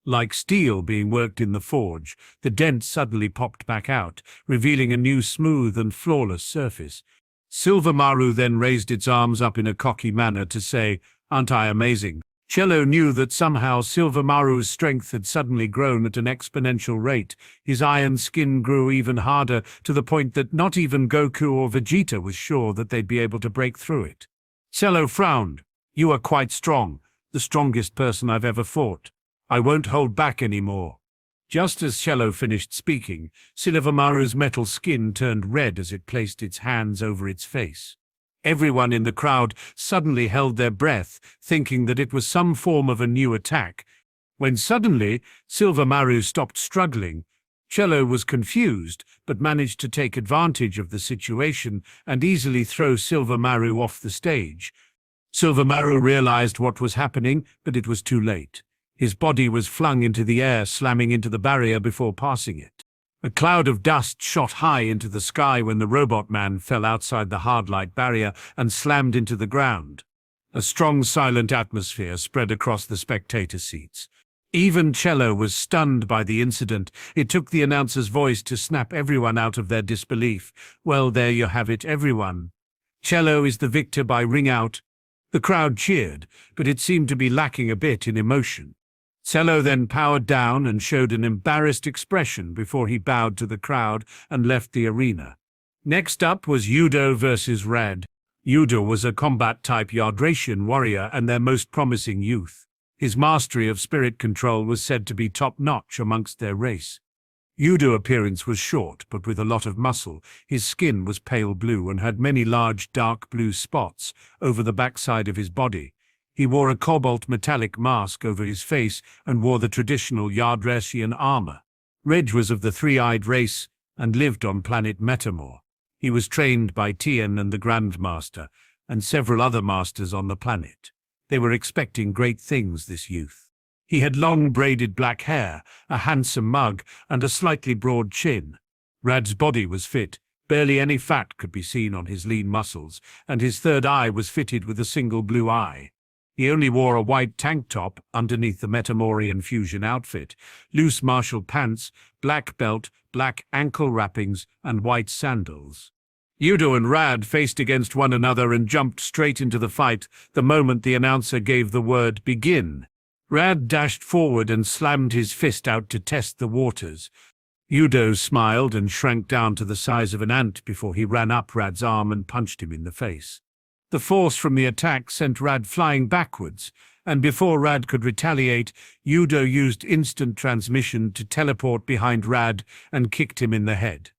Like steel being worked in the forge, the dent suddenly popped back out, revealing a new smooth and flawless surface. Silver Maru then raised its arms up in a cocky manner to say, "Aren't I amazing?" Cello knew that somehow Silver Maru's strength had suddenly grown at an exponential rate. His iron skin grew even harder, to the point that not even Goku or Vegeta was sure that they'd be able to break through it. Cello frowned. "You are quite strong, the strongest person I've ever fought. I won't hold back anymore." Just as Cello finished speaking, Silver Maru's metal skin turned red as it placed its hands over its face. Everyone in the crowd suddenly held their breath, thinking that it was some form of a new attack. When suddenly, Silver Maru stopped struggling. Cello was confused, but managed to take advantage of the situation and easily throw Silver Maru off the stage. Silver Maru realized what was happening, but it was too late. His body was flung into the air, slamming into the barrier before passing it. A cloud of dust shot high into the sky when the robot man fell outside the hard light barrier and slammed into the ground. A strong, silent atmosphere spread across the spectator seats. Even Cello was stunned by the incident. It took the announcer's voice to snap everyone out of their disbelief. "Well, there you have it, everyone. Cello is the victor by ring out." The crowd cheered, but it seemed to be lacking a bit in emotion. Cello then powered down and showed an embarrassed expression before he bowed to the crowd and left the arena. Next up was Ooto versus Red. Ooto was a combat-type Yardratian warrior and their most promising youth. His mastery of spirit control was said to be top-notch amongst their race. Ooto's appearance was short, but with a lot of muscle. His skin was pale blue and had many large dark blue spots over the backside of his body. He wore a cobalt metallic mask over his face and wore the traditional Yardratian armor. Reg was of the three-eyed race and lived on planet Metamor. He was trained by Tien and the Grandmaster, and several other masters on the planet. They were expecting great things, this youth. He had long braided black hair, a handsome mug, and a slightly broad chin. Rad's body was fit. Barely any fat could be seen on his lean muscles, and his third eye was fitted with a single blue eye. He only wore a white tank top underneath the Metamorian fusion outfit, loose martial pants, black belt, black ankle wrappings and white sandals. Ooto and Rad faced against one another and jumped straight into the fight the moment the announcer gave the word begin. Rad dashed forward and slammed his fist out to test the waters. Ooto smiled and shrank down to the size of an ant before he ran up Rad's arm and punched him in the face. The force from the attack sent Rad flying backwards, and before Rad could retaliate, Ooto used instant transmission to teleport behind Rad and kicked him in the head.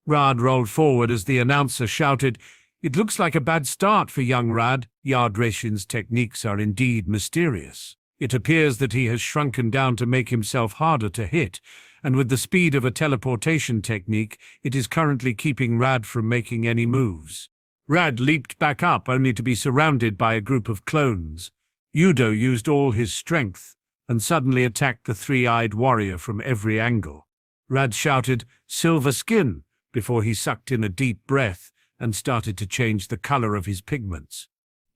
Rad rolled forward as the announcer shouted, "It looks like a bad start for young Rad. Yardration's techniques are indeed mysterious. It appears that he has shrunken down to make himself harder to hit, and with the speed of a teleportation technique, it is currently keeping Rad from making any moves." Rad leaped back up only to be surrounded by a group of clones. Ooto used all his strength and suddenly attacked the three-eyed warrior from every angle. Rad shouted, "Silver skin," before he sucked in a deep breath and started to change the color of his pigments.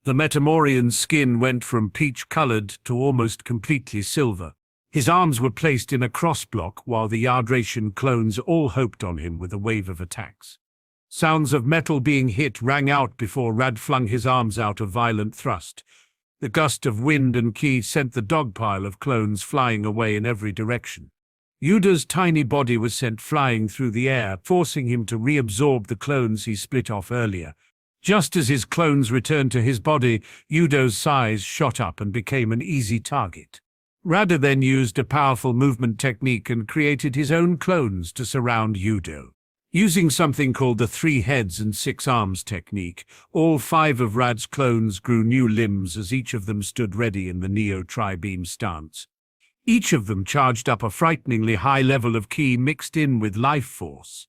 The Metamorian's skin went from peach-colored to almost completely silver. His arms were placed in a cross-block while the Yardration clones all hoped on him with a wave of attacks. Sounds of metal being hit rang out before Rad flung his arms out a violent thrust. The gust of wind and ki sent the dogpile of clones flying away in every direction. Ooto's tiny body was sent flying through the air, forcing him to reabsorb the clones he split off earlier. Just as his clones returned to his body, Ooto's size shot up and became an easy target. Rad then used a powerful movement technique and created his own clones to surround Ooto. Using something called the 3 heads and 6 arms technique, all 5 of Rad's clones grew new limbs as each of them stood ready in the Neo-Tri-Beam stance. Each of them charged up a frighteningly high level of ki mixed in with life force.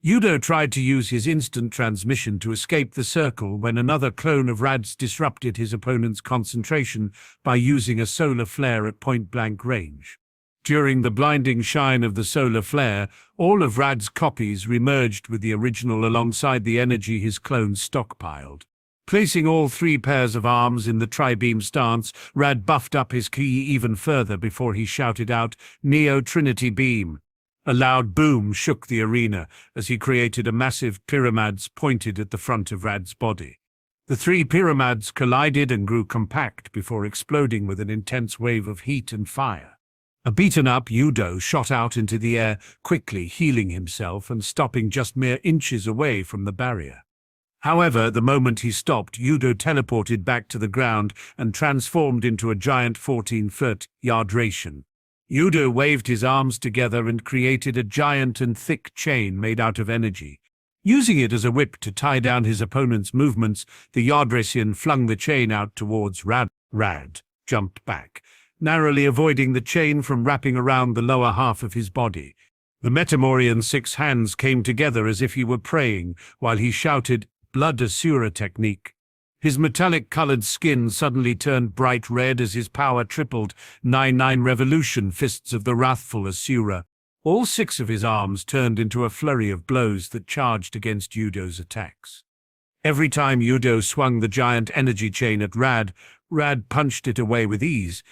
Ooto tried to use his instant transmission to escape the circle when another clone of Rad's disrupted his opponent's concentration by using a solar flare at point-blank range. During the blinding shine of the solar flare, all of Rad's copies remerged with the original alongside the energy his clones stockpiled. Placing all 3 pairs of arms in the tri-beam stance, Rad buffed up his ki even further before he shouted out, "Neo Trinity Beam." A loud boom shook the arena as he created a massive pyramids pointed at the front of Rad's body. The 3 pyramids collided and grew compact before exploding with an intense wave of heat and fire. A beaten-up Ooto shot out into the air, quickly healing himself and stopping just mere inches away from the barrier. However, the moment he stopped, Ooto teleported back to the ground and transformed into a giant 14-foot Yardration. Ooto waved his arms together and created a giant and thick chain made out of energy. Using it as a whip to tie down his opponent's movements, the Yardracian flung the chain out towards Rad. Rad jumped back, narrowly avoiding the chain from wrapping around the lower half of his body. The Metamorian's 6 hands came together as if he were praying, while he shouted, "Blood Asura technique." His metallic-colored skin suddenly turned bright red as his power tripled, 9 revolution fists of the wrathful Asura. All 6 of his arms turned into a flurry of blows that charged against Ooto's attacks. Every time Ooto swung the giant energy chain at Rad, Rad punched it away with ease.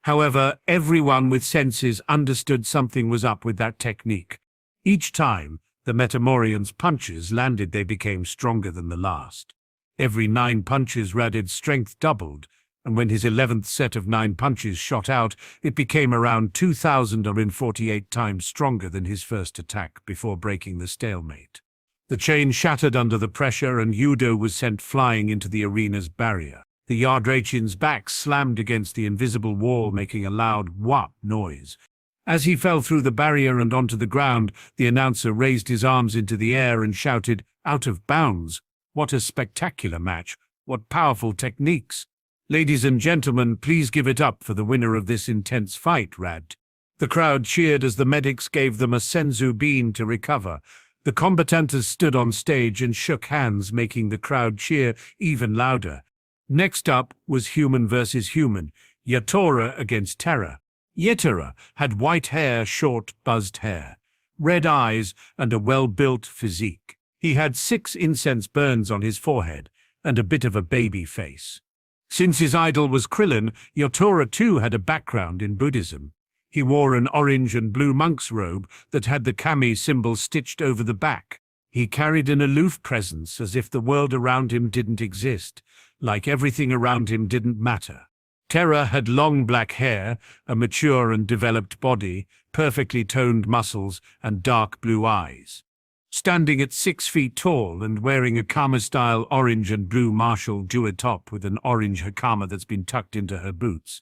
However, everyone with senses understood something was up with that technique. Each time the Metamorian's punches landed, they became stronger than the last. Every 9 punches Rad's strength doubled, and when his 11th set of 9 punches shot out, it became around 2,048 times stronger than his first attack before breaking the stalemate. The chain shattered under the pressure and Ooto was sent flying into the arena's barrier. The Yardracian's back slammed against the invisible wall, making a loud whop noise. As he fell through the barrier and onto the ground, the announcer raised his arms into the air and shouted, "Out of bounds! What a spectacular match! What powerful techniques! Ladies and gentlemen, please give it up for the winner of this intense fight, Rad." The crowd cheered as the medics gave them a senzu bean to recover. The combatants stood on stage and shook hands, making the crowd cheer even louder. Next up was human versus human, Yatora against Terra. Yatora had white hair, short, buzzed hair, red eyes, and a well-built physique. He had 6 incense burns on his forehead and a bit of a baby face. Since his idol was Krillin, Yatora too had a background in Buddhism. He wore an orange and blue monk's robe that had the kami symbol stitched over the back. He carried an aloof presence as if the world around him didn't exist, like everything around him didn't matter. Terra had long black hair, a mature and developed body, perfectly toned muscles, and dark blue eyes. Standing at 6 feet tall and wearing a Kama-style orange and blue martial duo top with an orange hakama that's been tucked into her boots,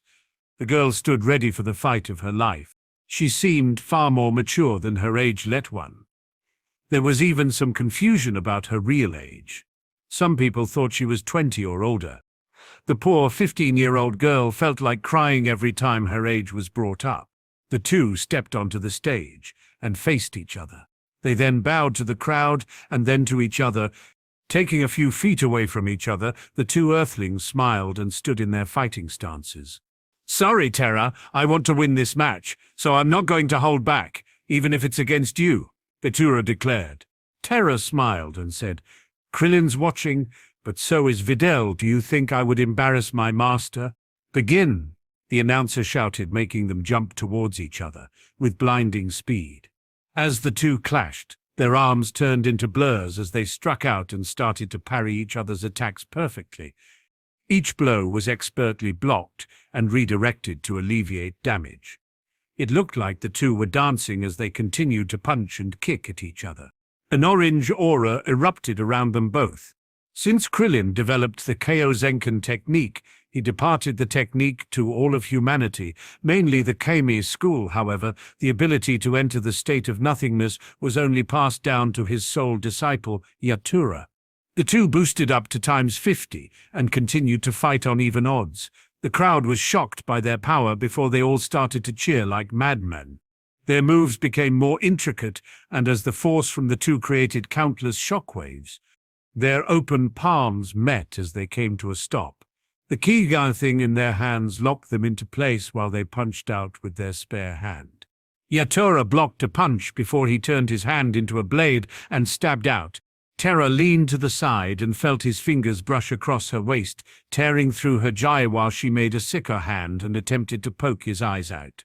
the girl stood ready for the fight of her life. She seemed far more mature than her age let one. There was even some confusion about her real age. Some people thought she was 20 or older. The poor 15-year-old girl felt like crying every time her age was brought up. The two stepped onto the stage and faced each other. They then bowed to the crowd and then to each other. Taking a few feet away from each other, the two earthlings smiled and stood in their fighting stances. "Sorry, Terra, I want to win this match, so I'm not going to hold back, even if it's against you," Beerus declared. Terra smiled and said, "Krillin's watching, but so is Videl. Do you think I would embarrass my master?" "Begin," the announcer shouted, making them jump towards each other with blinding speed. As the two clashed, their arms turned into blurs as they struck out and started to parry each other's attacks perfectly. Each blow was expertly blocked and redirected to alleviate damage. It looked like the two were dancing as they continued to punch and kick at each other. An orange aura erupted around them both. Since Krillin developed the Kaiozenkan technique, he departed the technique to all of humanity, mainly the Kami school. However, the ability to enter the state of nothingness was only passed down to his sole disciple, Yatura. The two boosted up to ×50 and continued to fight on even odds. The crowd was shocked by their power before they all started to cheer like madmen. Their moves became more intricate, and as the force from the two created countless shockwaves, their open palms met as they came to a stop. The key thing in their hands locked them into place while they punched out with their spare hand. Yatura blocked a punch before he turned his hand into a blade and stabbed out. Terra leaned to the side and felt his fingers brush across her waist, tearing through her jai while she made a sicker hand and attempted to poke his eyes out.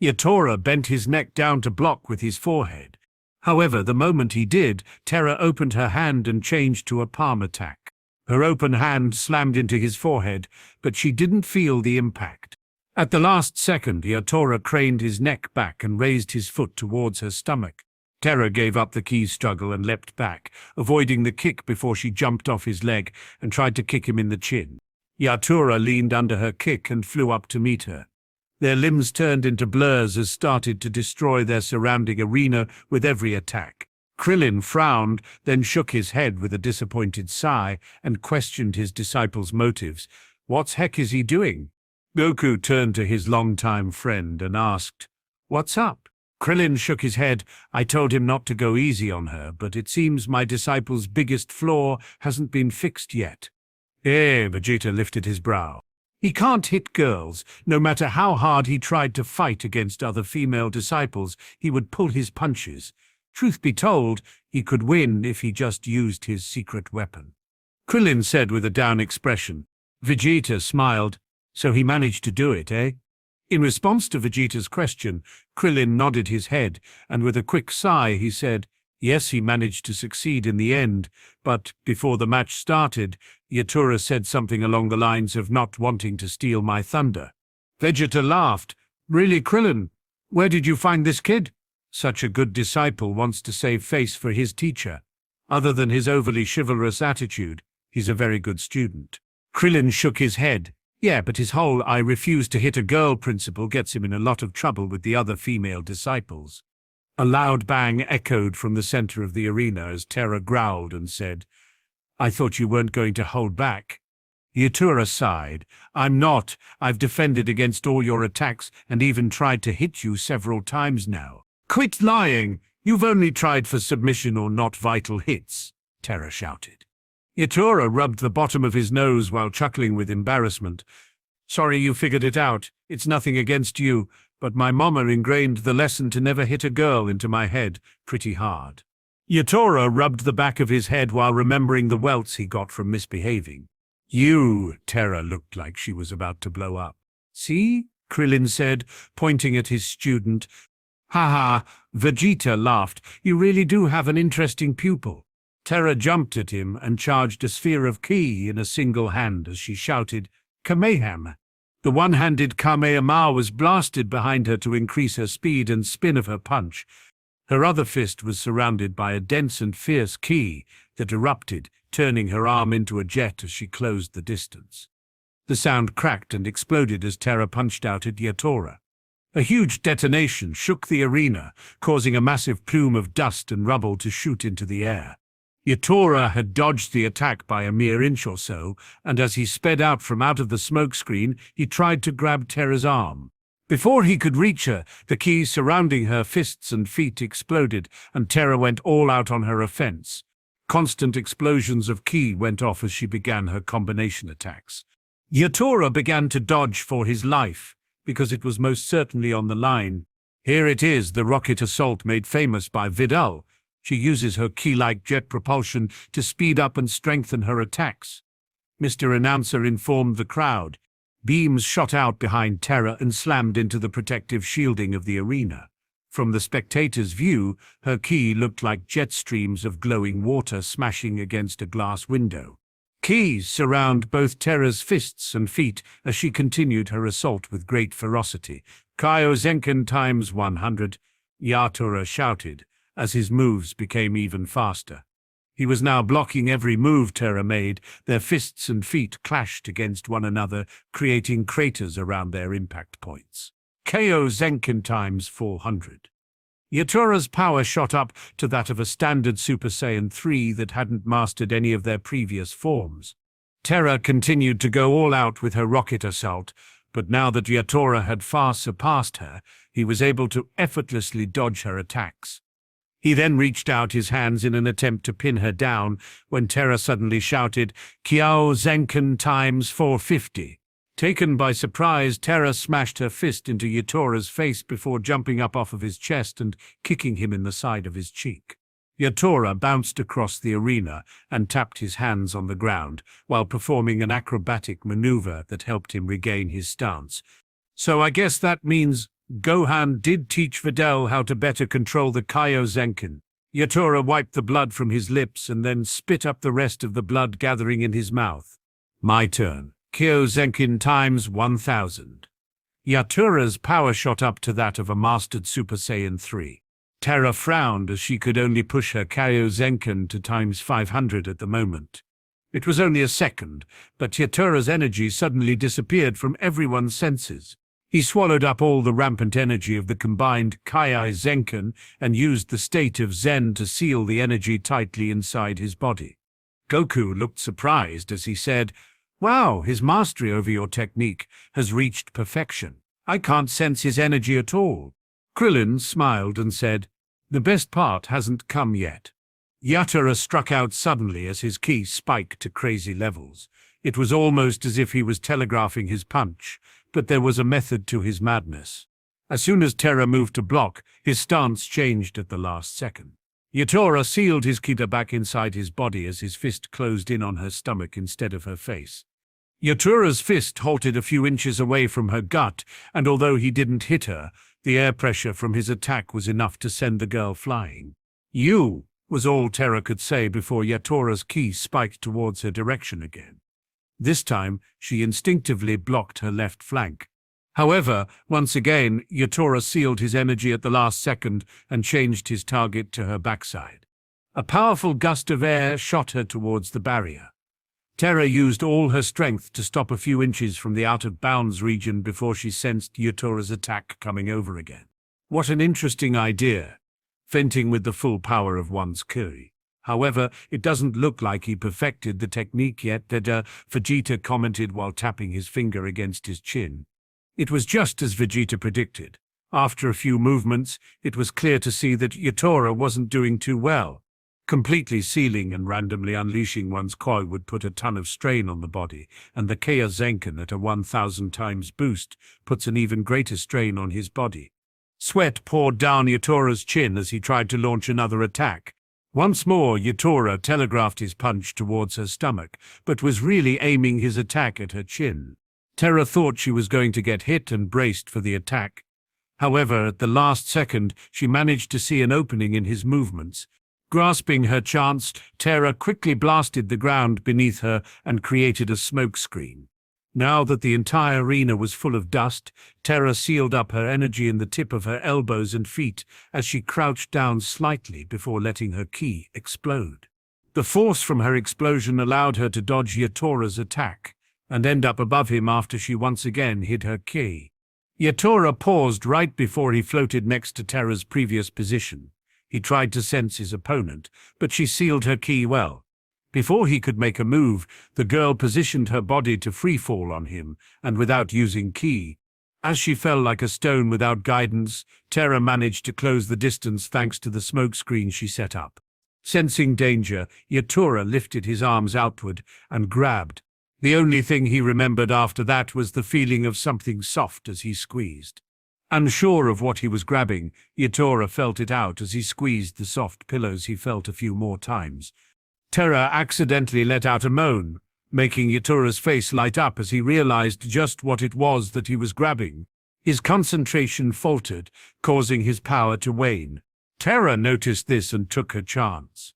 Yatura bent his neck down to block with his forehead. However, the moment he did, Terra opened her hand and changed to a palm attack. Her open hand slammed into his forehead, but she didn't feel the impact. At the last second, Yatura craned his neck back and raised his foot towards her stomach. Terra gave up the key struggle and leapt back, avoiding the kick before she jumped off his leg and tried to kick him in the chin. Yatura leaned under her kick and flew up to meet her. Their limbs turned into blurs as started to destroy their surrounding arena with every attack. Krillin frowned, then shook his head with a disappointed sigh and questioned his disciple's motives. What heck is he doing? Goku turned to his longtime friend and asked, "What's up?" Krillin shook his head. "I told him not to go easy on her, but it seems my disciple's biggest flaw hasn't been fixed yet." Vegeta lifted his brow. He can't hit girls. No matter how hard he tried to fight against other female disciples, he would pull his punches. Truth be told, he could win if he just used his secret weapon. Krillin said with a down expression. Vegeta smiled. "So he managed to do it, eh?" In response to Vegeta's question, Krillin nodded his head, and with a quick sigh he said, "Yes, he managed to succeed in the end, but before the match started, Yatura said something along the lines of not wanting to steal my thunder." Vegeta laughed. "Really, Krillin? Where did you find this kid? Such a good disciple wants to save face for his teacher. Other than his overly chivalrous attitude, he's a very good student." Krillin shook his head. "Yeah, but his whole 'I refuse to hit a girl' principle gets him in a lot of trouble with the other female disciples." A loud bang echoed from the center of the arena as Terra growled and said, "I thought you weren't going to hold back." Yatura sighed. "I'm not. I've defended against all your attacks and even tried to hit you several times now." "Quit lying! You've only tried for submission or not vital hits," Terra shouted. Yatura rubbed the bottom of his nose while chuckling with embarrassment. "Sorry you figured it out. It's nothing against you, but my mama ingrained the lesson to never hit a girl into my head pretty hard." Yatura rubbed the back of his head while remembering the welts he got from misbehaving. Terra looked like she was about to blow up. "See? Krillin said, pointing at his student. "Ha ha," Vegeta laughed. "You really do have an interesting pupil." Terra jumped at him and charged a sphere of ki in a single hand as she shouted, "Kamehameha." The one-handed Kamehameha was blasted behind her to increase her speed and spin of her punch. Her other fist was surrounded by a dense and fierce ki that erupted, turning her arm into a jet as she closed the distance. The sound cracked and exploded as Terra punched out at Yatora. A huge detonation shook the arena, causing a massive plume of dust and rubble to shoot into the air. Yatora had dodged the attack by a mere inch or so, and as he sped out of the smoke screen, he tried to grab Terra's arm. Before he could reach her, the ki surrounding her fists and feet exploded, and Terra went all out on her offense. Constant explosions of ki went off as she began her combination attacks. Yatora began to dodge for his life, because it was most certainly on the line. Here it is, the rocket assault made famous by Vidal. She uses her ki-like jet propulsion to speed up and strengthen her attacks. Mr. Announcer informed the crowd. Beams shot out behind Terra and slammed into the protective shielding of the arena. From the spectator's view, her ki looked like jet streams of glowing water smashing against a glass window. Keys surround both Terra's fists and feet as she continued her assault with great ferocity. "Kyozenken times 100, Yatora shouted, as his moves became even faster. He was now blocking every move Terra made. Their fists and feet clashed against one another, creating craters around their impact points. Kyozenken times 400. Yatora's power shot up to that of a standard Super Saiyan 3 that hadn't mastered any of their previous forms. Terra continued to go all out with her rocket assault, but now that Yatora had far surpassed her, he was able to effortlessly dodge her attacks. He then reached out his hands in an attempt to pin her down when Terra suddenly shouted, "Kyozenken times 450. Taken by surprise, Terra smashed her fist into Yatora's face before jumping up off of his chest and kicking him in the side of his cheek. Yatora bounced across the arena and tapped his hands on the ground while performing an acrobatic maneuver that helped him regain his stance. "So I guess that means Gohan did teach Videl how to better control the Kyozenken." Yatora wiped the blood from his lips and then spit up the rest of the blood gathering in his mouth. "My turn. Kyozenken times 1000. Yatora's power shot up to that of a mastered Super Saiyan 3. Terra frowned as she could only push her Kyozenken to times 500 at the moment. It was only a second, but Yatora's energy suddenly disappeared from everyone's senses. He swallowed up all the rampant energy of the combined Kyozenken and used the state of Zen to seal the energy tightly inside his body. Goku looked surprised as he said, "Wow, his mastery over your technique has reached perfection. I can't sense his energy at all." Krillin smiled and said, "The best part hasn't come yet." Yatora struck out suddenly as his ki spiked to crazy levels. It was almost as if he was telegraphing his punch, but there was a method to his madness. As soon as Terra moved to block, his stance changed at the last second. Yatora sealed his kita back inside his body as his fist closed in on her stomach instead of her face. Yatora's fist halted a few inches away from her gut, and although he didn't hit her, the air pressure from his attack was enough to send the girl flying. "You," was all Terra could say before Yatora's ki spiked towards her direction again. This time, she instinctively blocked her left flank. However, once again, Yatora sealed his energy at the last second and changed his target to her backside. A powerful gust of air shot her towards the barrier. Terra used all her strength to stop a few inches from the out-of-bounds region before she sensed Yatora's attack coming over again. What an interesting idea, feinting with the full power of one's ki. However, it doesn't look like he perfected the technique yet, Vegeta commented while tapping his finger against his chin. It was just as Vegeta predicted. After a few movements, it was clear to see that Yatora wasn't doing too well. Completely sealing and randomly unleashing one's koi would put a ton of strain on the body, and the Kyozenken at a 1000 times boost puts an even greater strain on his body. Sweat poured down Yatora's chin as he tried to launch another attack. Once more, Yatora telegraphed his punch towards her stomach, but was really aiming his attack at her chin. Terra thought she was going to get hit and braced for the attack. However, at the last second, she managed to see an opening in his movements. Grasping her chance, Terra quickly blasted the ground beneath her and created a smoke screen. Now that the entire arena was full of dust, Terra sealed up her energy in the tip of her elbows and feet as she crouched down slightly before letting her ki explode. The force from her explosion allowed her to dodge Yatora's attack and end up above him after she once again hid her ki. Yatora paused right before he floated next to Terra's previous position. He tried to sense his opponent, but she sealed her ki well. Before he could make a move, the girl positioned her body to freefall on him, and without using ki. As she fell like a stone without guidance, Terra managed to close the distance thanks to the smokescreen she set up. Sensing danger, Yatora lifted his arms outward and grabbed. The only thing he remembered after that was the feeling of something soft as he squeezed. Unsure of what he was grabbing, Yatora felt it out as he squeezed the soft pillows he felt a few more times. Terra accidentally let out a moan, making Yatora's face light up as he realized just what it was that he was grabbing. His concentration faltered, causing his power to wane. Terra noticed this and took her chance.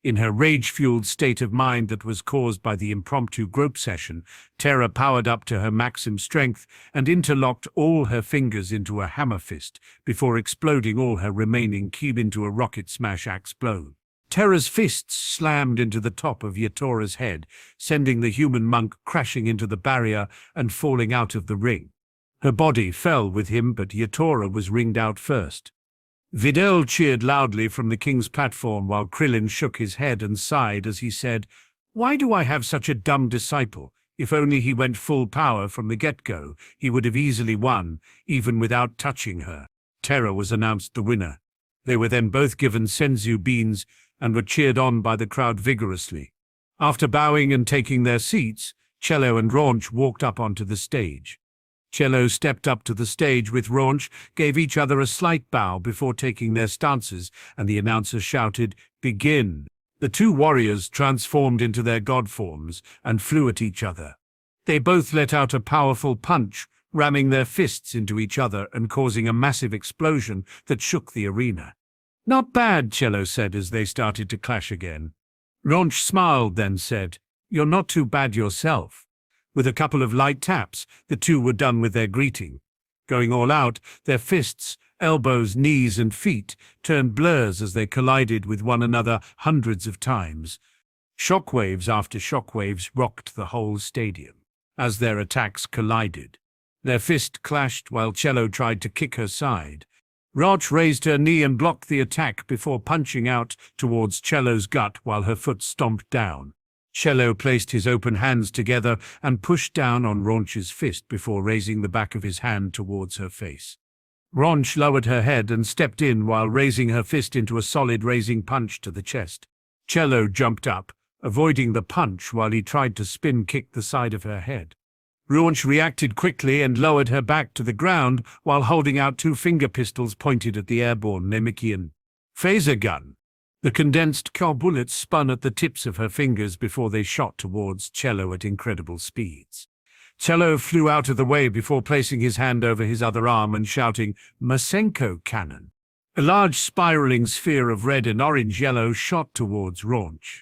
In her rage-fueled state of mind that was caused by the impromptu grope session, Terra powered up to her maximum strength and interlocked all her fingers into a hammer fist before exploding all her remaining ki into a rocket smash axe blow. Terra's fists slammed into the top of Yatora's head, sending the human monk crashing into the barrier and falling out of the ring. Her body fell with him, but Yatora was ringed out first. Videl cheered loudly from the king's platform while Krillin shook his head and sighed as he said, "Why do I have such a dumb disciple? If only he went full power from the get-go, he would have easily won, even without touching her." Terra was announced the winner. They were then both given senzu beans and were cheered on by the crowd vigorously. After bowing and taking their seats, Cello and Raunch walked up onto the stage. Cello stepped up to the stage with Raunch, gave each other a slight bow before taking their stances, and the announcer shouted, "Begin!" The two warriors transformed into their god forms and flew at each other. They both let out a powerful punch, ramming their fists into each other and causing a massive explosion that shook the arena. "Not bad," Cello said as they started to clash again. Raunch smiled, then said, "You're not too bad yourself." With a couple of light taps, the two were done with their greeting. Going all out, their fists, elbows, knees, and feet turned blurs as they collided with one another hundreds of times. Shockwaves after shockwaves rocked the whole stadium as their attacks collided. Their fist clashed while Cello tried to kick her side. Rach raised her knee and blocked the attack before punching out towards Cello's gut while her foot stomped down. Cello placed his open hands together and pushed down on Raunch's fist before raising the back of his hand towards her face. Raunch lowered her head and stepped in while raising her fist into a solid raising punch to the chest. Cello jumped up, avoiding the punch while he tried to spin kick the side of her head. Raunch reacted quickly and lowered her back to the ground while holding out two finger pistols pointed at the airborne Namekian phaser gun. The condensed car bullets spun at the tips of her fingers before they shot towards Cello at incredible speeds. Cello flew out of the way before placing his hand over his other arm and shouting, "Masenko cannon." A large spiraling sphere of red and orange-yellow shot towards Raunch.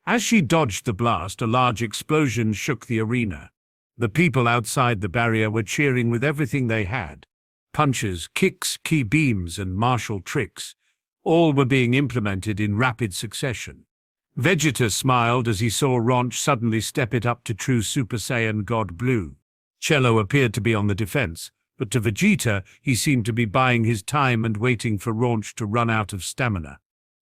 As she dodged the blast, a large explosion shook the arena. The people outside the barrier were cheering with everything they had. Punches, kicks, ki beams, and martial tricks. All were being implemented in rapid succession. Vegeta smiled as he saw Raunch suddenly step it up to true Super Saiyan God Blue. Cello appeared to be on the defense, but to Vegeta he seemed to be buying his time and waiting for Raunch to run out of stamina.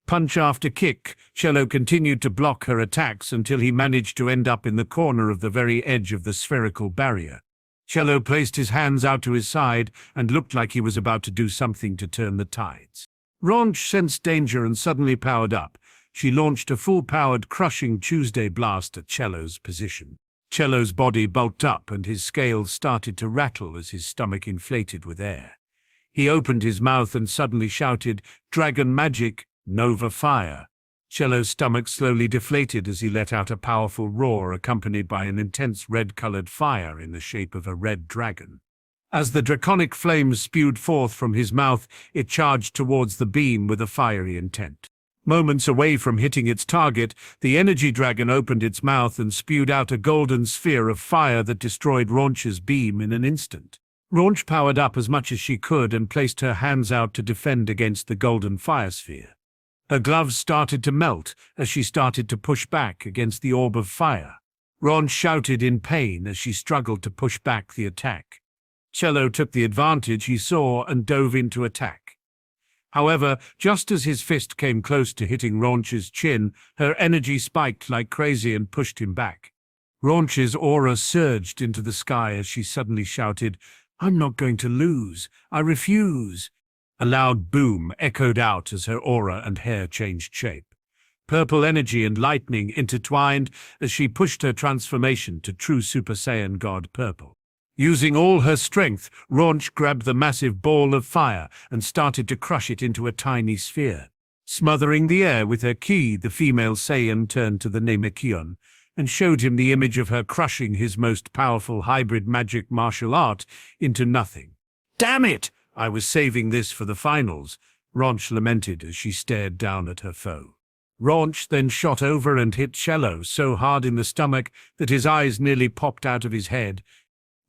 Punch after kick, Cello continued to block her attacks until he managed to end up in the corner of the very edge of the spherical barrier. Cello placed his hands out to his side and looked like he was about to do something to turn the tides. Raunch sensed danger and suddenly powered up. She launched a full-powered crushing Tuesday blast at Cello's position. Cello's body bulked up and his scales started to rattle as his stomach inflated with air. He opened his mouth and suddenly shouted, "Dragon Magic, Nova Fire." Cello's stomach slowly deflated as he let out a powerful roar accompanied by an intense red-colored fire in the shape of a red dragon. As the draconic flames spewed forth from his mouth, it charged towards the beam with a fiery intent. Moments away from hitting its target, the energy dragon opened its mouth and spewed out a golden sphere of fire that destroyed Raunch's beam in an instant. Raunch powered up as much as she could and placed her hands out to defend against the golden fire sphere. Her gloves started to melt as she started to push back against the orb of fire. Raunch shouted in pain as she struggled to push back the attack. Cello took the advantage he saw and dove into attack. However, just as his fist came close to hitting Raunch's chin, her energy spiked like crazy and pushed him back. Raunch's aura surged into the sky as she suddenly shouted, "I'm not going to lose. I refuse." A loud boom echoed out as her aura and hair changed shape. Purple energy and lightning intertwined as she pushed her transformation to true Super Saiyan God Purple. Using all her strength, Raunch grabbed the massive ball of fire and started to crush it into a tiny sphere. Smothering the air with her ki, the female Saiyan turned to the Namekion and showed him the image of her crushing his most powerful hybrid magic martial art into nothing. "Damn it! I was saving this for the finals," Raunch lamented as she stared down at her foe. Raunch then shot over and hit Cello so hard in the stomach that his eyes nearly popped out of his head.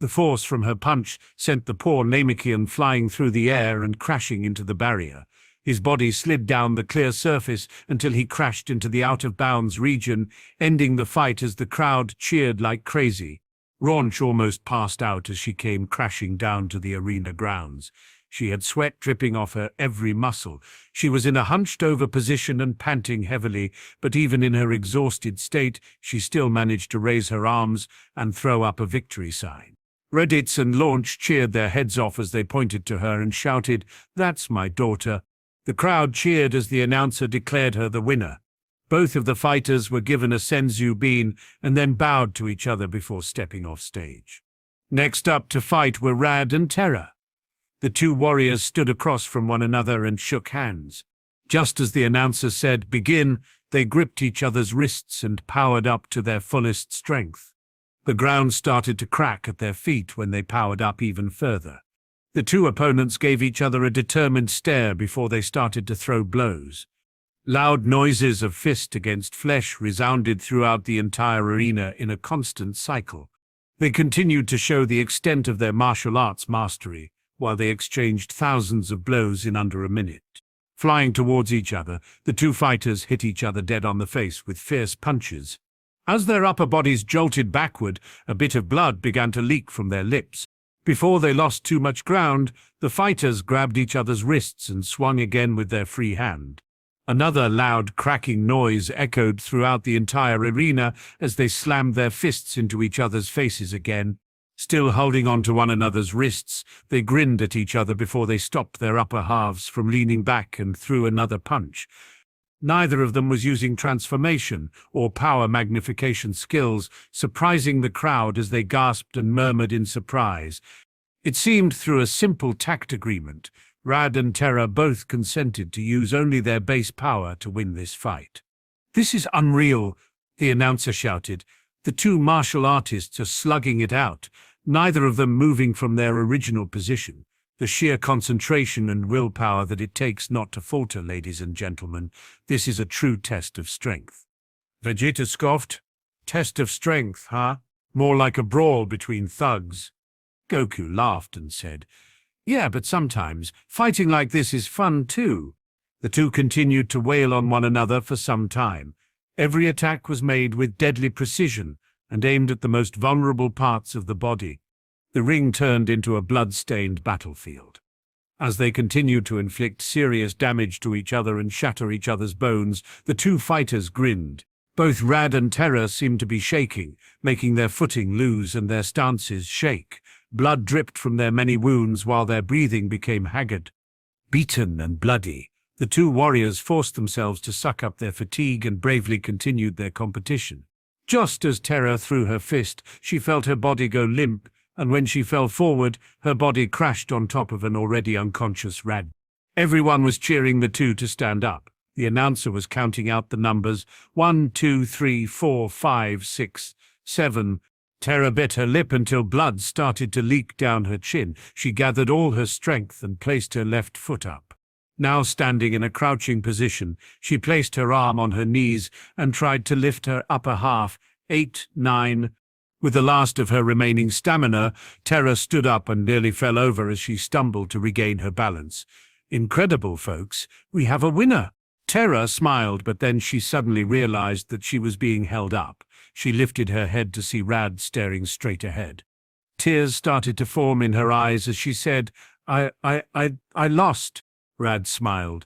The force from her punch sent the poor Namekion flying through the air and crashing into the barrier. His body slid down the clear surface until he crashed into the out-of-bounds region, ending the fight as the crowd cheered like crazy. Raunch almost passed out as she came crashing down to the arena grounds. She had sweat dripping off her every muscle. She was in a hunched-over position and panting heavily, but even in her exhausted state, she still managed to raise her arms and throw up a victory sign. Reddits and Launch cheered their heads off as they pointed to her and shouted, "That's my daughter." The crowd cheered as the announcer declared her the winner. Both of the fighters were given a senzu bean and then bowed to each other before stepping off stage. Next up to fight were Rad and Terra. The two warriors stood across from one another and shook hands. Just as the announcer said, "Begin," they gripped each other's wrists and powered up to their fullest strength. The ground started to crack at their feet when they powered up even further. The two opponents gave each other a determined stare before they started to throw blows. Loud noises of fist against flesh resounded throughout the entire arena in a constant cycle. They continued to show the extent of their martial arts mastery, while they exchanged thousands of blows in under a minute. Flying towards each other, the two fighters hit each other dead on the face with fierce punches. As their upper bodies jolted backward, a bit of blood began to leak from their lips. Before they lost too much ground, the fighters grabbed each other's wrists and swung again with their free hand. Another loud cracking noise echoed throughout the entire arena as they slammed their fists into each other's faces again. Still holding on to one another's wrists, they grinned at each other before they stopped their upper halves from leaning back and threw another punch. Neither of them was using transformation or power magnification skills, surprising the crowd as they gasped and murmured in surprise. It seemed through a simple tact agreement, Rad and Terra both consented to use only their base power to win this fight. "This is unreal," the announcer shouted. "The two martial artists are slugging it out, neither of them moving from their original position. The sheer concentration and willpower that it takes not to falter, ladies and gentlemen. This is a true test of strength." Vegeta scoffed. "Test of strength, huh? More like a brawl between thugs." Goku laughed and said, "Yeah, but sometimes fighting like this is fun too." The two continued to wail on one another for some time. Every attack was made with deadly precision and aimed at the most vulnerable parts of the body. The ring turned into a blood-stained battlefield. As they continued to inflict serious damage to each other and shatter each other's bones, the two fighters grinned. Both Rad and Terra seemed to be shaking, making their footing lose and their stances shake. Blood dripped from their many wounds while their breathing became haggard. Beaten and bloody, the two warriors forced themselves to suck up their fatigue and bravely continued their competition. Just as Terra threw her fist, she felt her body go limp, and when she fell forward, her body crashed on top of an already unconscious Rad. Everyone was cheering the two to stand up. The announcer was counting out the numbers. 1, 2, 3, 4, 5, 6, 7. Terra bit her lip until blood started to leak down her chin. She gathered all her strength and placed her left foot up. Now standing in a crouching position, she placed her arm on her knees and tried to lift her upper half. 8, 9. With the last of her remaining stamina, Terra stood up and nearly fell over as she stumbled to regain her balance. Incredible, folks. We have a winner. Terra smiled, but then she suddenly realized that she was being held up. She lifted her head to see Rad staring straight ahead. Tears started to form in her eyes as she said, I lost. Rad smiled.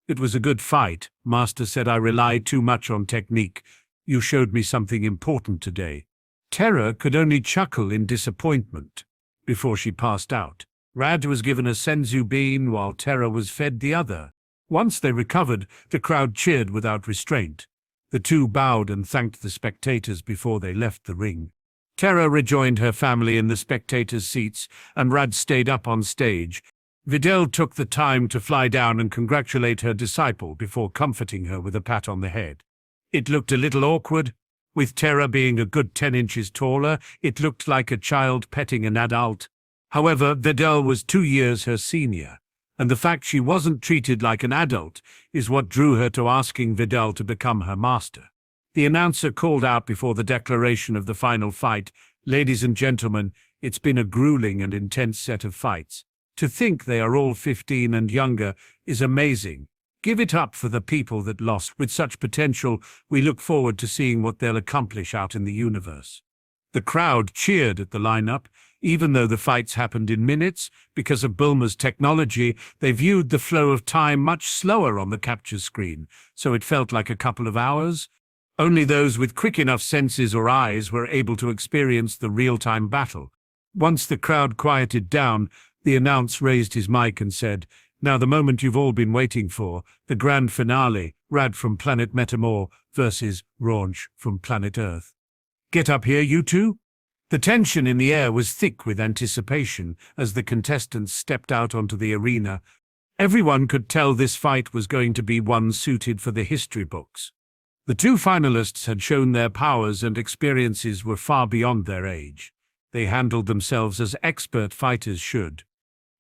It was a good fight. Master said I relied too much on technique. You showed me something important today. Terra could only chuckle in disappointment before she passed out. Rad was given a senzu bean while Terra was fed the other. Once they recovered, the crowd cheered without restraint. The two bowed and thanked the spectators before they left the ring. Terra rejoined her family in the spectators' seats, and Rad stayed up on stage. Videl took the time to fly down and congratulate her disciple before comforting her with a pat on the head. It looked a little awkward. With Terra being a good 10 inches taller, it looked like a child petting an adult. However, Videl was 2 years her senior, and the fact she wasn't treated like an adult is what drew her to asking Videl to become her master. The announcer called out before the declaration of the final fight, "Ladies and gentlemen, it's been a grueling and intense set of fights. To think they are all 15 and younger is amazing. Give it up for the people that lost. With such potential, we look forward to seeing what they'll accomplish out in the universe." The crowd cheered at the lineup. Even though the fights happened in minutes, because of Bulma's technology, they viewed the flow of time much slower on the capture screen, so it felt like a couple of hours. Only those with quick enough senses or eyes were able to experience the real-time battle. Once the crowd quieted down, the announcer raised his mic and said, "Now the moment you've all been waiting for, the grand finale, Rad from Planet Metamor versus Raunch from Planet Earth. Get up here, you two." The tension in the air was thick with anticipation as the contestants stepped out onto the arena. Everyone could tell this fight was going to be one suited for the history books. The two finalists had shown their powers and experiences were far beyond their age. They handled themselves as expert fighters should.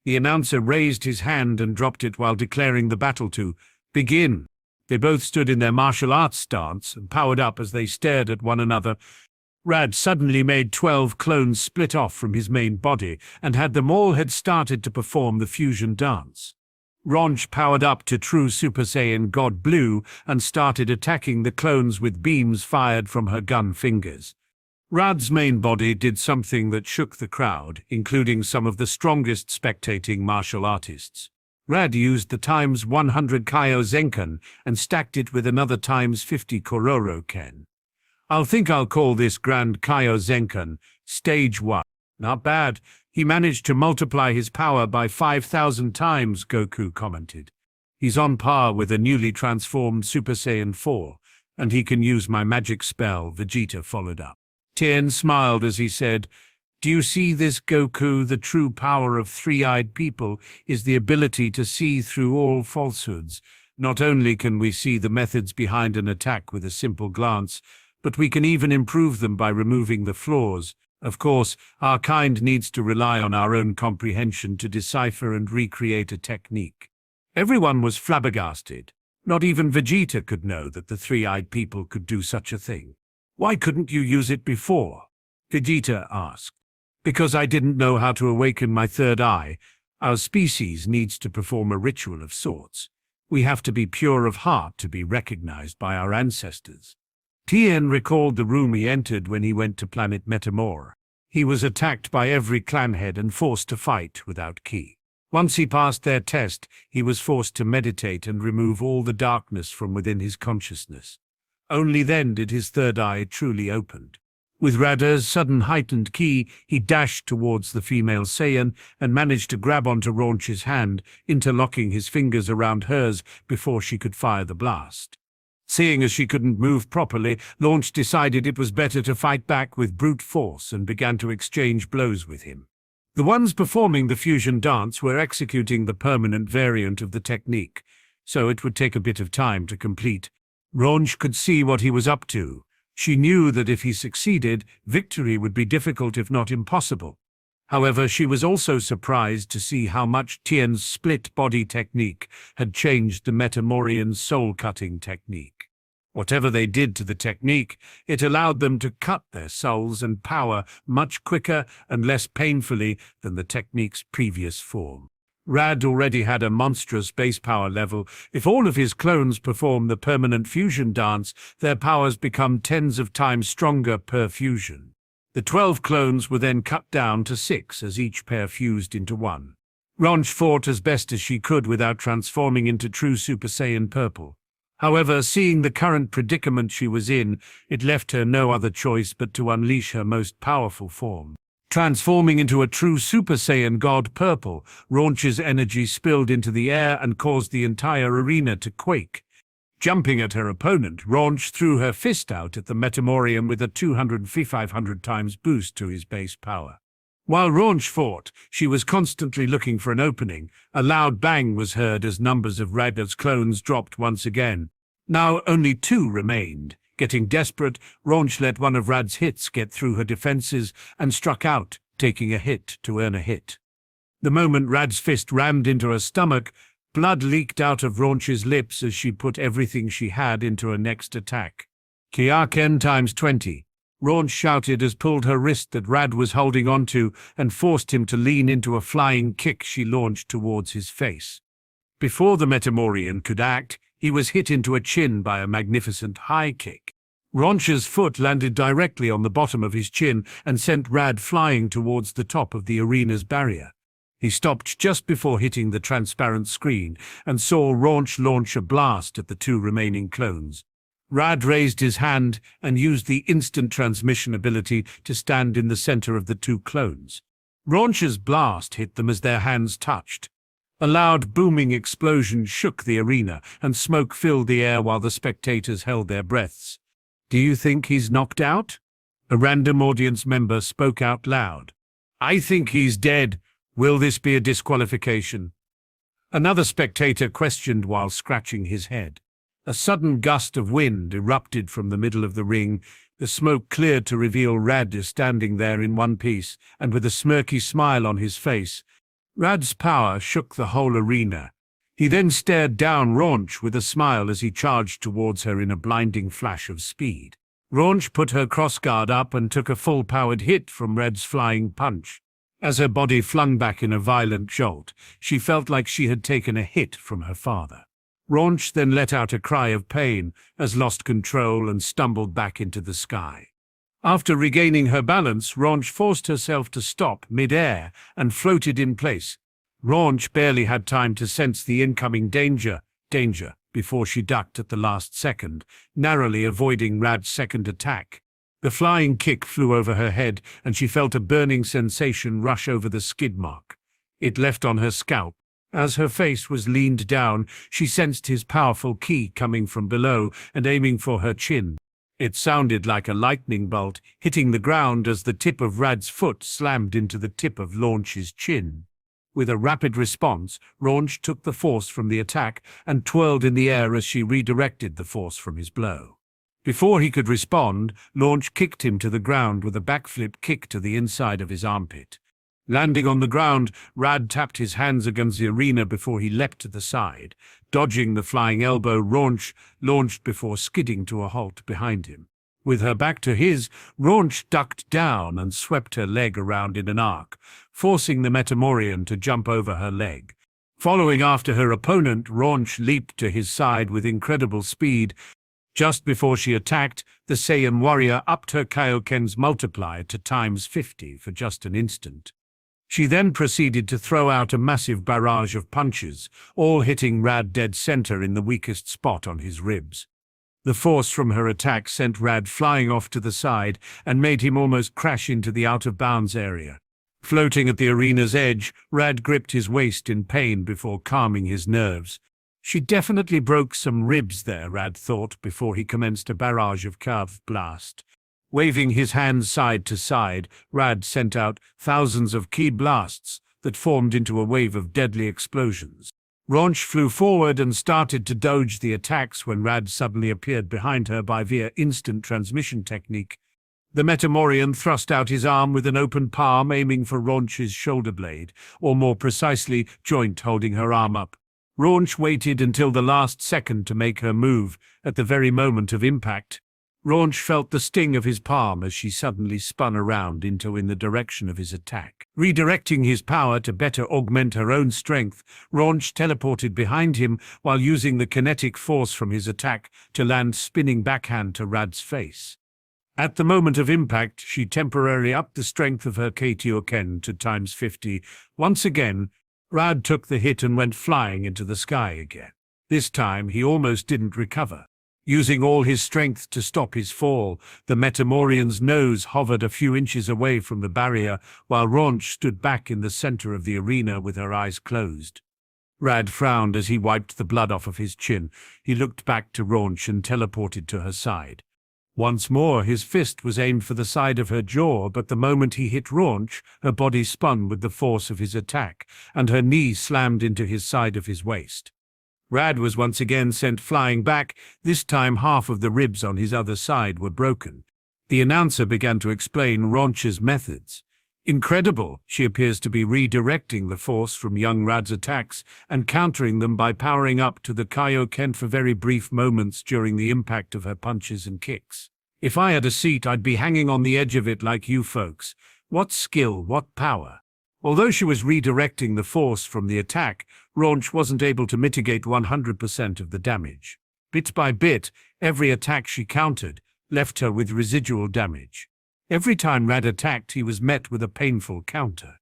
The announcer raised his hand and dropped it while declaring the battle to begin. They both stood in their martial arts stance and powered up as they stared at one another. Rad suddenly made 12 clones split off from his main body and had started to perform the fusion dance. Raunch powered up to true Super Saiyan God Blue and started attacking the clones with beams fired from her gun fingers. Rad's main body did something that shook the crowd, including some of the strongest spectating martial artists. Rad used the times 100 Kaiozenkan and stacked it with another times 50 Kororo Ken. I'll call this Grand Kaiozenkan, Stage 1. Not bad. He managed to multiply his power by 5,000 times, Goku commented. He's on par with a newly transformed Super Saiyan 4, and he can use my magic spell, Vegeta followed up. Tien smiled as he said, "Do you see this, Goku? The true power of three-eyed people is the ability to see through all falsehoods. Not only can we see the methods behind an attack with a simple glance, but we can even improve them by removing the flaws. Of course, our kind needs to rely on our own comprehension to decipher and recreate a technique." Everyone was flabbergasted. Not even Vegeta could know that the three-eyed people could do such a thing. "Why couldn't you use it before?" Vegeta asked. "Because I didn't know how to awaken my third eye. Our species needs to perform a ritual of sorts. We have to be pure of heart to be recognized by our ancestors." Tien recalled the room he entered when he went to Planet Metamor. He was attacked by every clan head and forced to fight without ki. Once he passed their test, he was forced to meditate and remove all the darkness from within his consciousness. Only then did his third eye truly open. With Radar's sudden heightened ki, he dashed towards the female Saiyan and managed to grab onto Raunch's hand, interlocking his fingers around hers before she could fire the blast. Seeing as she couldn't move properly, Raunch decided it was better to fight back with brute force and began to exchange blows with him. The ones performing the fusion dance were executing the permanent variant of the technique. so it would take a bit of time to complete. Raunch could see what he was up to. She knew that if he succeeded, victory would be difficult if not impossible. However, she was also surprised to see how much Tien's split body technique had changed the Metamorian's soul-cutting technique. Whatever they did to the technique, it allowed them to cut their souls and power much quicker and less painfully than the technique's previous form. Rad already had a monstrous base power level. If all of his clones perform the permanent fusion dance, their powers become tens of times stronger per fusion. The 12 clones were then cut down to 6 as each pair fused into one. Raunch fought as best as she could without transforming into true Super Saiyan Purple. However, seeing the current predicament she was in, it left her no other choice but to unleash her most powerful form. Transforming into a true Super Saiyan God Purple, Raunch's energy spilled into the air and caused the entire arena to quake. Jumping at her opponent, Raunch threw her fist out at the Metamorian with a 200-500 times boost to his base power. While Raunch fought, she was constantly looking for an opening. A loud bang was heard as numbers of Rad's clones dropped once again. Now only 2 remained. Getting desperate, Raunch let one of Rad's hits get through her defenses and struck out, taking a hit to earn a hit. The moment Rad's fist rammed into her stomach, blood leaked out of Raunch's lips as she put everything she had into her next attack. Kyaken times 20. Raunch shouted as pulled her wrist that Rad was holding onto and forced him to lean into a flying kick she launched towards his face. Before the Metamorian could act, he was hit into a chin by a magnificent high kick. Raunch's foot landed directly on the bottom of his chin and sent Rad flying towards the top of the arena's barrier. He stopped just before hitting the transparent screen and saw Raunch launch a blast at the 2 remaining clones. Rad raised his hand and used the instant transmission ability to stand in the center of the 2 clones. Raunch's blast hit them as their hands touched. A loud booming explosion shook the arena and smoke filled the air while the spectators held their breaths. "Do you think he's knocked out?" A random audience member spoke out loud. "I think he's dead. Will this be a disqualification?" Another spectator questioned while scratching his head. A sudden gust of wind erupted from the middle of the ring. The smoke cleared to reveal Rad standing there in one piece and with a smirky smile on his face. Rad's power shook the whole arena. He then stared down Raunch with a smile as he charged towards her in a blinding flash of speed. Raunch put her crossguard up and took a full-powered hit from Rad's flying punch. As her body flung back in a violent jolt, she felt like she had taken a hit from her father. Raunch then let out a cry of pain as lost control and stumbled back into the sky. After regaining her balance, Raunch forced herself to stop mid-air and floated in place. Raunch barely had time to sense the incoming danger, before she ducked at the last second, narrowly avoiding Rad's second attack. The flying kick flew over her head, and she felt a burning sensation rush over the skid mark. It left on her scalp. As her face was leaned down, she sensed his powerful ki coming from below and aiming for her chin. It sounded like a lightning bolt, hitting the ground as the tip of Rad's foot slammed into the tip of Raunch's chin. With a rapid response, Raunch took the force from the attack and twirled in the air as she redirected the force from his blow. Before he could respond, Raunch kicked him to the ground with a backflip kick to the inside of his armpit. Landing on the ground, Rad tapped his hands against the arena before he leapt to the side. Dodging the flying elbow, Raunch launched before skidding to a halt behind him. With her back to his, Raunch ducked down and swept her leg around in an arc, forcing the Metamorian to jump over her leg. Following after her opponent, Raunch leaped to his side with incredible speed. Just before she attacked, the Saiyan warrior upped her Kaioken's multiplier to times 50 for just an instant. She then proceeded to throw out a massive barrage of punches, all hitting Rad dead center in the weakest spot on his ribs. The force from her attack sent Rad flying off to the side and made him almost crash into the out-of-bounds area. Floating at the arena's edge, Rad gripped his waist in pain before calming his nerves. She definitely broke some ribs there, Rad thought, before he commenced a barrage of curved blast. Waving his hands side to side, Rad sent out thousands of ki blasts that formed into a wave of deadly explosions. Raunch flew forward and started to dodge the attacks when Rad suddenly appeared behind her by via instant transmission technique. The Metamorian thrust out his arm with an open palm, aiming for Raunch's shoulder blade, or more precisely, joint holding her arm up. Raunch waited until the last second to make her move, at the very moment of impact. Raunch felt the sting of his palm as she suddenly spun around in the direction of his attack. Redirecting his power to better augment her own strength, Raunch teleported behind him while using the kinetic force from his attack to land spinning backhand to Rad's face. At the moment of impact, she temporarily upped the strength of her Keityoken to times 50. Once again, Rad took the hit and went flying into the sky again. This time, he almost didn't recover. Using all his strength to stop his fall, the Metamorian's nose hovered a few inches away from the barrier, while Raunch stood back in the center of the arena with her eyes closed. Rad frowned as he wiped the blood off of his chin. He looked back to Raunch and teleported to her side. Once more, his fist was aimed for the side of her jaw, but the moment he hit Raunch, her body spun with the force of his attack, and her knee slammed into his side of his waist. Rad was once again sent flying back. This time half of the ribs on his other side were broken. The announcer began to explain Raunch's methods. Incredible, she appears to be redirecting the force from young Rad's attacks and countering them by powering up to the Kaioken for very brief moments during the impact of her punches and kicks. If I had a seat, I'd be hanging on the edge of it like you folks. What skill, what power. Although she was redirecting the force from the attack, Raunch wasn't able to mitigate 100% of the damage. Bit by bit, every attack she countered left her with residual damage. Every time Rad attacked, he was met with a painful counter.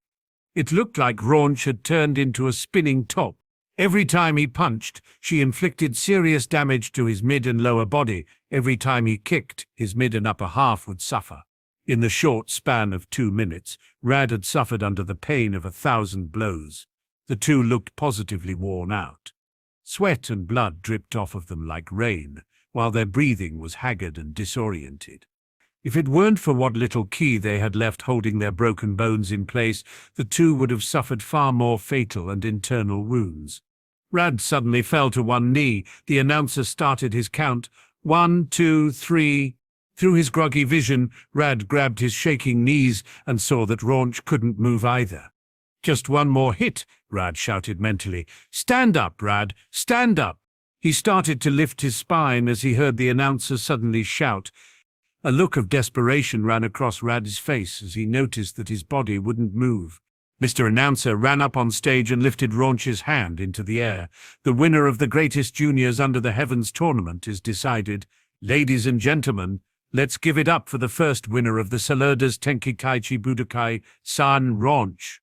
It looked like Raunch had turned into a spinning top. Every time he punched, she inflicted serious damage to his mid and lower body. Every time he kicked, his mid and upper half would suffer. In the short span of 2 minutes, Rad had suffered under the pain of 1,000 blows. The two looked positively worn out. Sweat and blood dripped off of them like rain, while their breathing was haggard and disoriented. If it weren't for what little ki they had left holding their broken bones in place, the two would have suffered far more fatal and internal wounds. Rad suddenly fell to one knee. The announcer started his count. 1, 2, 3... Through his groggy vision, Rad grabbed his shaking knees and saw that Raunch couldn't move either. "Just one more hit," Rad shouted mentally. "Stand up, Rad, stand up!" He started to lift his spine as he heard the announcer suddenly shout. A look of desperation ran across Rad's face as he noticed that his body wouldn't move. Mr. Announcer ran up on stage and lifted Raunch's hand into the air. "The winner of the greatest juniors under the heavens tournament is decided. Ladies and gentlemen, let's give it up for the first winner of the Salerdas Tenkaichi Budokai, San Raunch."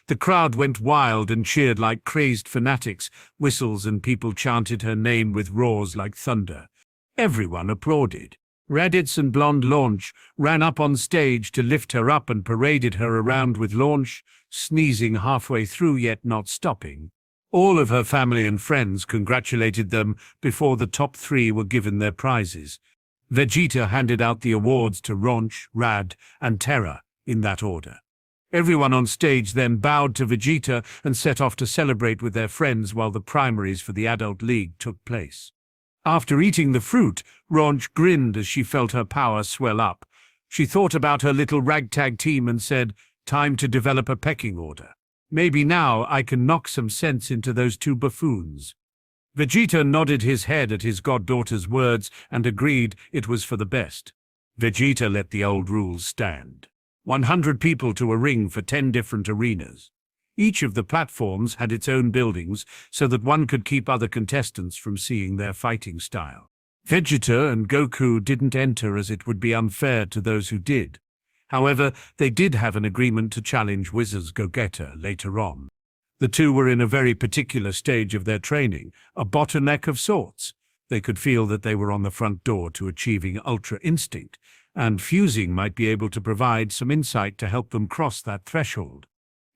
The crowd went wild and cheered like crazed fanatics. Whistles and people chanted her name with roars like thunder. Everyone applauded. Raditz and blonde Launch ran up on stage to lift her up and paraded her around with Launch, sneezing halfway through yet not stopping. All of her family and friends congratulated them before the top 3 were given their prizes. Vegeta handed out the awards to Raunch, Rad, and Terra, in that order. Everyone on stage then bowed to Vegeta and set off to celebrate with their friends while the primaries for the Adult League took place. After eating the fruit, Raunch grinned as she felt her power swell up. She thought about her little ragtag team and said, "Time to develop a pecking order. Maybe now I can knock some sense into those 2 buffoons." Vegeta nodded his head at his goddaughter's words and agreed it was for the best. Vegeta let the old rules stand. 100 people to a ring for 10 different arenas. Each of the platforms had its own buildings so that one could keep other contestants from seeing their fighting style. Vegeta and Goku didn't enter as it would be unfair to those who did. However, they did have an agreement to challenge Whis' Gogeta later on. The two were in a very particular stage of their training, a bottleneck of sorts. They could feel that they were on the front door to achieving Ultra Instinct, and fusing might be able to provide some insight to help them cross that threshold.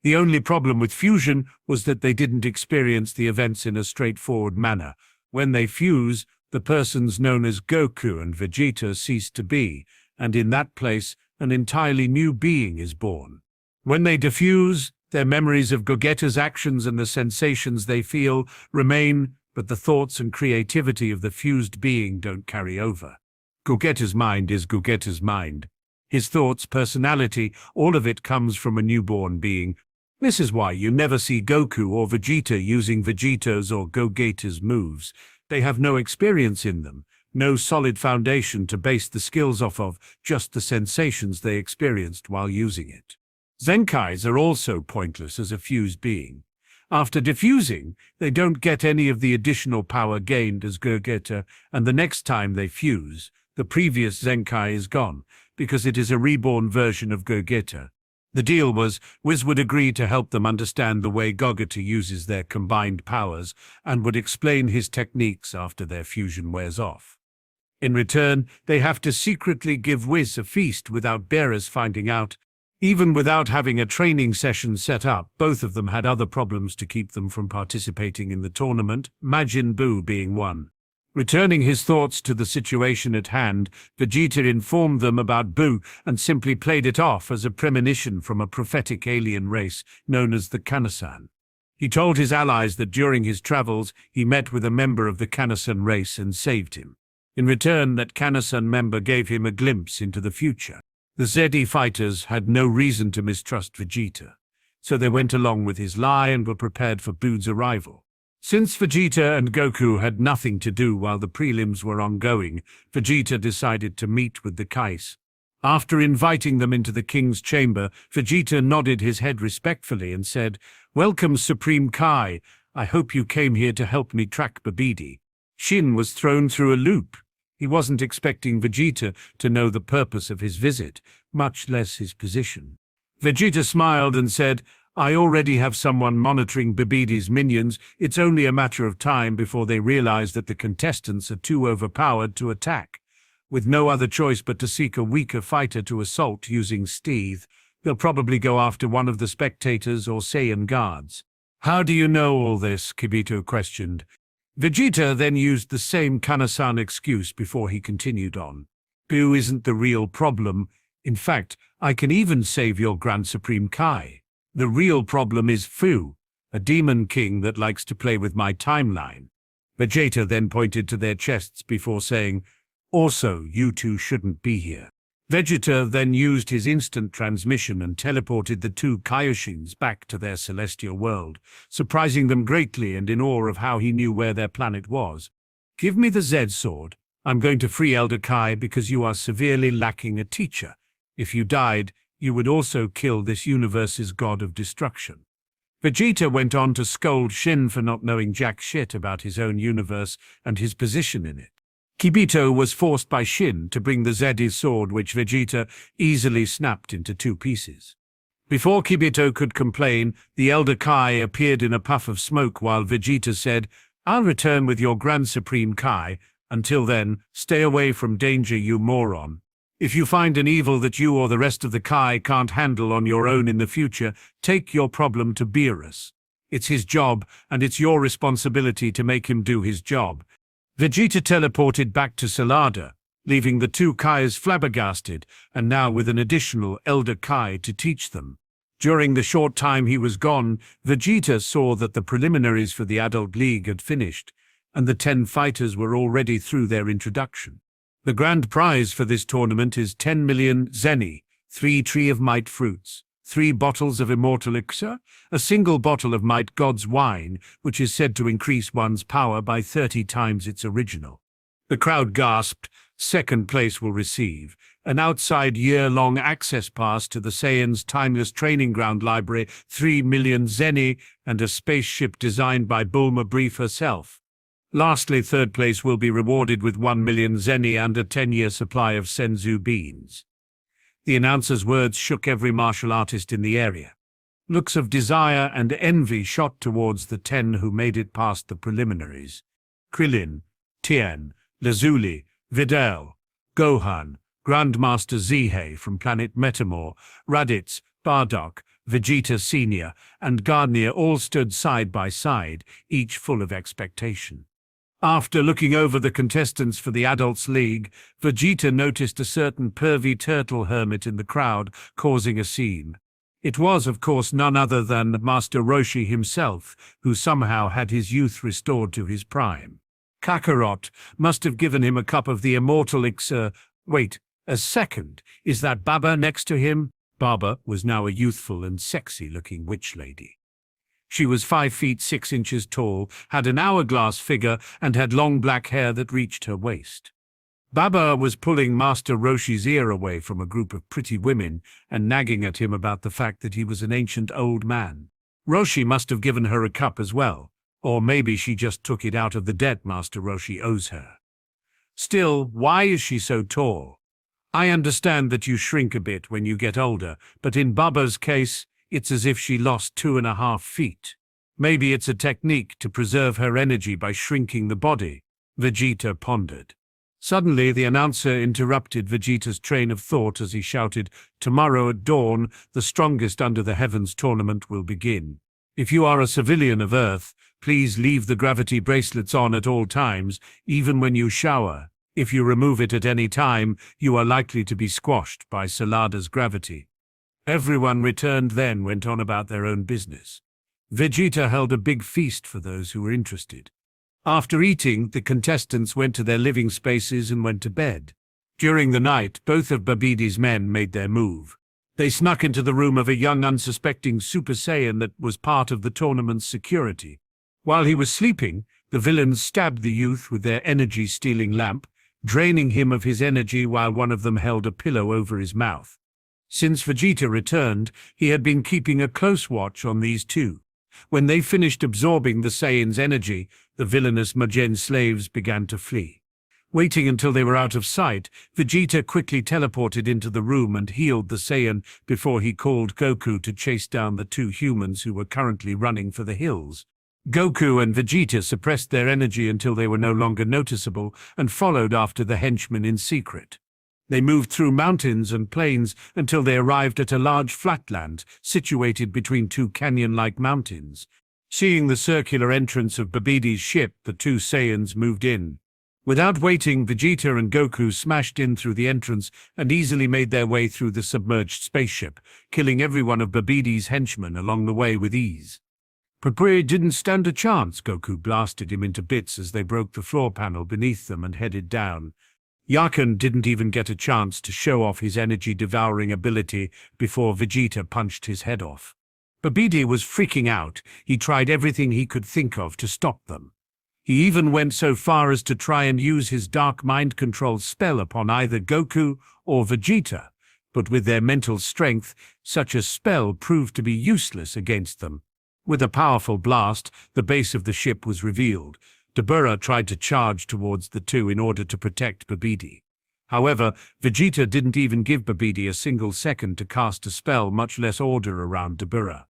The only problem with fusion was that they didn't experience the events in a straightforward manner. When they fuse, the persons known as Goku and Vegeta cease to be, and in that place, an entirely new being is born. When they diffuse, Their memories of Gogeta's actions and the sensations they feel remain, but the thoughts and creativity of the fused being don't carry over. Gogeta's mind is Gogeta's mind. His thoughts, personality, all of it comes from a newborn being. This is why you never see Goku or Vegeta using Vegeta's or Gogeta's moves. They have no experience in them, no solid foundation to base the skills off of, just the sensations they experienced while using it. Zenkais are also pointless as a fused being. After diffusing, they don't get any of the additional power gained as Gogeta, and the next time they fuse, the previous Zenkai is gone, because it is a reborn version of Gogeta. The deal was, Whis would agree to help them understand the way Gogeta uses their combined powers, and would explain his techniques after their fusion wears off. In return, they have to secretly give Whis a feast without Beerus finding out. Even without having a training session set up, both of them had other problems to keep them from participating in the tournament, Majin Buu being one. Returning his thoughts to the situation at hand, Vegeta informed them about Buu and simply played it off as a premonition from a prophetic alien race known as the Kanasan. He told his allies that during his travels he met with a member of the Kanasan race and saved him. In return, that Kanasan member gave him a glimpse into the future. The ZE fighters had no reason to mistrust Vegeta, so they went along with his lie and were prepared for Buu's arrival. Since Vegeta and Goku had nothing to do while the prelims were ongoing, Vegeta decided to meet with the Kais. After inviting them into the king's chamber, Vegeta nodded his head respectfully and said, "Welcome, Supreme Kai. I hope you came here to help me track Babidi." Shin was thrown through a loop. He wasn't expecting Vegeta to know the purpose of his visit, much less his position. Vegeta smiled and said, "I already have someone monitoring Babidi's minions. It's only a matter of time before they realize that the contestants are too overpowered to attack. With no other choice but to seek a weaker fighter to assault using Steeth, they'll probably go after one of the spectators or Saiyan guards." "How do you know all this?" Kibito questioned. Vegeta then used the same Kanasan excuse before he continued on. "Buu isn't the real problem. In fact, I can even save your Grand Supreme Kai. The real problem is Fu, a demon king that likes to play with my timeline." Vegeta then pointed to their chests before saying, "Also, you two shouldn't be here." Vegeta then used his instant transmission and teleported the two Kaioshins back to their celestial world, surprising them greatly and in awe of how he knew where their planet was. "Give me the Z sword. I'm going to free Elder Kai because you are severely lacking a teacher. If you died, you would also kill this universe's god of destruction." Vegeta went on to scold Shin for not knowing jack shit about his own universe and his position in it. Kibito was forced by Shin to bring the Zedi sword, which Vegeta easily snapped into two pieces. Before Kibito could complain, the Elder Kai appeared in a puff of smoke while Vegeta said, "I'll return with your Grand Supreme Kai. Until then, stay away from danger, you moron. If you find an evil that you or the rest of the Kai can't handle on your own in the future, take your problem to Beerus. It's his job, and it's your responsibility to make him do his job." Vegeta teleported back to Salada, leaving the two Kais flabbergasted, and now with an additional Elder Kai to teach them. During the short time he was gone, Vegeta saw that the preliminaries for the Adult League had finished, and the 10 fighters were already through their introduction. The grand prize for this tournament is 10 million zeni, 3 Tree of Might fruits, 3 bottles of immortal elixir, a single bottle of Might God's wine, which is said to increase one's power by 30 times its original. The crowd gasped. Second place will receive an outside year-long access pass to the Saiyans' timeless training ground library, 3 million zeni, and a spaceship designed by Bulma Brief herself. Lastly, third place will be rewarded with 1 million zeni and a 10-year supply of senzu beans. The announcer's words shook every martial artist in the area. Looks of desire and envy shot towards the 10 who made it past the preliminaries. Krillin, Tien, Lazuli, Videl, Gohan, Grandmaster Zihei from planet Metamor, Raditz, Bardock, Vegeta Sr., and Garnier all stood side by side, each full of expectation. After looking over the contestants for the Adults League, Vegeta noticed a certain pervy turtle hermit in the crowd, causing a scene. It was, of course, none other than Master Roshi himself, who somehow had his youth restored to his prime. Kakarot must have given him a cup of the immortal elixir. Wait, a second, is that Baba next to him? Baba was now a youthful and sexy-looking witch lady. She was 5 feet 6 inches tall, had an hourglass figure, and had long black hair that reached her waist. Baba was pulling Master Roshi's ear away from a group of pretty women and nagging at him about the fact that he was an ancient old man. Roshi must have given her a cup as well, or maybe she just took it out of the debt Master Roshi owes her. Still, why is she so tall? I understand that you shrink a bit when you get older, but in Baba's case, it's as if she lost 2.5 feet. Maybe it's a technique to preserve her energy by shrinking the body, Vegeta pondered. Suddenly, the announcer interrupted Vegeta's train of thought as he shouted, "Tomorrow at dawn, the strongest under the heavens tournament will begin. If you are a civilian of Earth, please leave the gravity bracelets on at all times, even when you shower. If you remove it at any time, you are likely to be squashed by Salada's gravity." Everyone returned then went on about their own business. Vegeta held a big feast for those who were interested. After eating, the contestants went to their living spaces and went to bed. During the night, both of Babidi's men made their move. They snuck into the room of a young unsuspecting Super Saiyan that was part of the tournament's security. While he was sleeping, the villains stabbed the youth with their energy-stealing lamp, draining him of his energy while one of them held a pillow over his mouth. Since Vegeta returned, he had been keeping a close watch on these two. When they finished absorbing the Saiyans' energy, the villainous Majin slaves began to flee. Waiting until they were out of sight, Vegeta quickly teleported into the room and healed the Saiyan before he called Goku to chase down the 2 humans who were currently running for the hills. Goku and Vegeta suppressed their energy until they were no longer noticeable and followed after the henchmen in secret. They moved through mountains and plains until they arrived at a large flatland situated between 2 canyon-like mountains. Seeing the circular entrance of Babidi's ship, the 2 Saiyans moved in. Without waiting, Vegeta and Goku smashed in through the entrance and easily made their way through the submerged spaceship, killing every one of Babidi's henchmen along the way with ease. Papui didn't stand a chance. Goku blasted him into bits as they broke the floor panel beneath them and headed down. Yakin didn't even get a chance to show off his energy-devouring ability before Vegeta punched his head off. Babidi was freaking out. He tried everything he could think of to stop them. He even went so far as to try and use his dark mind control spell upon either Goku or Vegeta, but with their mental strength, such a spell proved to be useless against them. With a powerful blast, the base of the ship was revealed. Dabura tried to charge towards the 2 in order to protect Babidi. However, Vegeta didn't even give Babidi a single second to cast a spell, much less order around Dabura.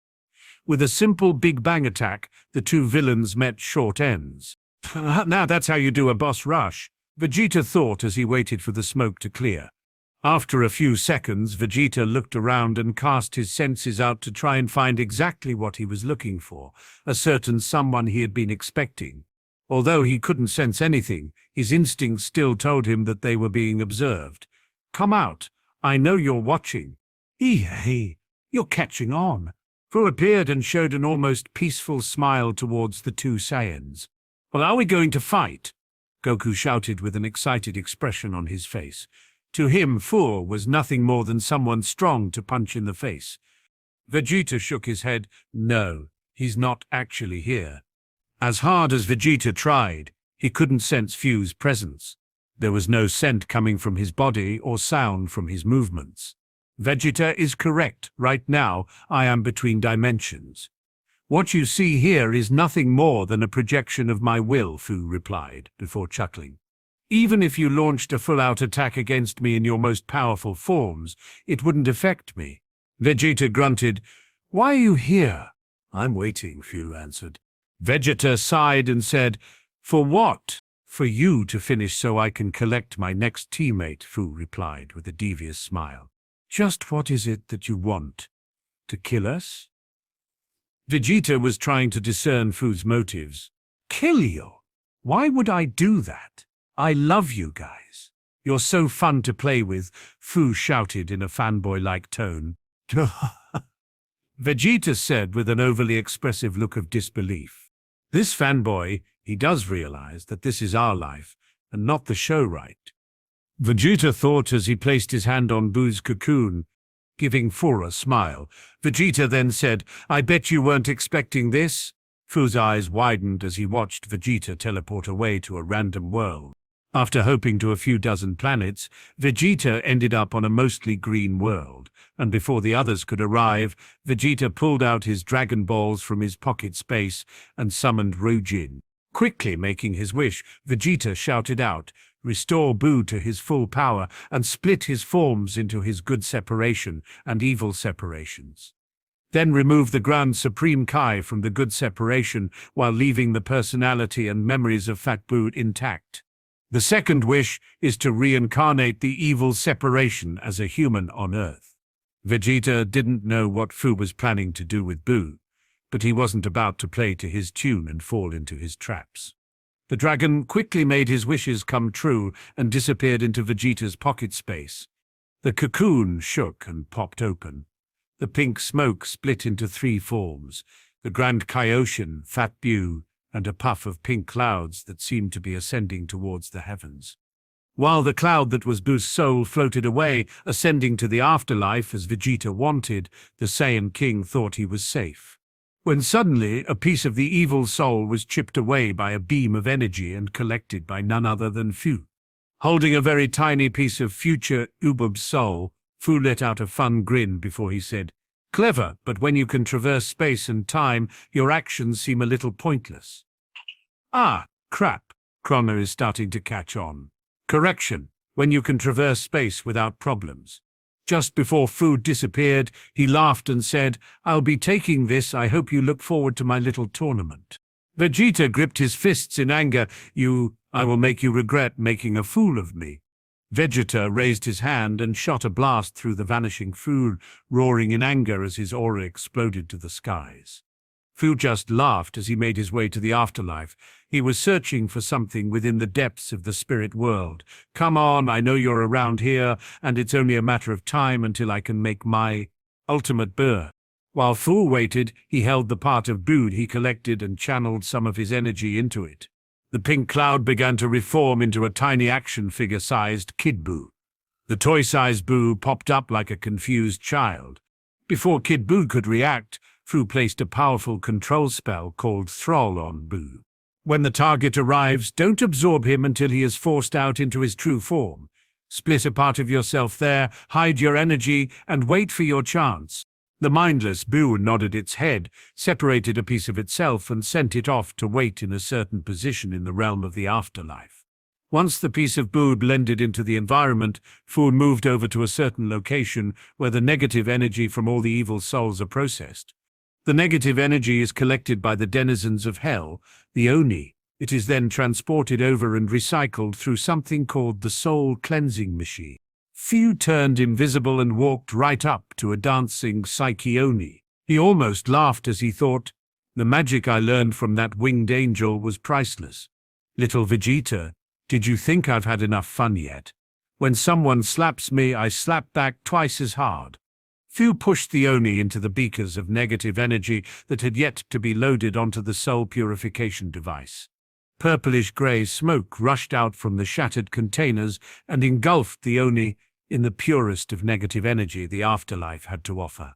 With a simple Big Bang attack, the 2 villains met short ends. Now that's how you do a boss rush, Vegeta thought as he waited for the smoke to clear. After a few seconds, Vegeta looked around and cast his senses out to try and find exactly what he was looking for, a certain someone he had been expecting. Although he couldn't sense anything, his instincts still told him that they were being observed. "Come out. I know you're watching." Hey, you're catching on." Fu appeared and showed an almost peaceful smile towards the 2 Saiyans. "Well, are we going to fight?" Goku shouted with an excited expression on his face. To him, Fu was nothing more than someone strong to punch in the face. Vegeta shook his head. "No, he's not actually here." As hard as Vegeta tried, he couldn't sense Fu's presence. There was no scent coming from his body or sound from his movements. "Vegeta is correct. Right now, I am between dimensions. What you see here is nothing more than a projection of my will," Fu replied, before chuckling. "Even if you launched a full-out attack against me in your most powerful forms, it wouldn't affect me." Vegeta grunted. "Why are you here?" "I'm waiting," Fu answered. Vegeta sighed and said, "For what?" "For you to finish so I can collect my next teammate," Fu replied with a devious smile. "Just what is it that you want? To kill us?" Vegeta was trying to discern Fu's motives. "Kill you? Why would I do that? I love you guys. You're so fun to play with," Fu shouted in a fanboy-like tone. Vegeta said with an overly expressive look of disbelief. This fanboy, he does realize that this is our life, and not the show, right? Vegeta thought as he placed his hand on Boo's cocoon, giving Fu a smile. Vegeta then said, "I bet you weren't expecting this?" Fu's eyes widened as he watched Vegeta teleport away to a random world. After hoping to a few dozen planets, Vegeta ended up on a mostly green world, and before the others could arrive, Vegeta pulled out his Dragon Balls from his pocket space and summoned Rojin. Quickly making his wish, Vegeta shouted out, "Restore Boo to his full power," and split his forms into his good separation and evil separations. Then remove the Grand Supreme Kai from the good separation while leaving the personality and memories of Fat Boo intact. The second wish is to reincarnate the evil separation as a human on Earth. Vegeta didn't know what Fu was planning to do with Boo, but he wasn't about to play to his tune and fall into his traps. The dragon quickly made his wishes come true and disappeared into Vegeta's pocket space. The cocoon shook and popped open. The pink smoke split into 3 forms, the Grand Kaioshin, Fat Boo, and a puff of pink clouds that seemed to be ascending towards the heavens. While the cloud that was Boo's soul floated away, ascending to the afterlife as Vegeta wanted, the Saiyan King thought he was safe. When suddenly a piece of the evil soul was chipped away by a beam of energy and collected by none other than Fu. Holding a very tiny piece of future Ubub's soul, Fu let out a fun grin before he said, "Clever, but when you can traverse space and time, your actions seem a little pointless." Ah, crap, Chrono is starting to catch on. Correction, when you can traverse space without problems. Just before Fu disappeared, he laughed and said, "I'll be taking this. I hope you look forward to my little tournament." Vegeta gripped his fists in anger. I will make you regret making a fool of me." Vegeta raised his hand and shot a blast through the vanishing Fu, roaring in anger as his aura exploded to the skies. Fu just laughed as he made his way to the afterlife. He was searching for something within the depths of the spirit world. "Come on, I know you're around here, and it's only a matter of time until I can make my ultimate Boo." While Fu waited, he held the part of Boo he collected and channeled some of his energy into it. The pink cloud began to reform into a tiny action figure-sized Kid Boo. The toy-sized Boo popped up like a confused child. Before Kid Boo could react, Fu placed a powerful control spell called Thrall on Boo. When the target arrives, don't absorb him until he is forced out into his true form. Split a part of yourself there, hide your energy, and wait for your chance. The mindless Boo nodded its head, separated a piece of itself, and sent it off to wait in a certain position in the realm of the afterlife. Once the piece of Boo blended into the environment, Fu moved over to a certain location where the negative energy from all the evil souls are processed. The negative energy is collected by the denizens of hell, the Oni. It is then transported over and recycled through something called the soul cleansing machine. Fu turned invisible and walked right up to a dancing Psyche Oni. He almost laughed as he thought, "The magic I learned from that winged angel was priceless. Little Vegeta, did you think I've had enough fun yet? When someone slaps me, I slap back twice as hard." Fu pushed the Oni into the beakers of negative energy that had yet to be loaded onto the soul purification device. Purplish-grey smoke rushed out from the shattered containers and engulfed the Oni in the purest of negative energy the afterlife had to offer.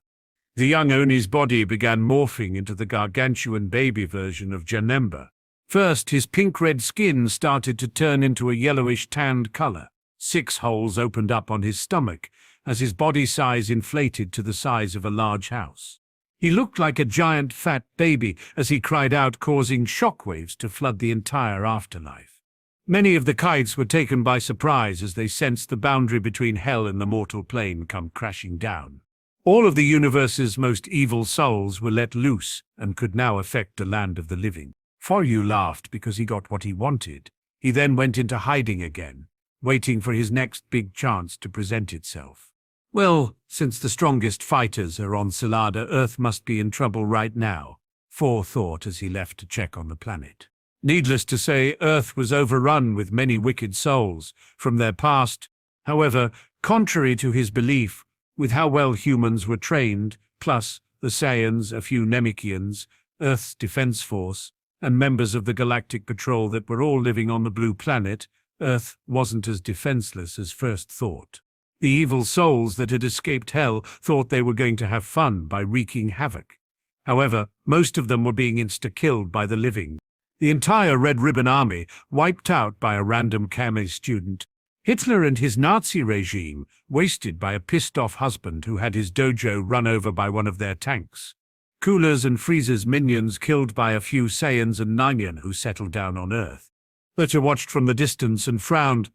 The young Oni's body began morphing into the gargantuan baby version of Janemba. First, his pink-red skin started to turn into a yellowish-tanned color. 6 holes opened up on his stomach as his body size inflated to the size of a large house. He looked like a giant fat baby as he cried out, causing shockwaves to flood the entire afterlife. Many of the kites were taken by surprise as they sensed the boundary between hell and the mortal plane come crashing down. All of the universe's most evil souls were let loose and could now affect the land of the living. Foryu laughed because he got what he wanted. He then went into hiding again, waiting for his next big chance to present itself. Well, since the strongest fighters are on Salada, Earth must be in trouble right now, Fu thought as he left to check on the planet. Needless to say, Earth was overrun with many wicked souls from their past. However, contrary to his belief, with how well humans were trained, plus the the Saiyans, a few Namekians, Earth's defense force, and members of the Galactic Patrol that were all living on the blue planet. Earth wasn't as defenseless as first thought. The evil souls that had escaped hell thought they were going to have fun by wreaking havoc. However, most of them were being insta-killed by the living. The entire Red Ribbon Army wiped out by a random Kame student. Hitler and his Nazi regime wasted by a pissed-off husband who had his dojo run over by one of their tanks. Cooler's and Frieza's minions killed by a few Saiyans and Ninian who settled down on Earth. Lurcher watched from the distance and frowned.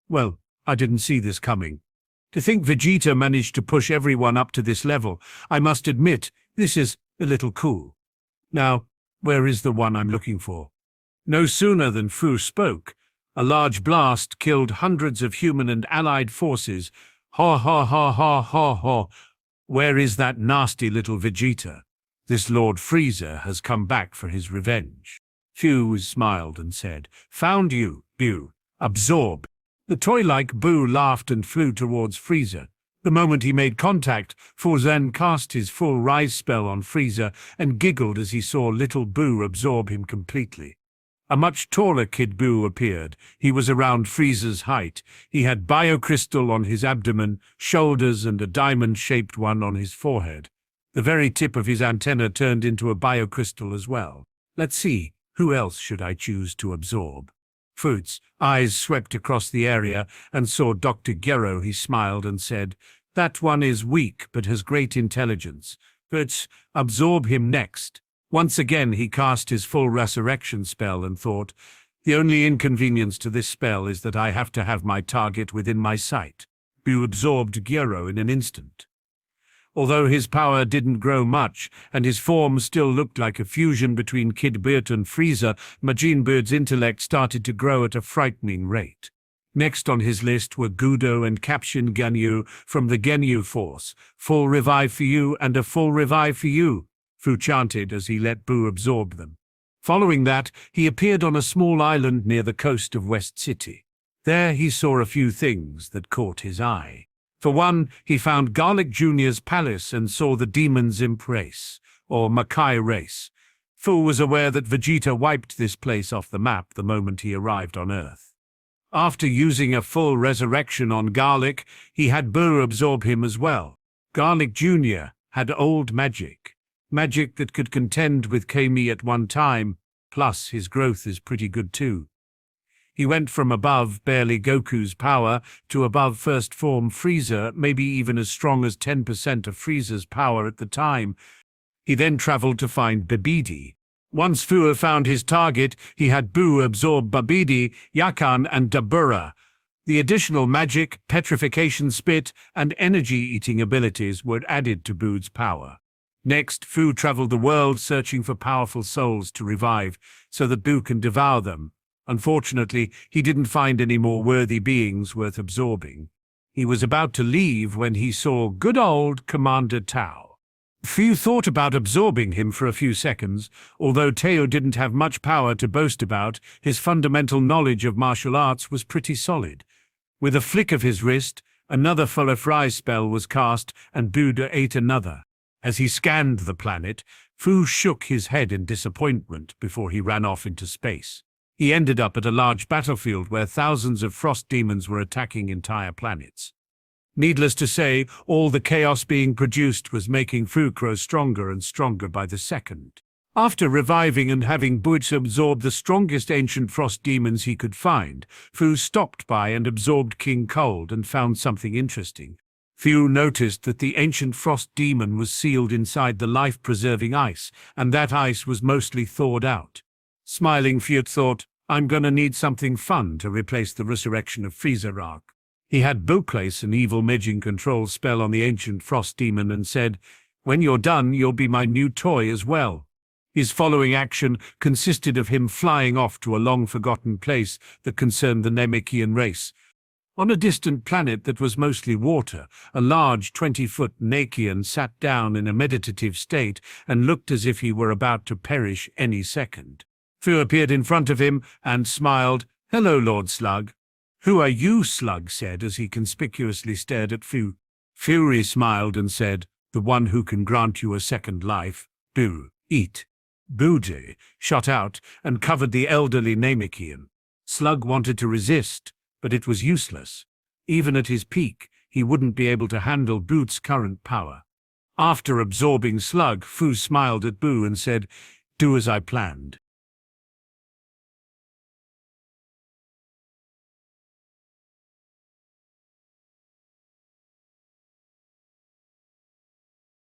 Well, I didn't see this coming. To think Vegeta managed to push everyone up to this level, I must admit, this is a little cool. Now, where is the one I'm looking for? No sooner than Fu spoke, a large blast killed hundreds of human and allied forces. Ha ha ha ha ha ha. Where is that nasty little Vegeta? This Lord Frieza has come back for his revenge. Fu smiled and said, "Found you, Bu. Absorb." The toy-like Boo laughed and flew towards Frieza. The moment he made contact, Fu then cast his full rise spell on Frieza and giggled as he saw little Boo absorb him completely. A much taller Kid Boo appeared. He was around Frieza's height. He had biocrystal on his abdomen, shoulders, and a diamond-shaped one on his forehead. The very tip of his antenna turned into a biocrystal as well. Let's see, who else should I choose to absorb? Fu's eyes swept across the area and saw Dr. Gero. He smiled and said, "That one is weak but has great intelligence. But absorb him next." Once again he cast his full resurrection spell and thought, "The only inconvenience to this spell is that I have to have my target within my sight." Bu absorbed Gero in an instant. Although his power didn't grow much, and his form still looked like a fusion between Kid Bert and Frieza, Majin Bird's intellect started to grow at a frightening rate. Next on his list were Gudo and Caption Ganyu from the Genyu Force. "Full revive for you and a full revive for you," Fu chanted as he let Bu absorb them. Following that, he appeared on a small island near the coast of West City. There he saw a few things that caught his eye. For one, he found Garlic Jr.'s palace and saw the Demon's Imp race, or Makai race. Fu was aware that Vegeta wiped this place off the map the moment he arrived on Earth. After using a full resurrection on Garlic, he had Boo absorb him as well. Garlic Jr. had old magic that could contend with Kami at one time, plus his growth is pretty good too. He went from above barely Goku's power to above first form Frieza, maybe even as strong as 10% of Frieza's power at the time. He then traveled to find Babidi. Once Fu found his target, he had Boo absorb Babidi, Yakan, and Dabura. The additional magic, petrification spit, and energy-eating abilities were added to Boo's power. Next, Fu traveled the world searching for powerful souls to revive, so that Boo can devour them. Unfortunately, he didn't find any more worthy beings worth absorbing. He was about to leave when he saw good old Commander Tao. Fu thought about absorbing him for a few seconds. Although Tao didn't have much power to boast about, his fundamental knowledge of martial arts was pretty solid. With a flick of his wrist, another full fry spell was cast, and Buddha ate another. As he scanned the planet, Fu shook his head in disappointment before he ran off into space. He ended up at a large battlefield where thousands of frost demons were attacking entire planets. Needless to say, all the chaos being produced was making Fu grow stronger and stronger by the second. After reviving and having Butch absorb the strongest ancient frost demons he could find, Fu stopped by and absorbed King Cold and found something interesting. Fu noticed that the ancient frost demon was sealed inside the life-preserving ice, and that ice was mostly thawed out. Smiling, Fu thought, "I'm gonna need something fun to replace the resurrection of Frieza arc." He had Boo place an evil Majin control spell on the ancient frost demon and said, "When you're done, you'll be my new toy as well." His following action consisted of him flying off to a long-forgotten place that concerned the Namekian race. On a distant planet that was mostly water, a large 20-foot Namekian sat down in a meditative state and looked as if he were about to perish any second. Fu appeared in front of him and smiled. "Hello, Lord Slug." "Who are you?" Slug said as he conspicuously stared at Fu. Fury smiled and said, the one who can grant you a second life. Do, eat. Booji shot out and covered the elderly Namekian. Slug wanted to resist, but it was useless. Even at his peak, he wouldn't be able to handle Boot's current power. After absorbing Slug, Fu smiled at Boo and said, "Do as I planned."